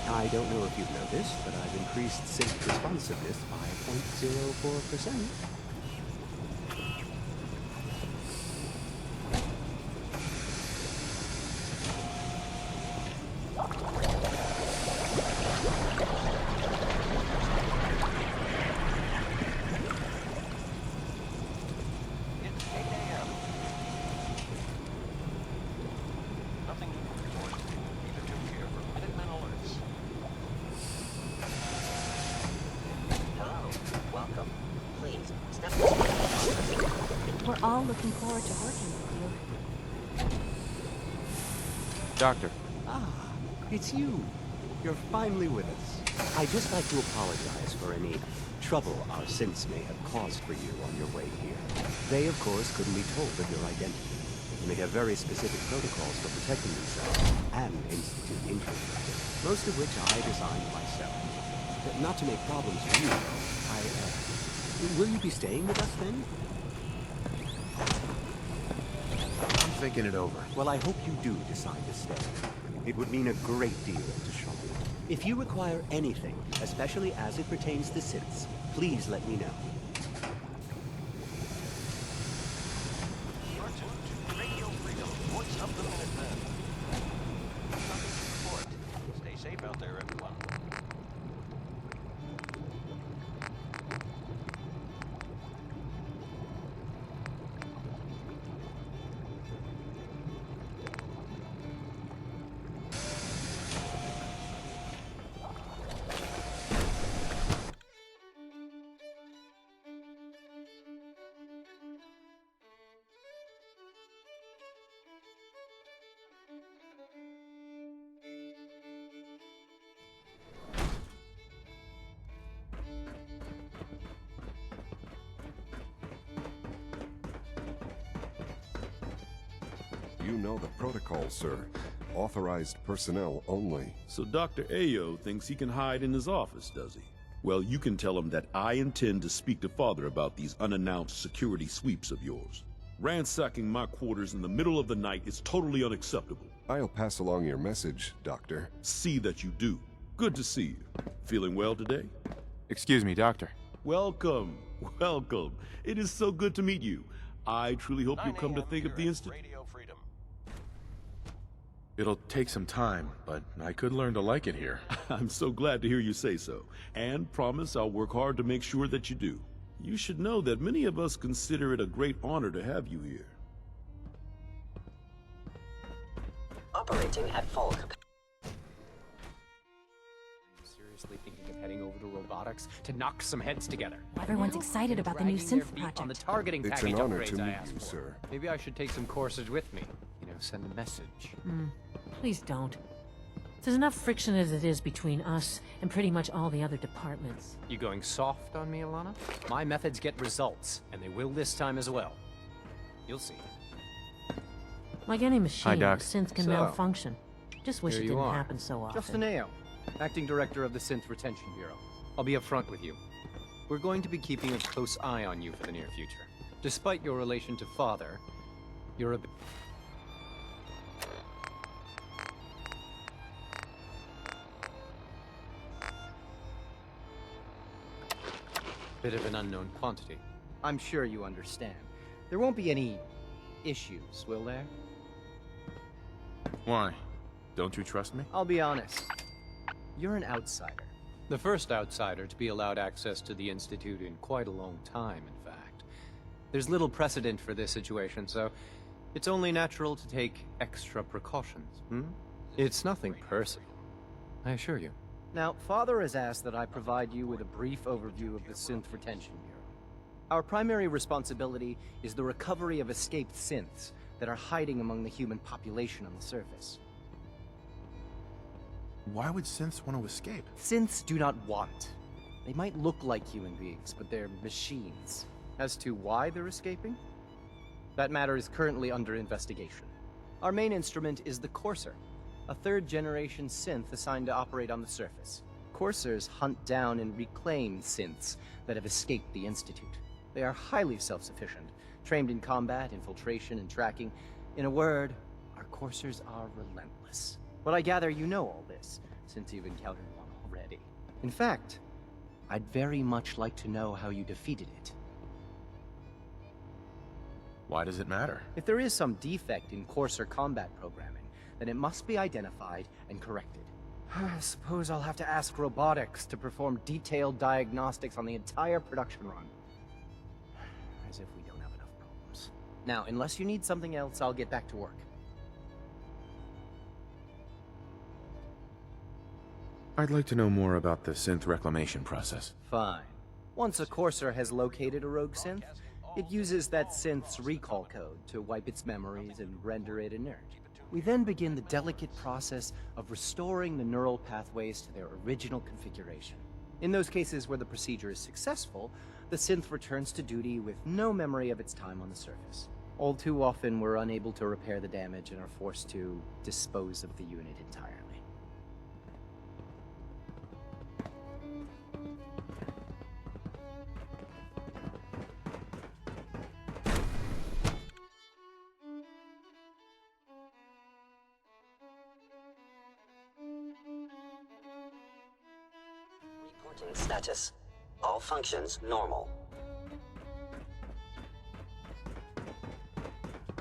I don't know if you've noticed, but I've increased synth responsiveness by 0.04%. It's 8 a.m. Nothing new to report. Either two here for Minutemen alerts. Hello. Welcome. Please, step this way for processing. We're all looking forward to working with you. Doctor. Ah, it's you. You're finally with us. I'd just like to apologize for any trouble our synths may have caused for you on your way here. They, of course, couldn't be told of your identity. And they have very specific protocols for protecting themselves and institute injury, most of which I designed myself. Not to make problems for you, though. Will you be staying with us then? I'm thinking it over. Well, I hope you do decide to stay. It would mean a great deal to Shaw. If you require anything, especially as it pertains to Siths, please let me know. You're tuned to Radio Freedom, voice of the Minutemen. Nothing to report. Stay safe out there, everyone. You know the protocol, sir. Authorized personnel only. So Dr. Ayo thinks he can hide in his office, does he? Well, you can tell him that I intend to speak to Father about these unannounced security sweeps of yours. Ransacking my quarters in the middle of the night is totally unacceptable. I'll pass along your message, Doctor. See that you do. Good to see you. Feeling well today? Excuse me, Doctor. Welcome. Welcome. It is so good to meet you. I truly hope you'll come to think of the Institute. It'll take some time, but I could learn to like it here. I'm so glad to hear you say so, and promise I'll work hard to make sure that you do. You should know that many of us consider it a great honor to have you here. Operating at full capacity. Seriously thinking of heading over to robotics to knock some heads together. Everyone's excited about the new synth project. On the targeting It's package an honor upgrades to I meet asked you, for. sir. Maybe I should take some courses with me. You know, send a message. Please don't. There's enough friction as it is between us and pretty much all the other departments. You going soft on me, Alana? My methods get results, and they will this time as well. You'll see. Like any machine, Doc. synth can So, malfunction. Just wish Here it you didn't are. happen so often. Justin Ayo, Acting Director of the Synth Retention Bureau. I'll be upfront with you. We're going to be keeping a close eye on you for the near future. Despite your relation to Father, you're a bit of an unknown quantity. I'm sure you understand. There won't be any issues, will there? Why? Don't you trust me? I'll be honest. You're an outsider. The first outsider to be allowed access to the Institute in quite a long time, in fact. There's little precedent for this situation, so it's only natural to take extra precautions, It's nothing personal, I assure you. Now, Father has asked that I provide you with a brief overview of the Synth Retention Bureau. Our primary responsibility is the recovery of escaped synths that are hiding among the human population on the surface. Why would synths want to escape? Synths do not want. They might look like human beings, but they're machines. As to why they're escaping? That matter is currently under investigation. Our main instrument is the Courser, a third-generation synth assigned to operate on the surface. Coursers hunt down and reclaim synths that have escaped the Institute. They are highly self-sufficient, trained in combat, infiltration, and tracking. In a word, our Coursers are relentless. But I gather you know all this, since you've encountered one already. In fact, I'd very much like to know how you defeated it. Why does it matter? If there is some defect in Courser combat programming, then it must be identified and corrected. I suppose I'll have to ask robotics to perform detailed diagnostics on the entire production run. As if we don't have enough problems. Now, unless you need something else, I'll get back to work. I'd like to know more about the synth reclamation process. Fine. Once a Courser has located a rogue synth, it uses that synth's recall code to wipe its memories and render it inert. We then begin the delicate process of restoring the neural pathways to their original configuration. In those cases where the procedure is successful, the synth returns to duty with no memory of its time on the surface. All too often, we're unable to repair the damage and are forced to dispose of the unit entirely. Reporting status. All functions normal.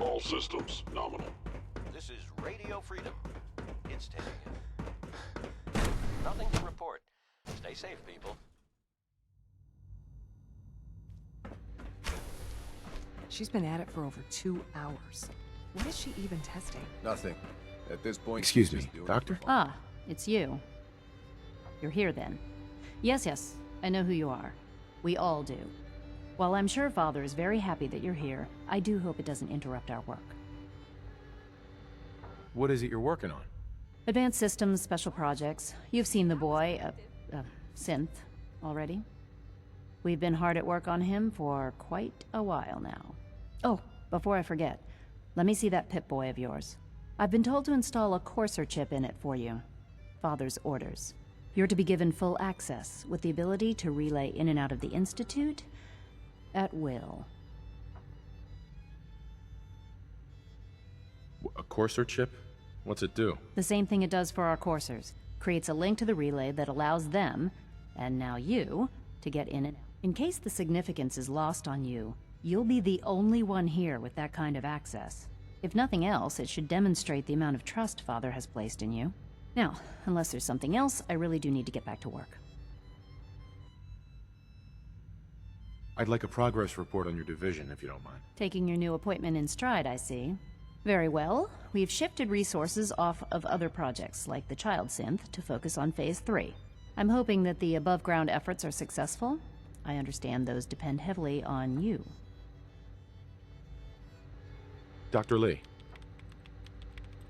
All systems nominal. This is Radio Freedom. It's taking it. Nothing to report. Stay safe, people. She's been at it for over 2 hours. What is she even testing? Nothing. At this point, Excuse she's me, just doing Doctor? Ah, it's you. You're here then. Yes, I know who you are. We all do. While I'm sure Father is very happy that you're here, I do hope it doesn't interrupt our work. What is it you're working on? Advanced systems, special projects. You've seen the boy, Synth, already. We've been hard at work on him for quite a while now. Oh, before I forget, let me see that Pip-Boy of yours. I've been told to install a Courser chip in it for you. Father's orders. You're to be given full access, with the ability to relay in and out of the Institute at will. A Courser chip? What's it do? The same thing it does for our coursers. Creates a link to the relay that allows them, and now you, to get in and out. In case the significance is lost on you, you'll be the only one here with that kind of access. If nothing else, it should demonstrate the amount of trust Father has placed in you. Now, unless there's something else, I really do need to get back to work. I'd like a progress report on your division, if you don't mind. Taking your new appointment in stride, I see. Very well. We've shifted resources off of other projects, like the Child Synth, to focus on Phase 3. I'm hoping that the above-ground efforts are successful. I understand those depend heavily on you. Dr. Lee.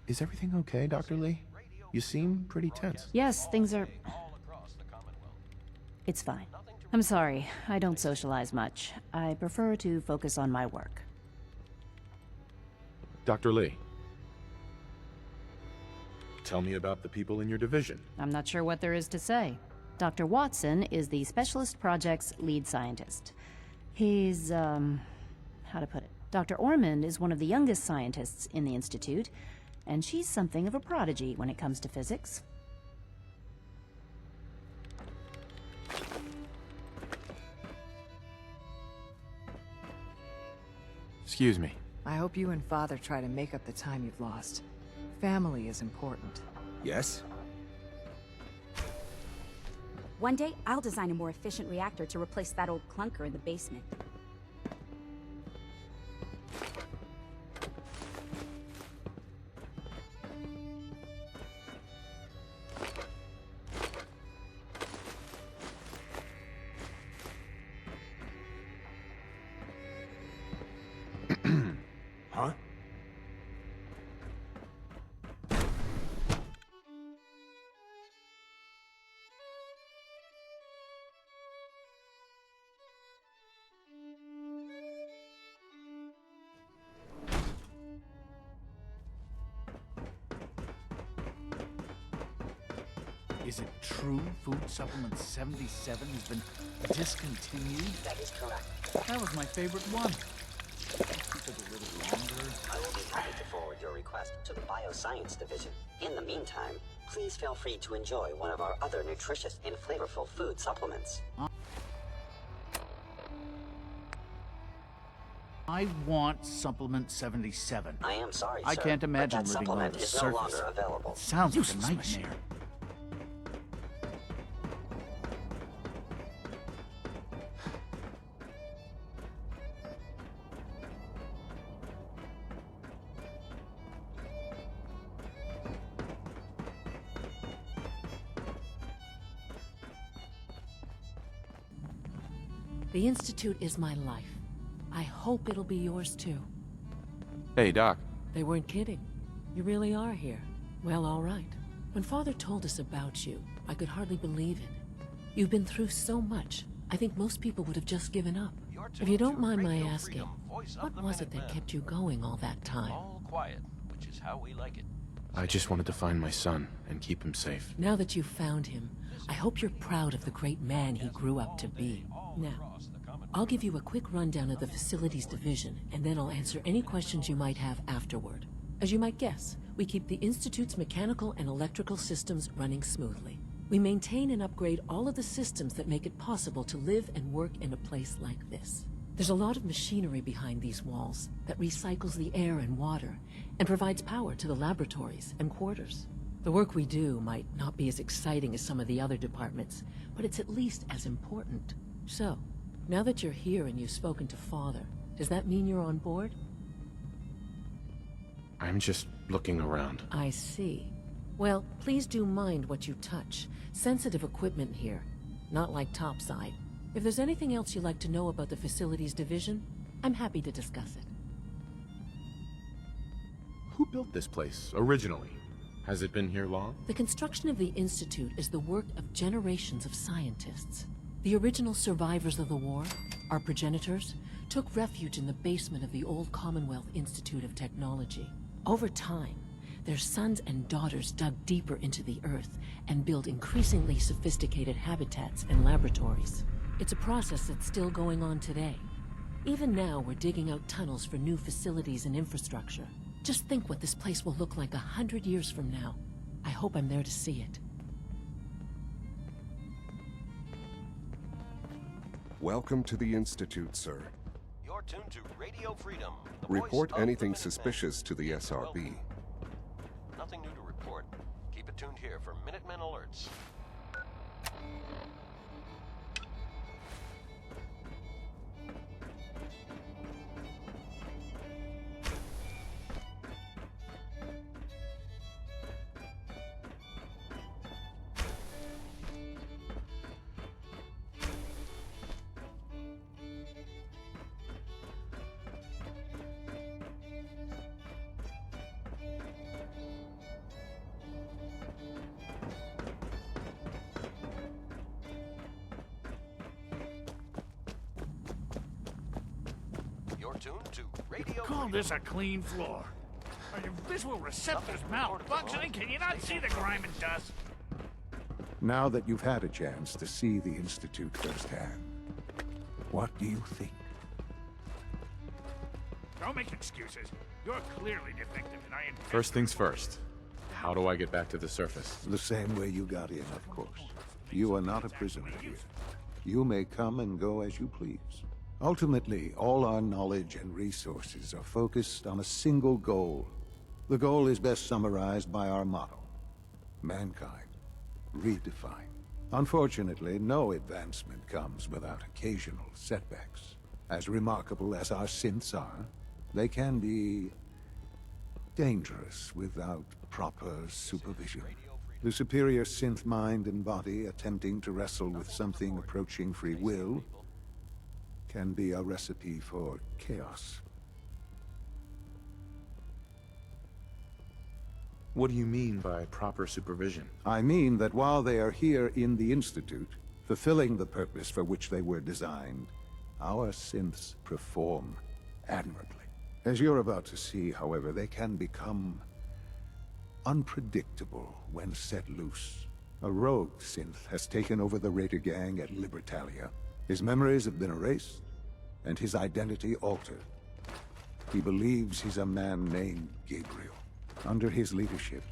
Is everything okay, Dr. Lee? You seem pretty tense. Yes, things are... It's fine. I'm sorry, I don't socialize much. I prefer to focus on my work. Dr. Lee. Tell me about the people in your division. I'm not sure what there is to say. Dr. Watson is the Specialist Project's lead scientist. He's, how to put it? Dr. Ormond is one of the youngest scientists in the Institute, and she's something of a prodigy when it comes to physics. Excuse me. I hope you and Father try to make up the time you've lost. Family is important. Yes? One day, I'll design a more efficient reactor to replace that old clunker in the basement. Huh? Is it true food supplement 77 has been discontinued? That is correct. That was my favorite one. Keep it a little longer. I will be happy to forward your request to the Bioscience Division. In the meantime, please feel free to enjoy one of our other nutritious and flavorful food supplements. I want supplement 77. I am sorry, I sir, can't imagine but that living on supplement the is no surface. longer available. It sounds like a Useless nightmare. machine. The Institute is my life. I hope it'll be yours too. Hey, Doc. They weren't kidding. You really are here. Well, all right. When Father told us about you, I could hardly believe it. You've been through so much. I think most people would have just given up. If you don't mind my asking, what was it that kept you going all that time? All quiet, which is how we like it. I just wanted to find my son and keep him safe. Now that you've found him, I hope you're proud of the great man he grew up to be. Now, I'll give you a quick rundown of the Facilities Division, and then I'll answer any questions you might have afterward. As you might guess, we keep the Institute's mechanical and electrical systems running smoothly. We maintain and upgrade all of the systems that make it possible to live and work in a place like this. There's a lot of machinery behind these walls that recycles the air and water and provides power to the laboratories and quarters. The work we do might not be as exciting as some of the other departments, but it's at least as important. So, now that you're here and you've spoken to Father, does that mean you're on board? I'm just looking around. I see. Well, please do mind what you touch. Sensitive equipment here, not like topside. If there's anything else you'd like to know about the facilities division, I'm happy to discuss it. Who built this place, originally? Has it been here long? The construction of the Institute is the work of generations of scientists. The original survivors of the war, our progenitors, took refuge in the basement of the old Commonwealth Institute of Technology. Over time, their sons and daughters dug deeper into the earth and built increasingly sophisticated habitats and laboratories. It's a process that's still going on today. Even now, we're digging out tunnels for new facilities and infrastructure. Just think what this place will look like 100 years from now. I hope I'm there to see it. Welcome to the Institute, sir. You're tuned to Radio Freedom. The Report voice of anything the Minutemen. suspicious to the SRB. Nothing new to report. Keep it tuned here for Minutemen alerts. You're tuned to Radio Call Freedom. this a clean floor. Are your visual receptors malfunctioning? Can you not see the grime and dust? Now that you've had a chance to see the Institute firsthand, what do you think? Don't make excuses. You're clearly defective, and I intend... First things first. How do I get back to the surface? The same way you got in, of course. You are not a prisoner here. You may come and go as you please. Ultimately, all our knowledge and resources are focused on a single goal. The goal is best summarized by our motto: mankind, redefined. Unfortunately, no advancement comes without occasional setbacks. As remarkable as our synths are, they can be dangerous without proper supervision. The superior synth mind and body attempting to wrestle with something approaching free will can be a recipe for chaos. What do you mean by proper supervision? I mean that while they are here in the Institute, fulfilling the purpose for which they were designed, our synths perform admirably. As you're about to see, however, they can become unpredictable when set loose. A rogue synth has taken over the Raider gang at Libertalia. His memories have been erased, and his identity altered. He believes he's a man named Gabriel. Under his leadership,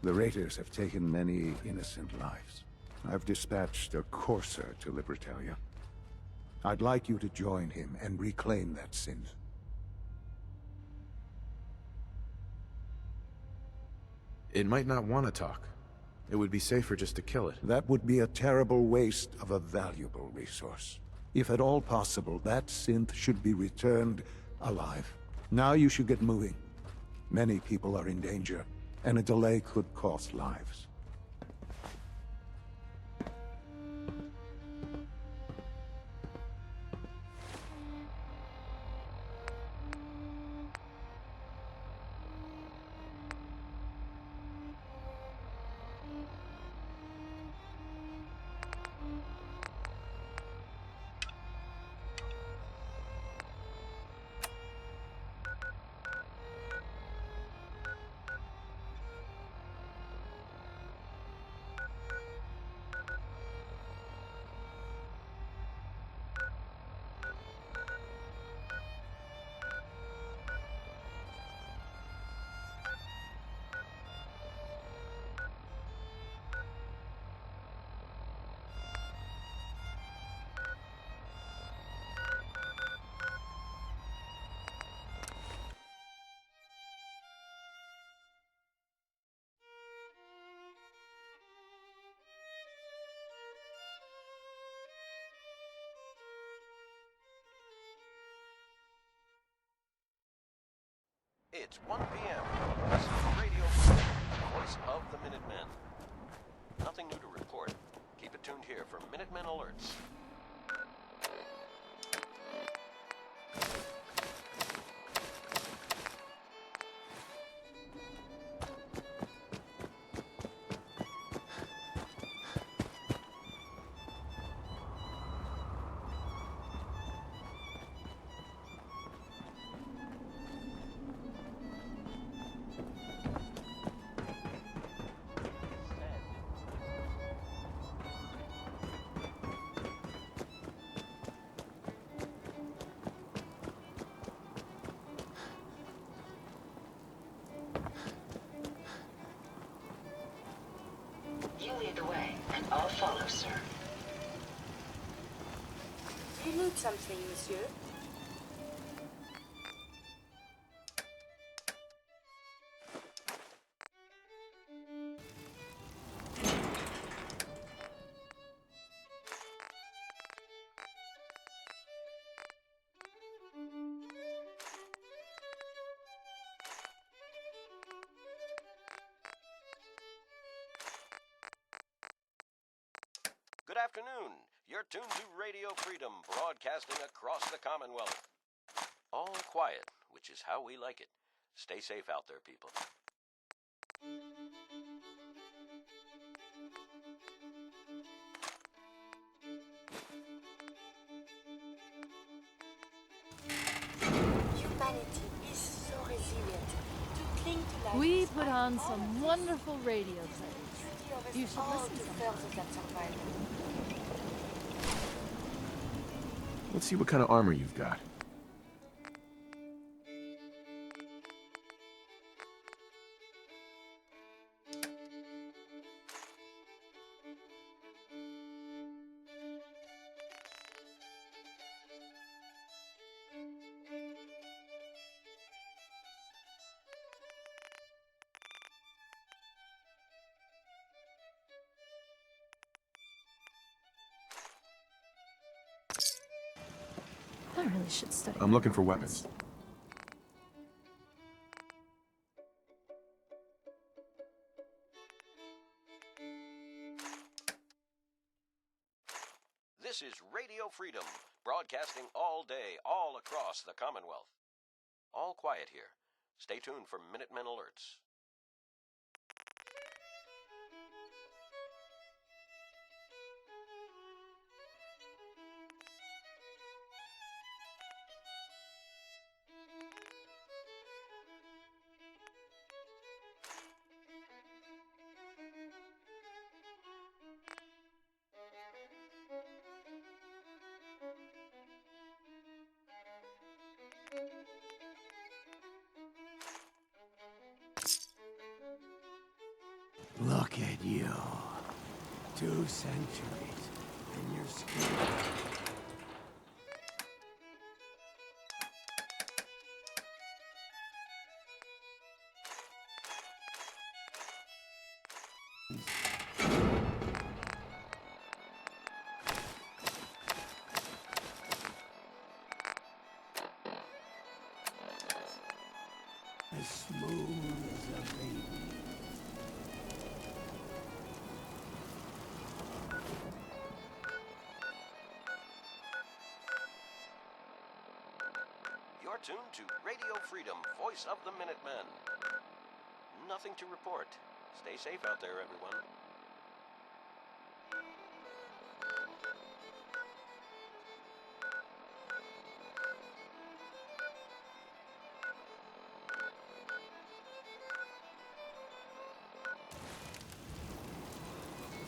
the Raiders have taken many innocent lives. I've dispatched a courser to Libertalia. I'd like you to join him and reclaim that synth. It might not want to talk. It would be safer just to kill it. That would be a terrible waste of a valuable resource. If at all possible, that synth should be returned alive. Now you should get moving. Many people are in danger, and a delay could cost lives. It's 1 p.m. This is Radio Freedom, voice of the Minutemen. Nothing new to report. Keep it tuned here for Minutemen alerts. You lead the way, and I'll follow, sir. You need something, monsieur? Good afternoon. You're tuned to Radio Freedom, broadcasting across the Commonwealth. All quiet, which is how we like it. Stay safe out there, people. Humanity is so resilient. To cling to life We is put by on all some of wonderful radio this. plays. Duty of us You should all listen to sometime. those that survive. Let's see what kind of armor you've got. I really should study. I'm looking for weapons. This is Radio Freedom, broadcasting all day, all across the Commonwealth. All quiet here. Stay tuned for Minutemen alerts. Look at you. 2 centuries, and you're scared. As smooth as a baby. You're tuned to Radio Freedom, voice of the Minutemen. Nothing to report. Stay safe out there, everyone.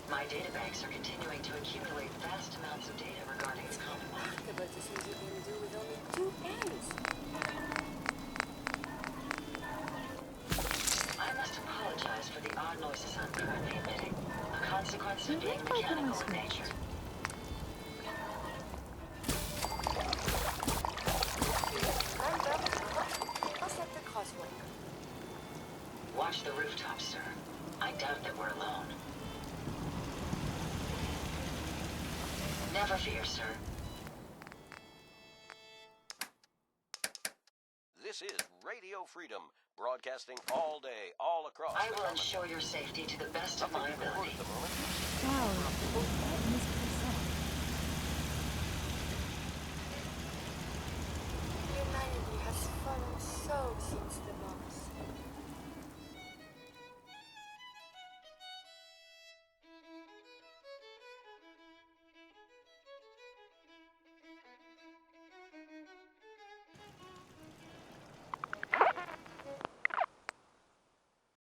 My databanks are continuing to accumulate vast amounts of data regarding the Commonwealth. But this is you can do with only 2 pens. I must apologize for the odd noises I'm currently emitting, a consequence of being mechanical in nature. What's at the crosswalk? Watch the rooftop, sir. I doubt that we're alone. Never fear, sir. This is Radio Freedom, broadcasting all day, all across I the will Commonwealth. ensure your safety to the best of my ability. Wow, that musical song. Humanity has fallen so since